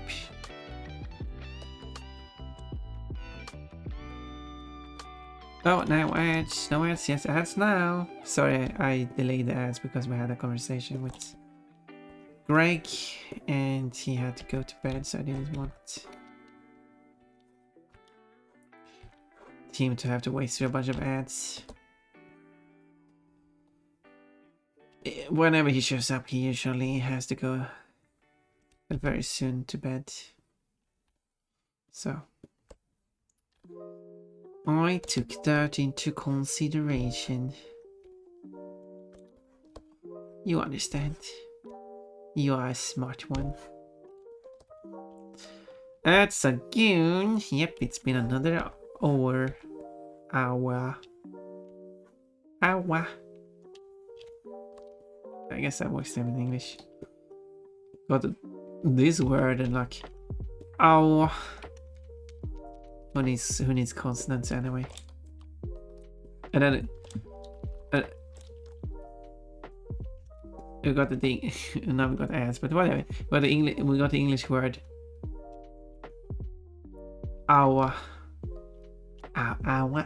Oh, now ads. No ads. Yes, ads now. Sorry, I delayed the ads because we had a conversation with Greg and he had to go to bed, so I didn't want him to have to wait through a bunch of ads. Whenever he shows up, he usually has to go very soon to bed. So I took that into consideration. You understand. You are a smart one. That's a goon. Yep, it's been another hour. Hour. I guess that works in English. Got this word and like, ow. Who needs consonants anyway? And then we got the thing. Now we got ads, but whatever. We got the English word. Ow. Ow.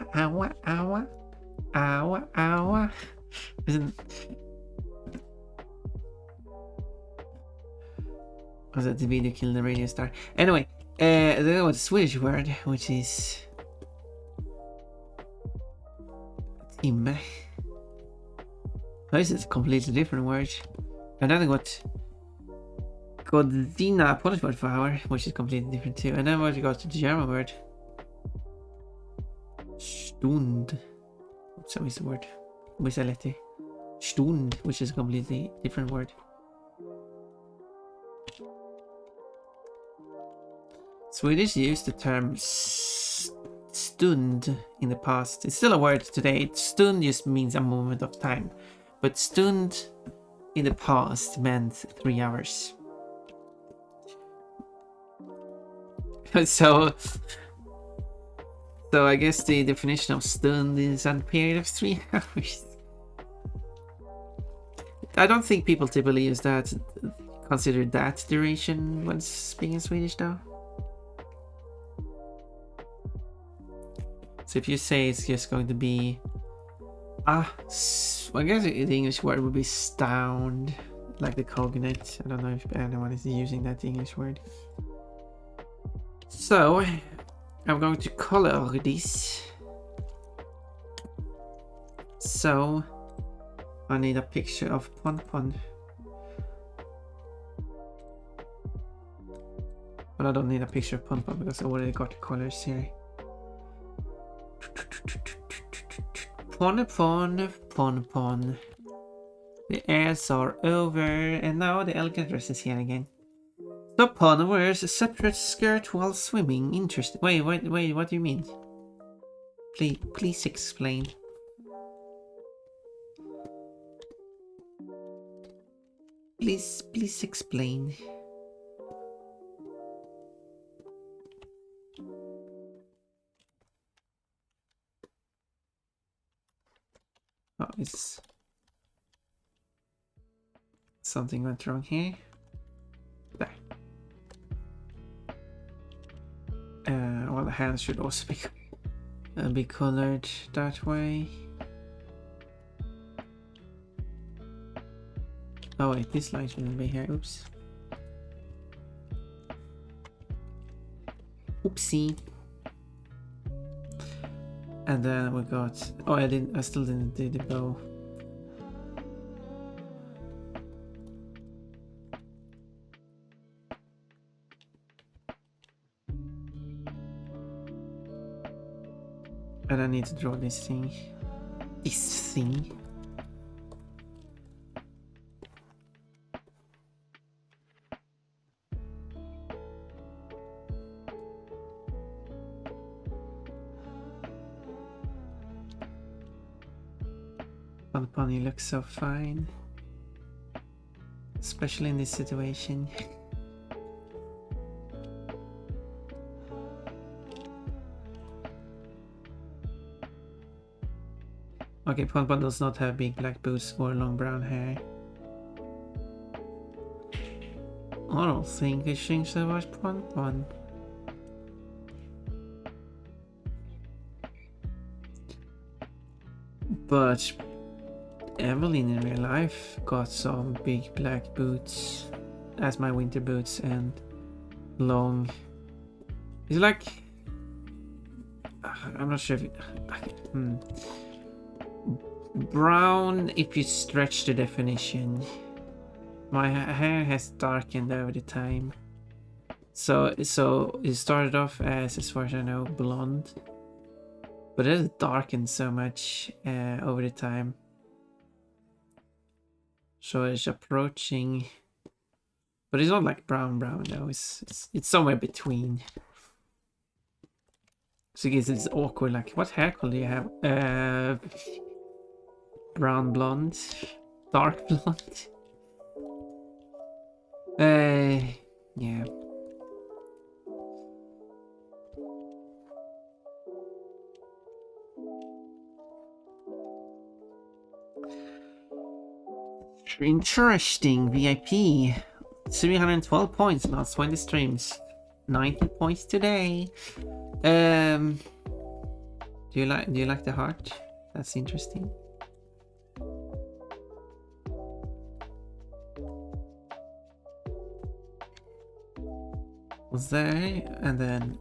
Was that the video killing the radio star? Anyway, there was a Swedish word, which is timme. This is a completely different word. And then I got godina, Polish word for hour, which is completely different too. And then we got the German word Stund. So is the word. Stund, which is a completely different word. Swedish used the term stund in the past. It's still a word today. Stund just means a moment of time. But stund in the past meant 3 hours. So I guess the definition of stund is a period of 3 hours. I don't think people typically use that, consider that duration when speaking Swedish though. So if you say it's just going to be I guess the English word would be stoned, like the cognate. I don't know if anyone is using that English word. So I'm going to color this. So I need a picture of Pon. But I don't need a picture of Pon because I already got the colors here. Pon. The ads are over, and now the elegant dress is here again. So Pon wears a separate skirt while swimming. Interesting. Wait, what do you mean? Please explain. Please explain. Oh, it's something went wrong here. There. Well, the hands should also be colored that way. Oh wait, this line shouldn't be here. Oops. Oopsie. And then we got. Oh, I still didn't do the bow. And I need to draw this thing. Pon, you look so fine. Especially in this situation. Okay, Pon does not have big black boots or long brown hair. I don't think I changed so much Pon. But Evelyn in real life got some big black boots as my winter boots and long. It's like, I'm not sure if brown if you stretch the definition. My hair has darkened over the time. So it started off as far as I know, blonde. But it has darkened so much over the time. So it's approaching, but it's not like brown though. It's somewhere between. So I guess it's awkward. Like, what hair color do you have? Brown blonde, dark blonde. Yeah. Interesting. VIP 312 points last 20 streams, 90 points today. Do you like the heart? That's interesting. Was there, and then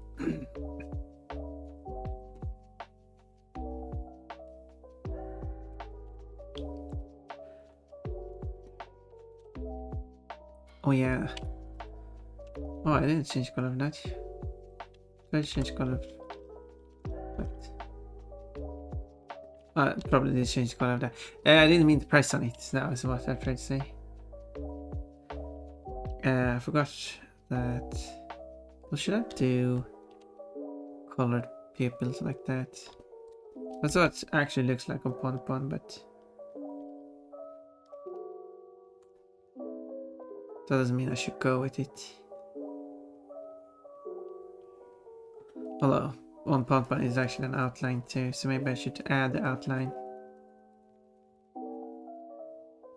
oh yeah. Oh, I didn't change color of that. Did I change color? Wait. Probably did change the color of that. I didn't mean the price on it. That was what I tried to say. I forgot that. What should I do? Colored pupils like that. That's what it actually looks like on Pon, but that doesn't mean I should go with it. Although on Pon is actually an outline too, so maybe I should add the outline.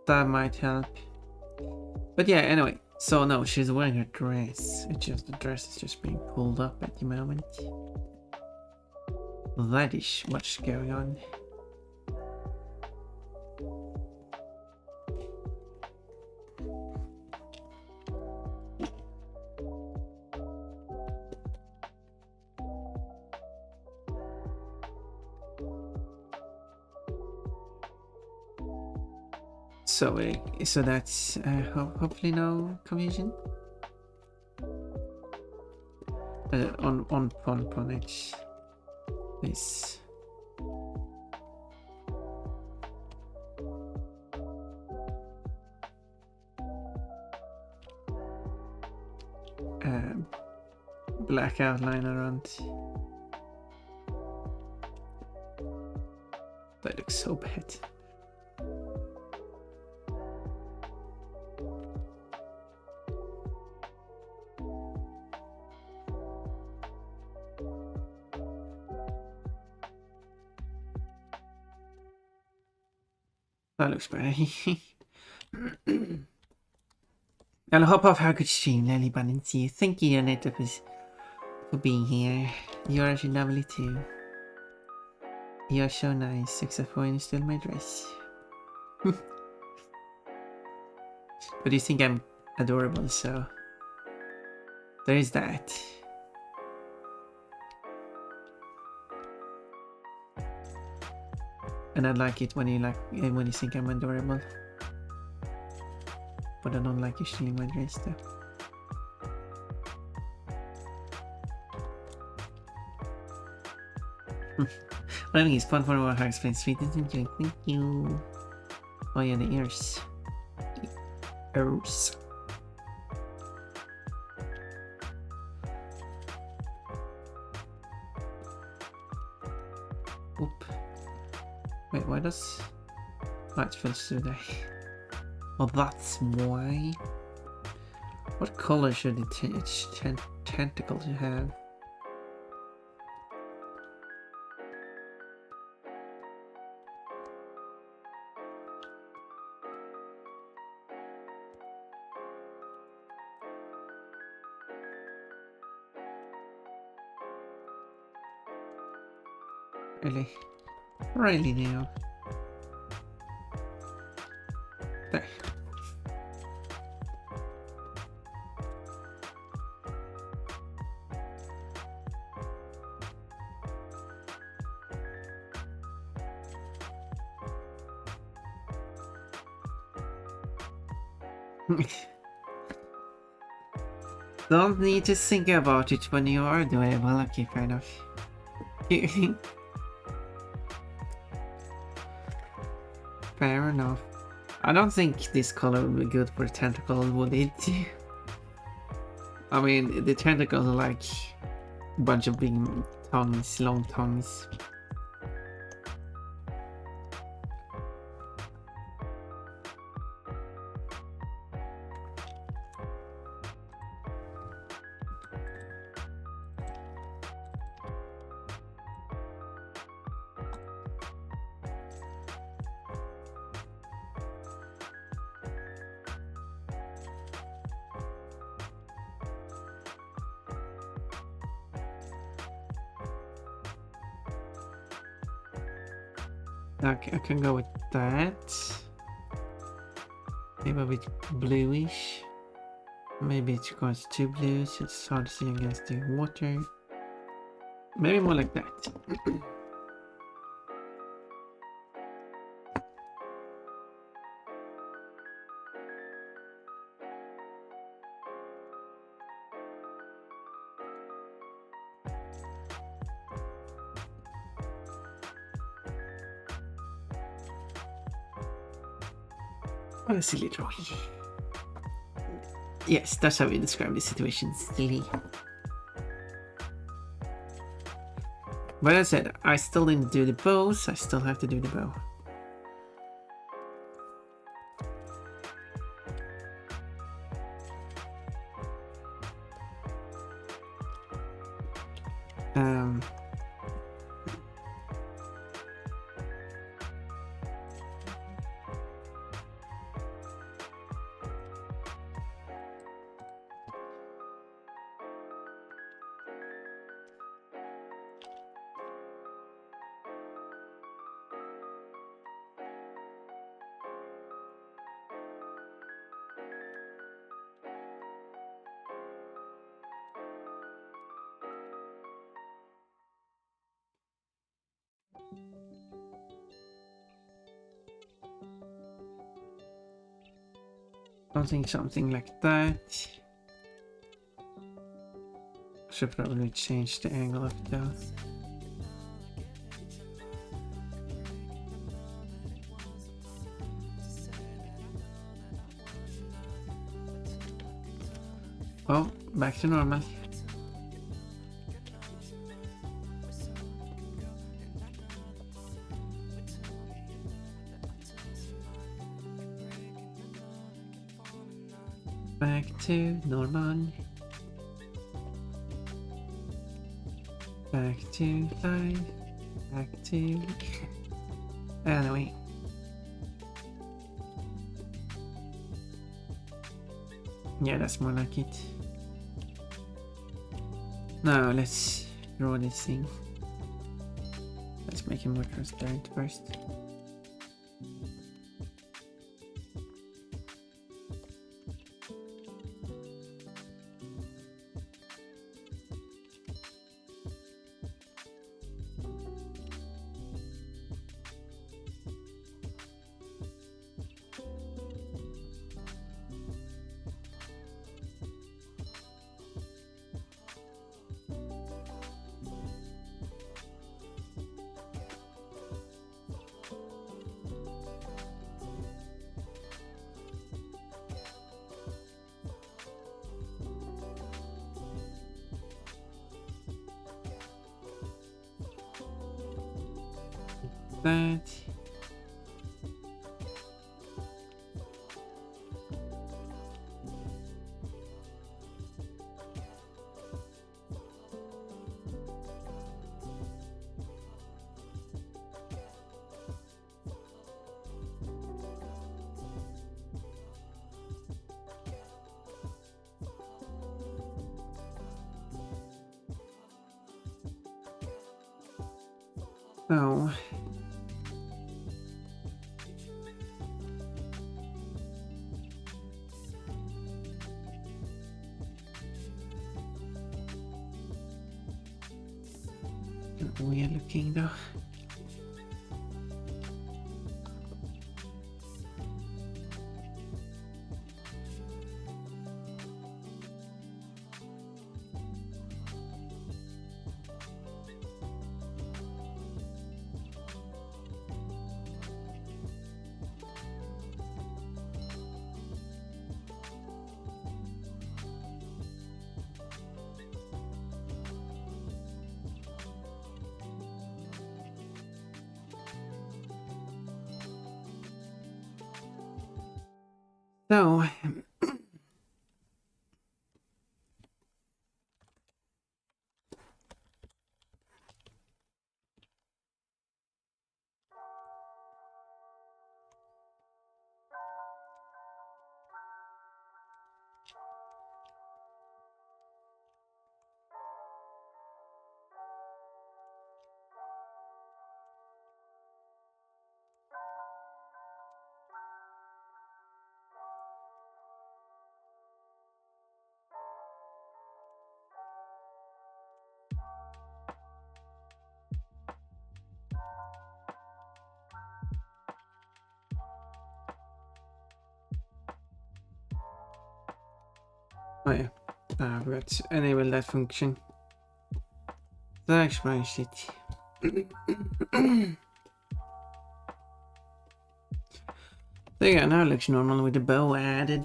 That might help. But yeah, anyway. So no, she's wearing her dress. It's just the dress is just being pulled up at the moment. That is what's going on. So that's hopefully no confusion. On Pon it's this. Black outline around. That looks so bad. That looks better. And I hope I've had a good stream, Lily Bunny. Thank you, Annette, for being here. You're actually lovely too. You're so nice, except for when you steal my dress. But you think I'm adorable, so there is that. And I like it when you think I'm adorable. But I don't like you stealing my dress though. But I think it's fun for more hugs, friends. Sweet and enjoy. Thank you. Oh yeah, the ears. The ears. Oop. Wait, why does... Right, feels today. Well, that's why. What color should its tentacles have? Really? Really now? There. Don't need to think about it when you are doing well. Okay, fair enough. Fair enough. I don't think this color would be good for tentacle, would it? I mean, the tentacles are like a bunch of big tongues, long tongues. Okay, I can go with that. Maybe a bit bluish. Maybe it's because too blue, so it's hard to see against the water. Maybe more like that. What a silly troll. Yes, that's how we describe the situation. Silly. But as I said, I still didn't do the bows. I still have to do the bow. I think something like that. Should probably change the angle of it though. Well, back to normal. Back to normal. Back to life. Back to... Anyway. Yeah, that's more like it. Now let's draw this thing. Let's make it more transparent first. That. So weird looking though. So oh yeah, I forgot to enable that function. That explains it. There you go, now it looks normal with the bow added.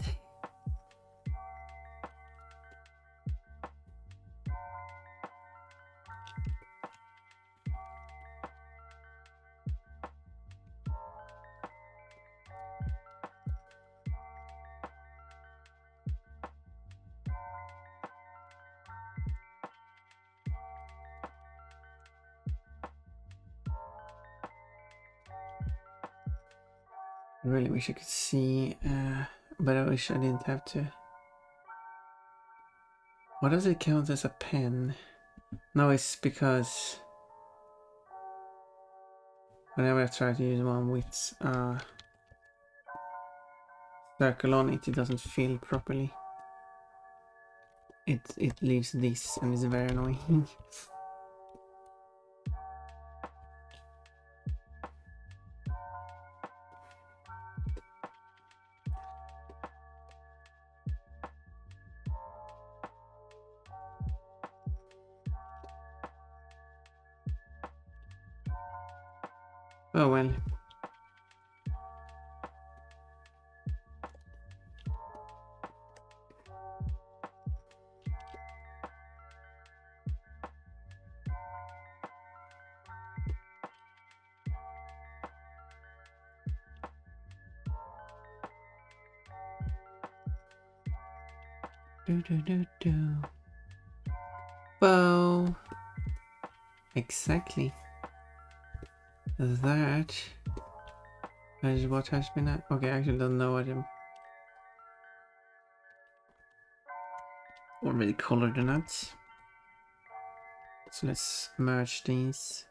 I really wish I could see, but I wish I didn't have to. What does it count as a pen? No, it's because whenever I try to use one with circle on it, it doesn't fill properly. It leaves this and it's very annoying. Oh well. Do. Bow. Exactly. That is what has been at. Okay, I actually don't know what I'm already colored or not. So let's merge these.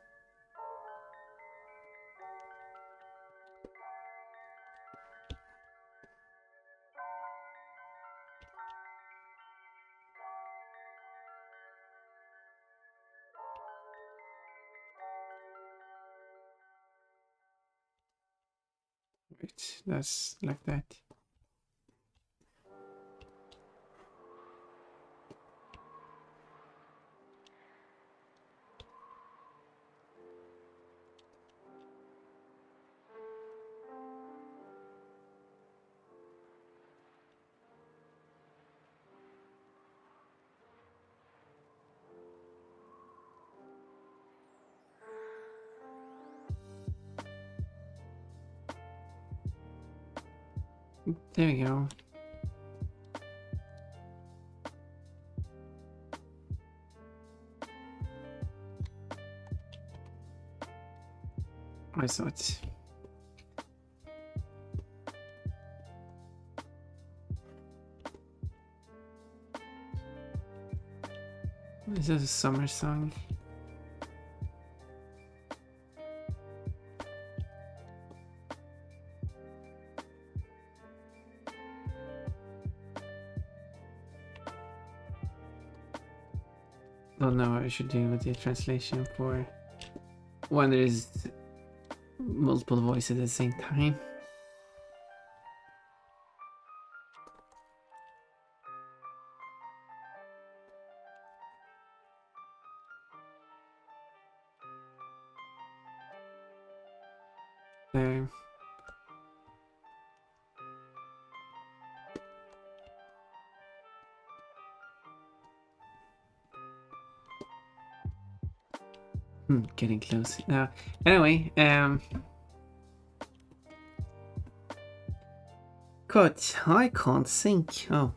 Right, that's like that. There we go. I saw it. This is a summer song. Don't know what I should do with the translation for when there is multiple voices at the same time. There. Getting close now. Anyway, God, I can't think. Oh,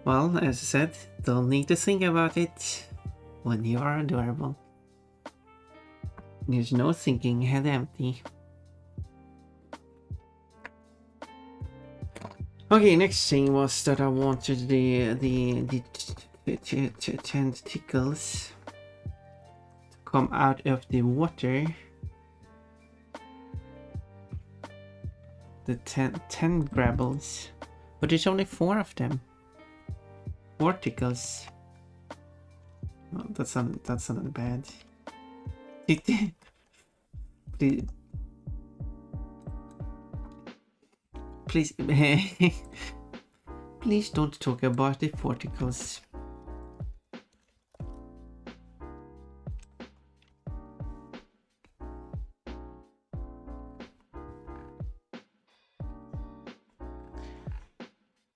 well, as I said, don't need to think about it when you are adorable. There's no thinking, head empty. Okay, next thing was that I wanted the tentacles to come out of the water. The 10 grabbles, but there's only 4 of them. Vorticles. Oh, that's not bad. Please, please don't talk about the vorticles.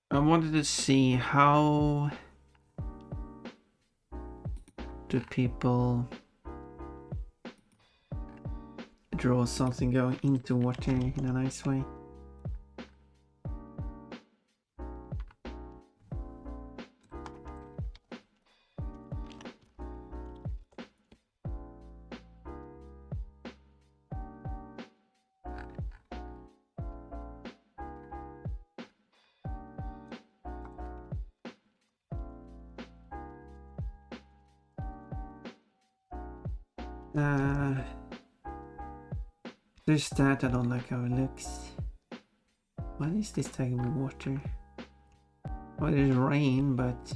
I wanted to see how do people draw something going into water in a nice way. There's that, I don't like how it looks. What is this tagging with water? Well, there's rain, but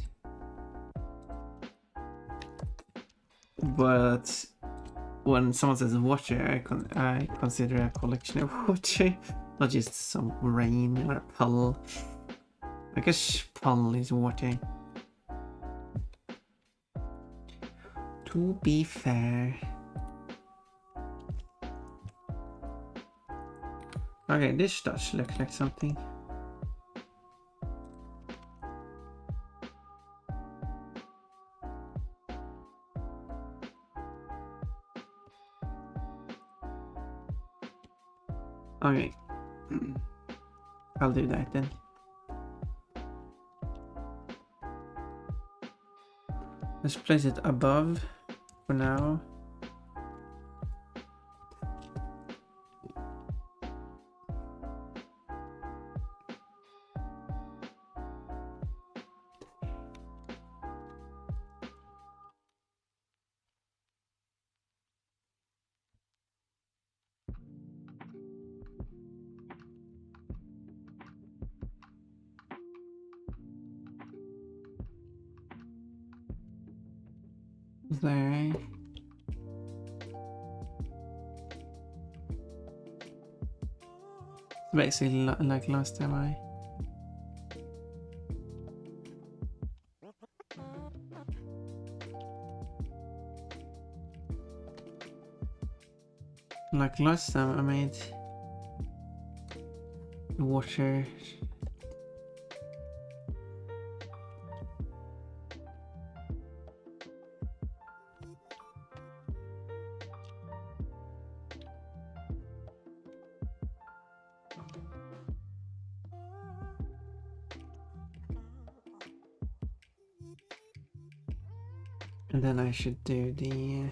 when someone says water, I consider a collection of water, not just some rain or a puddle. I guess puddle is water. To be fair. Okay, this does look like something. Okay. I'll do that then. Let's place it above for now. There. Basically like last time I made water. And then I should do the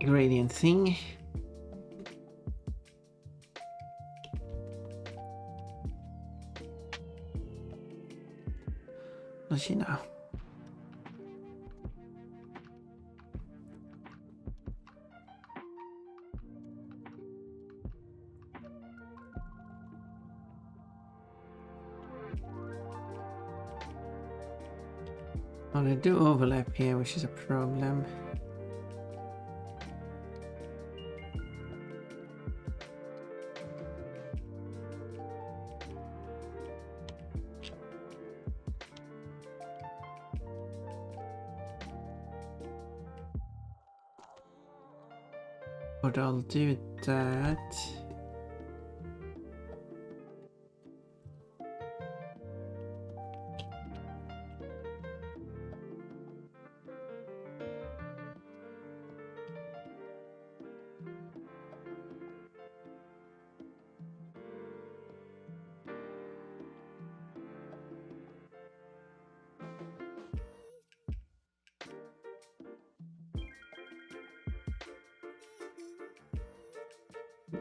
gradient thing. Let's see now. Oh, they do overlap here, which is a problem. But I'll do that.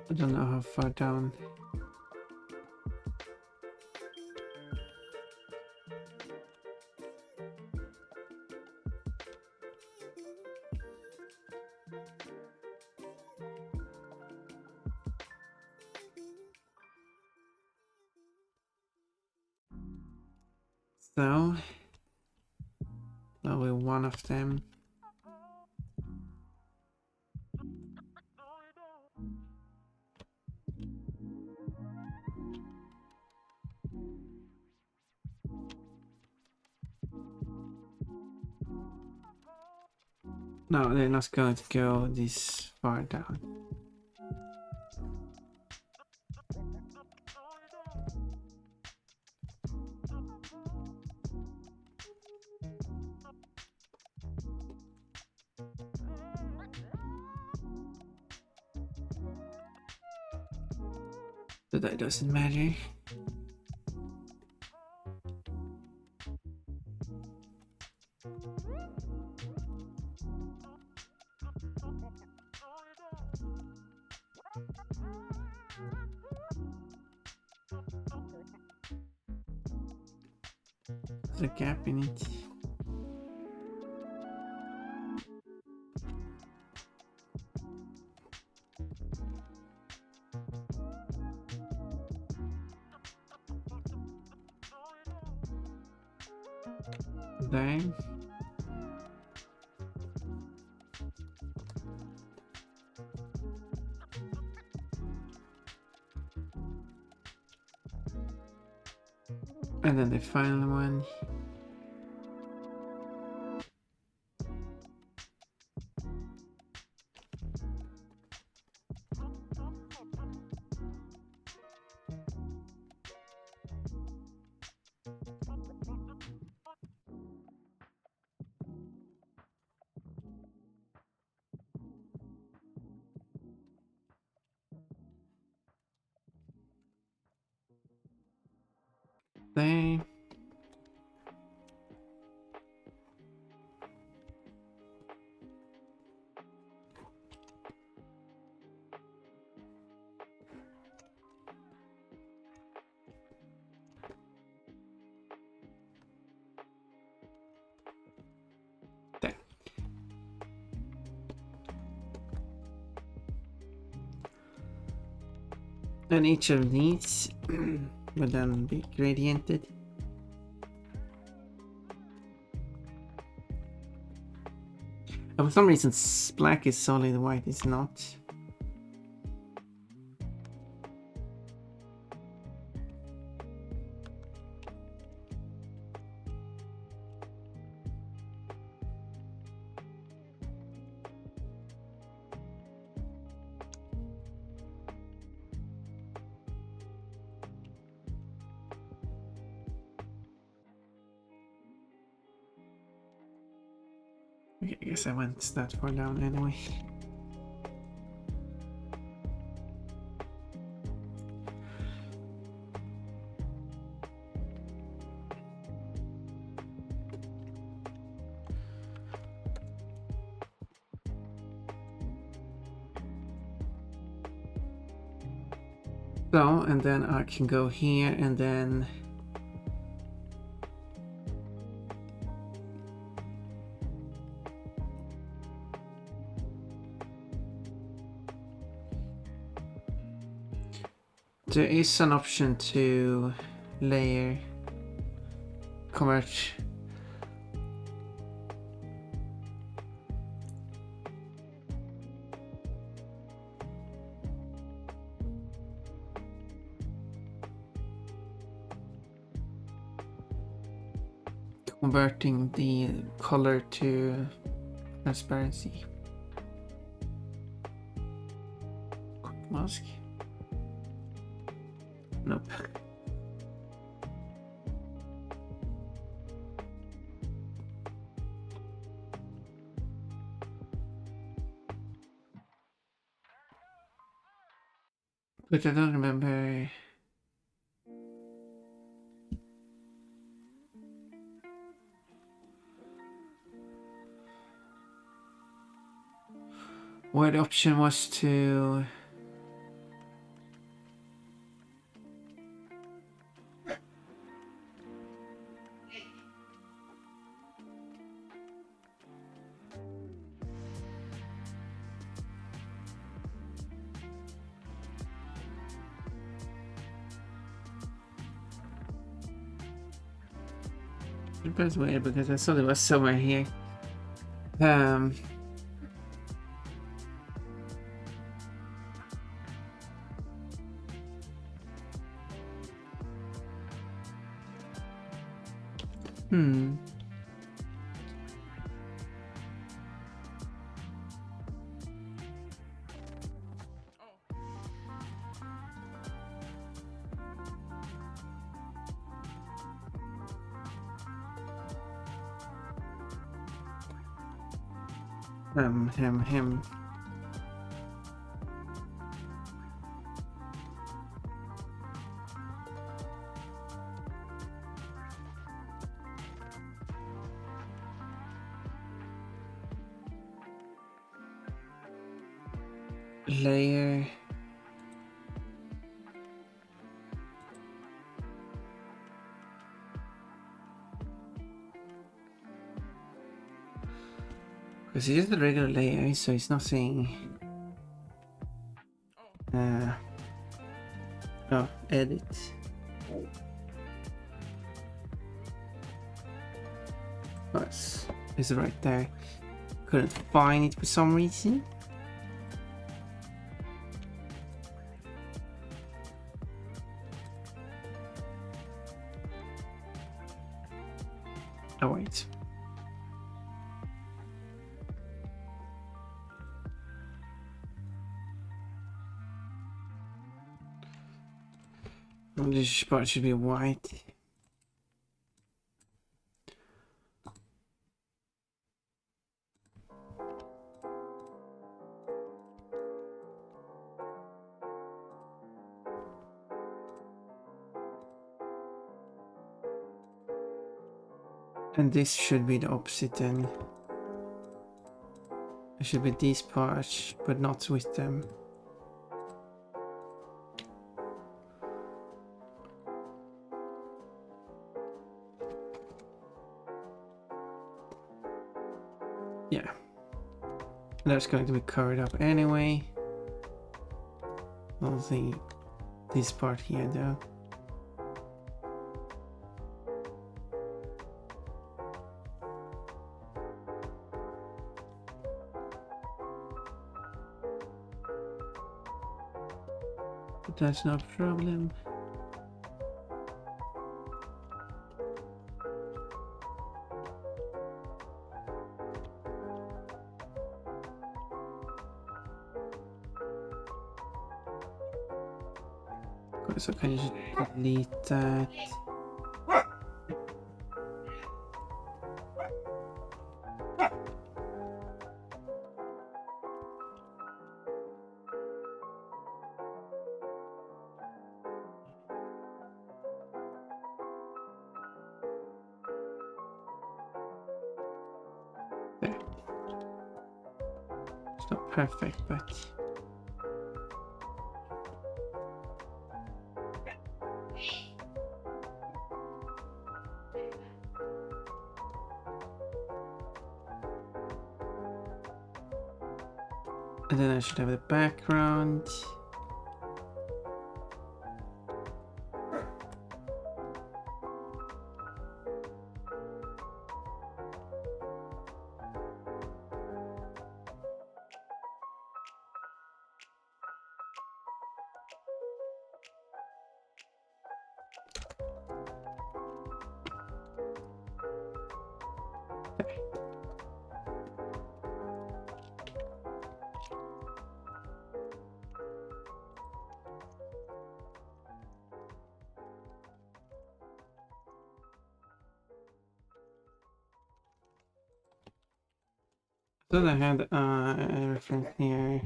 I don't know how far down. So, only one of them. No, they're not going to go this far down. So that doesn't matter. There's a gap in it. There. And then the final one. There. There. And each of these will then be gradiented. And for some reason, black is solid, white is not. Okay, I guess I went that far down anyway. So, and then I can go here and then there is an option to layer, convert converting the color to transparency. Quick mask. Nope. But I don't remember. Where the option was to it was weird because I thought it was somewhere here. Him. Layer. Because it is the regular layer, so it's nothing. Oh, edit. Oh, it's right there. Couldn't find it for some reason. Oh wait. This part should be white. And this should be the opposite then. It should be these parts, but not with them. Yeah. That's going to be covered up anyway. I'll see this part here though. But that's no problem. So can you just delete that? There. It's not perfect, but and then I should have the background. Thought I had everything here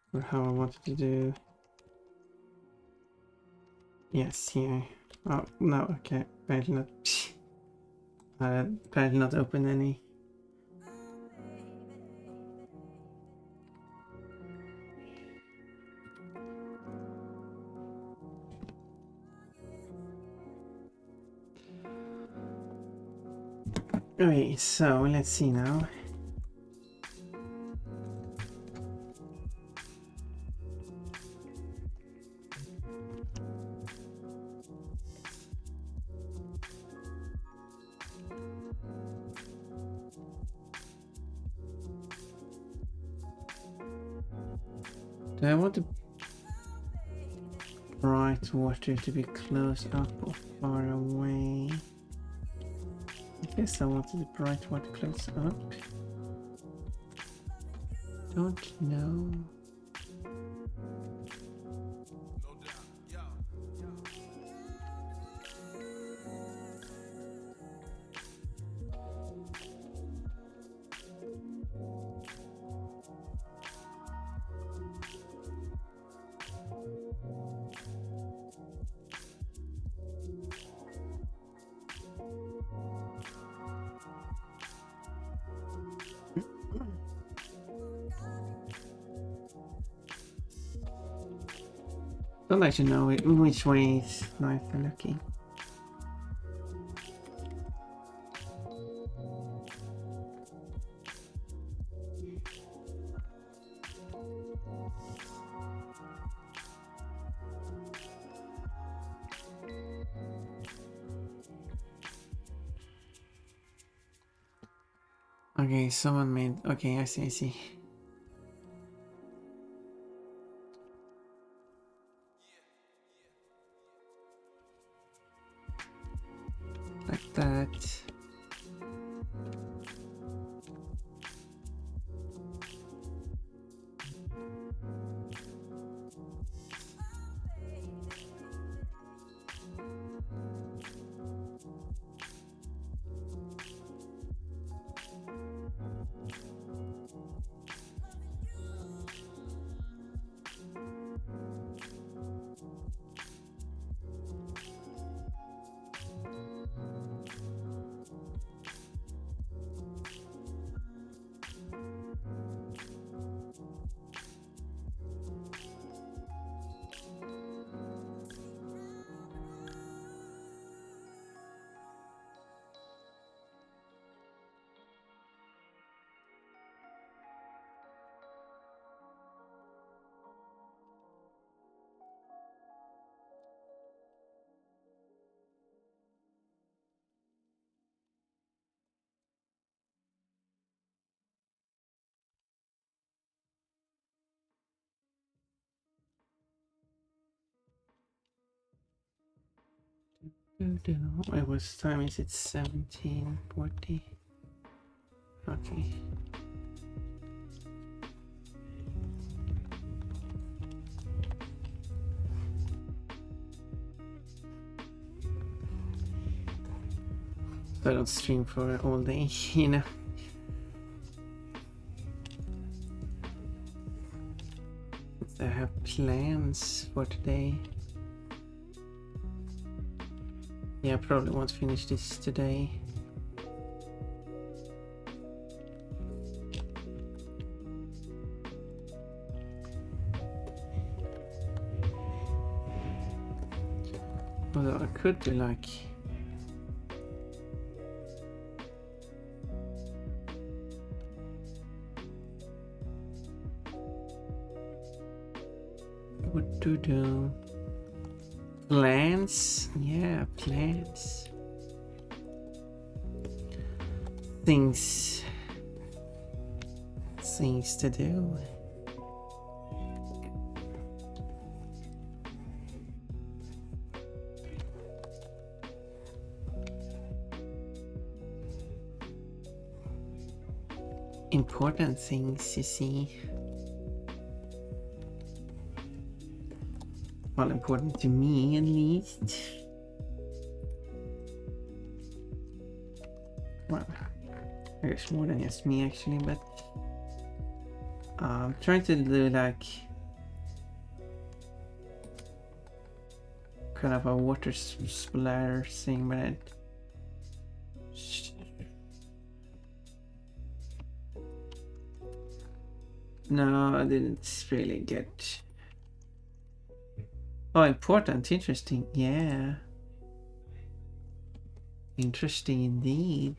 for how I wanted to do. Yes, here. Oh no, okay. Better not. Better not open any. Okay, so let's see now. Do I want the bright water to be close up or far away? I guess I wanted the bright water close up. Don't know. Don't like to know which way is nicer looking. Okay, someone made. Okay, I see, I see. Like that. Wait, what time is it? 17:40. Okay. So I don't stream for all day, you know. I have plans for today. Yeah, I probably won't finish this today. Although I could do like... What to do? Plans? Yeah, plans. Things to do. Important things, you see. Well, important to me at least. Well, I guess more than just me actually, but I'm trying to do like kind of a water splatter thing, but no, I didn't really get. Oh, important, interesting, yeah. Interesting indeed.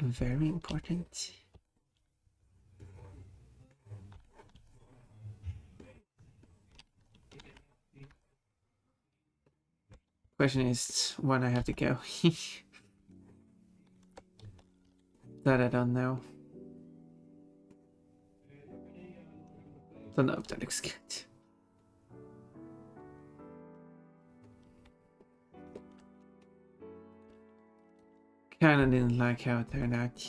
Very important. Question is when I have to go. That I don't know. Don't know if that looks good. Kinda didn't like how it turned out.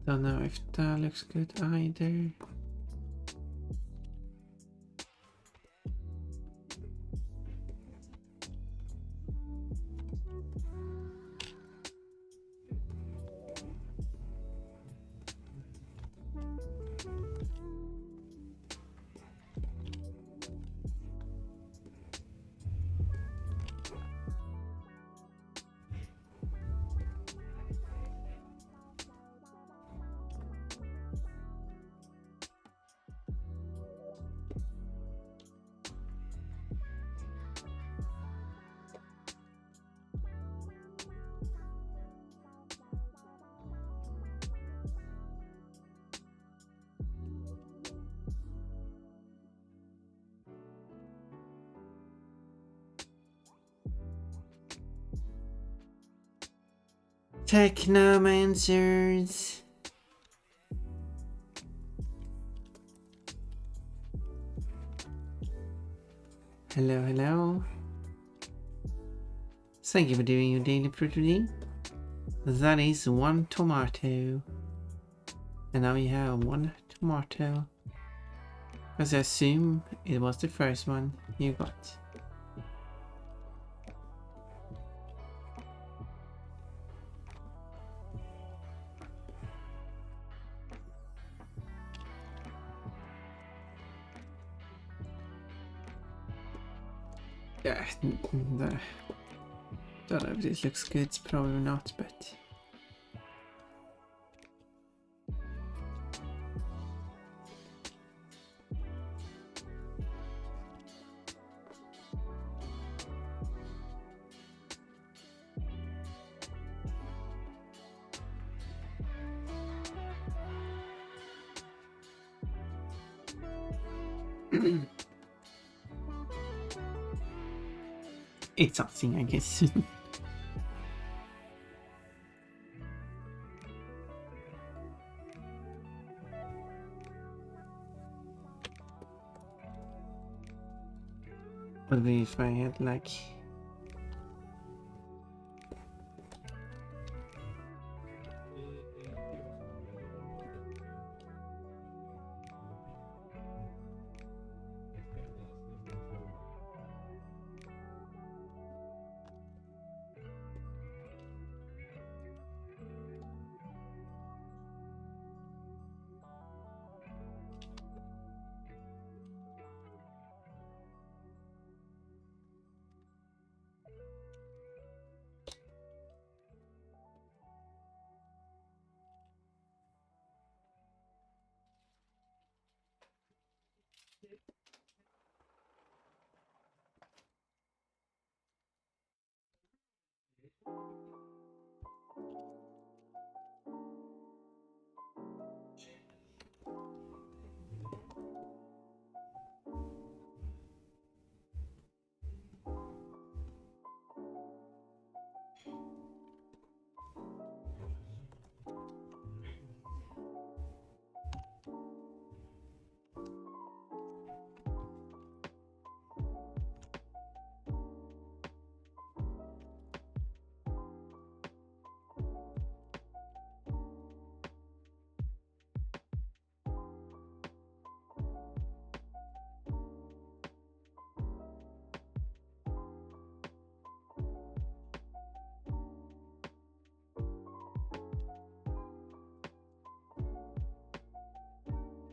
Don't know if that looks good either. Technomancers. Hello, hello. Thank you for doing your daily protein. That is 1 tomato. And now you have 1 tomato. Because I assume it was the first one you got. Yeah, don't know if this looks good, probably not, but... It's something, I guess. What if I had like...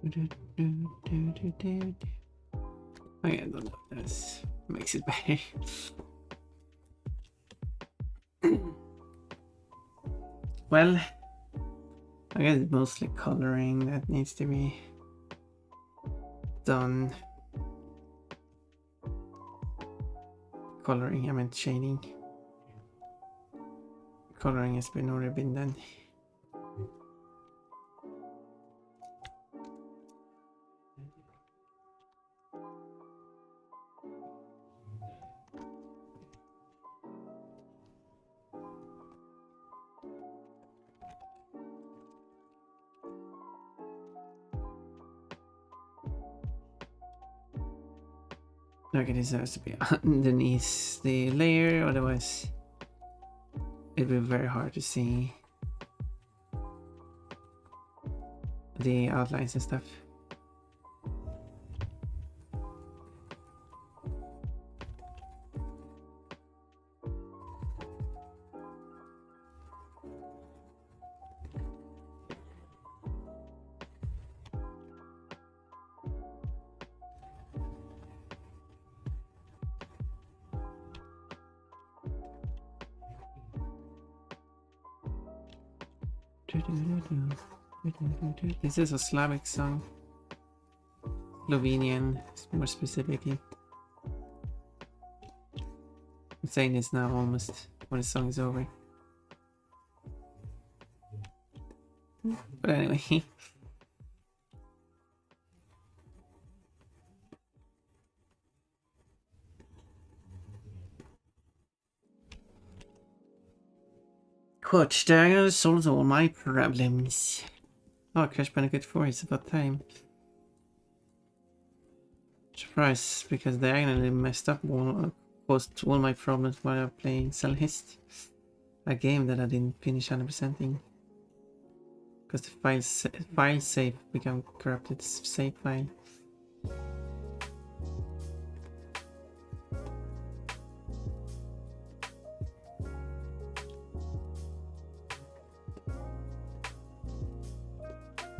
Okay, I don't know. That makes it better. Well, I guess it's mostly coloring that needs to be done. Coloring, I meant shading. Coloring has already been done. Okay, this has to be underneath the layer, otherwise it'll be very hard to see the outlines and stuff. This is a Slavic song. Slovenian, more specifically. I'm saying this now almost when the song is over. But anyway. Quote, diagonal solves all my problems. Oh, Crash Bandicoot 4 is about time. Surprise, because diagonally messed up caused all my problems while playing Cellhist. A game that I didn't finish 100%ing. Because the file save became corrupted save file.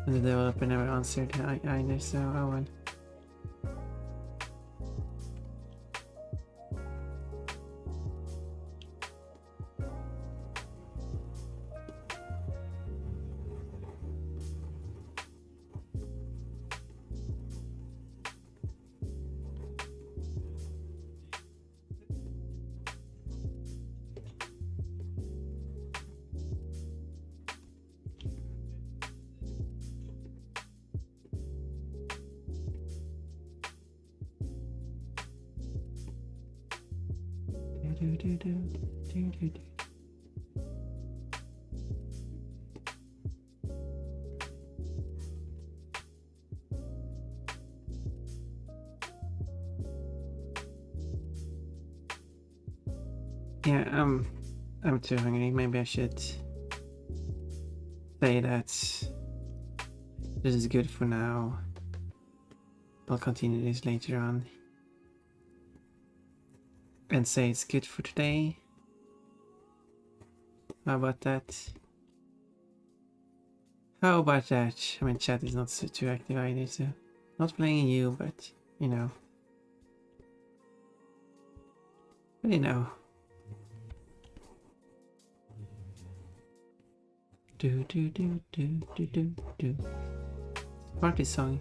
And the developer never answered either, so oh well. Yeah, I'm too hungry. Maybe I should say that this is good for now. I'll continue this later on. And say it's good for today. How about that? How about that? I mean, chat is not so too active either, so not blaming you, but you know. But you know. Do do do do do do do. Party song.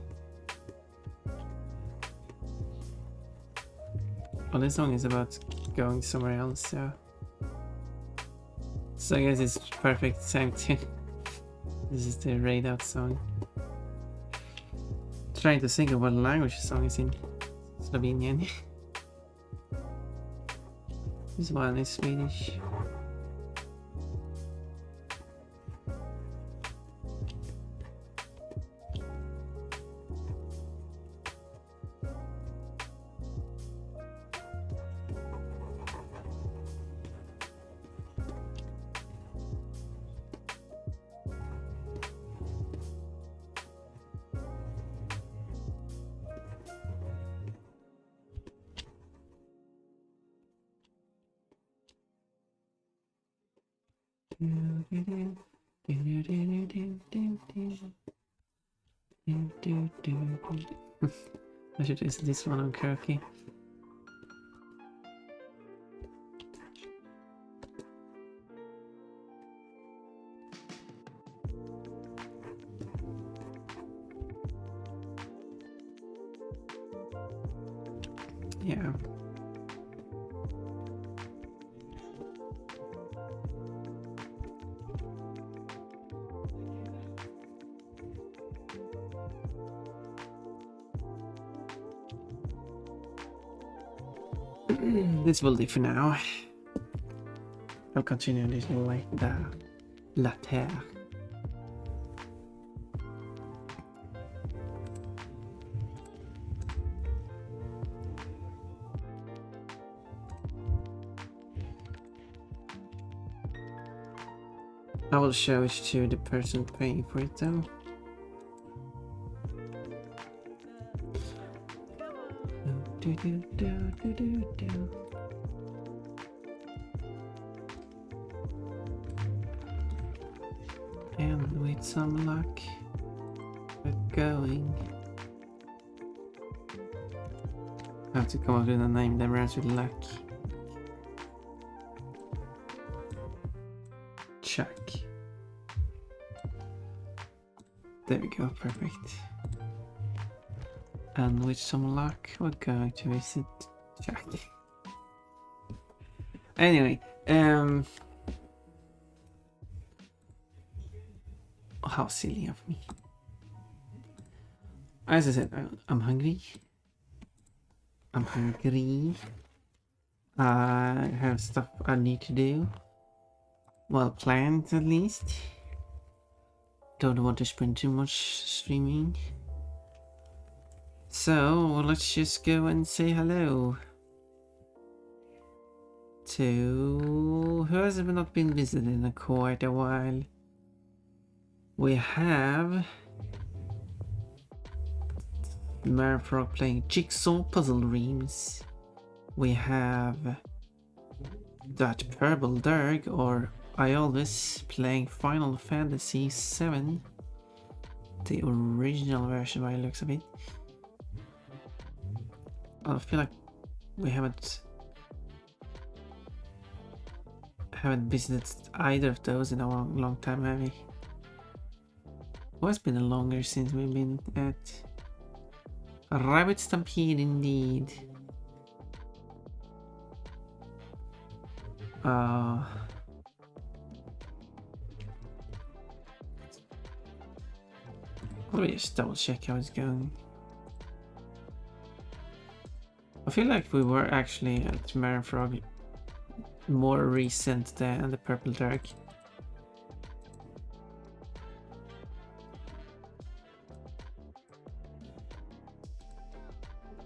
Well, this song is about going somewhere else, so I guess it's perfect time to. This is the raid out song. Trying to think of what language the song is in. Slovenian. This one is Swedish. I should use this one on karaoke. Yeah. This will do for now. I'll continue this later. Later. I will show it to the person paying for it though. And with some luck, we're going. I have to come up with a name that rhymes with luck. Chuck. There we go, perfect. And with some luck, we're going to visit Chuck. Anyway, how silly of me. As I said, I'm hungry. I have stuff I need to do. Well planned, at least. Don't want to spend too much streaming. So let's just go and say hello to who has not been visited in quite a while. We have Marfrog playing Jigsaw Puzzle Dreams. We have that Purple Dirk or Iolvis playing Final Fantasy VII, the original version by the looks of it. I feel like we haven't visited either of those in a long time, have we? Well, it's been longer since we've been at Rabbit Stampede indeed. Let me just double check how it's going. I feel like we were actually at Marfrog more recent than the Purple Dirk.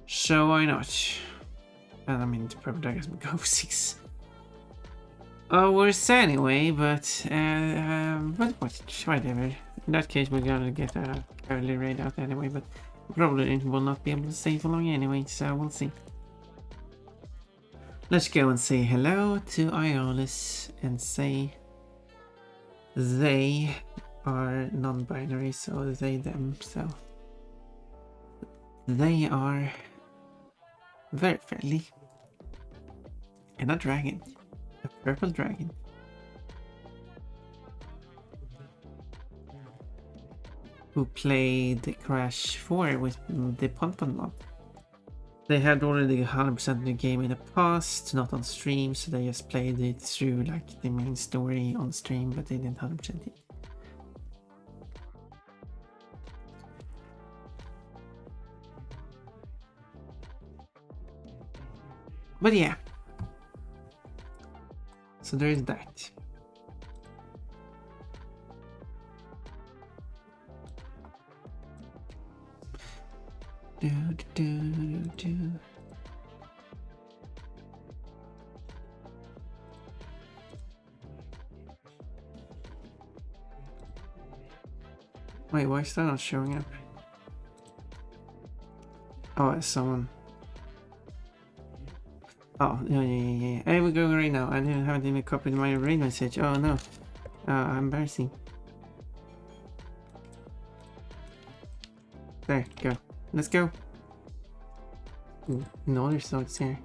So why not? And I mean, the Purple Dirk has been go 6 hours anyway, but whatever. In that case, we're gonna get a early raid out anyway, but probably will not be able to stay for long anyway, so we'll see. Let's go and say hello to Iolis and say they are non-binary, so they, them, so they are very friendly. And a dragon. A purple dragon. Who played Crash 4 with the Pon mod. They had already 100% the game in the past, not on stream, so they just played it through like the main story on stream, but they didn't 100% it. But yeah. So there is that. Wait, why is that not showing up? Oh, it's someone. Oh, yeah. Hey, we're going right now. I haven't even copied my raid message. Oh no. Embarrassing. There, go. Let's go. No, there's so scared.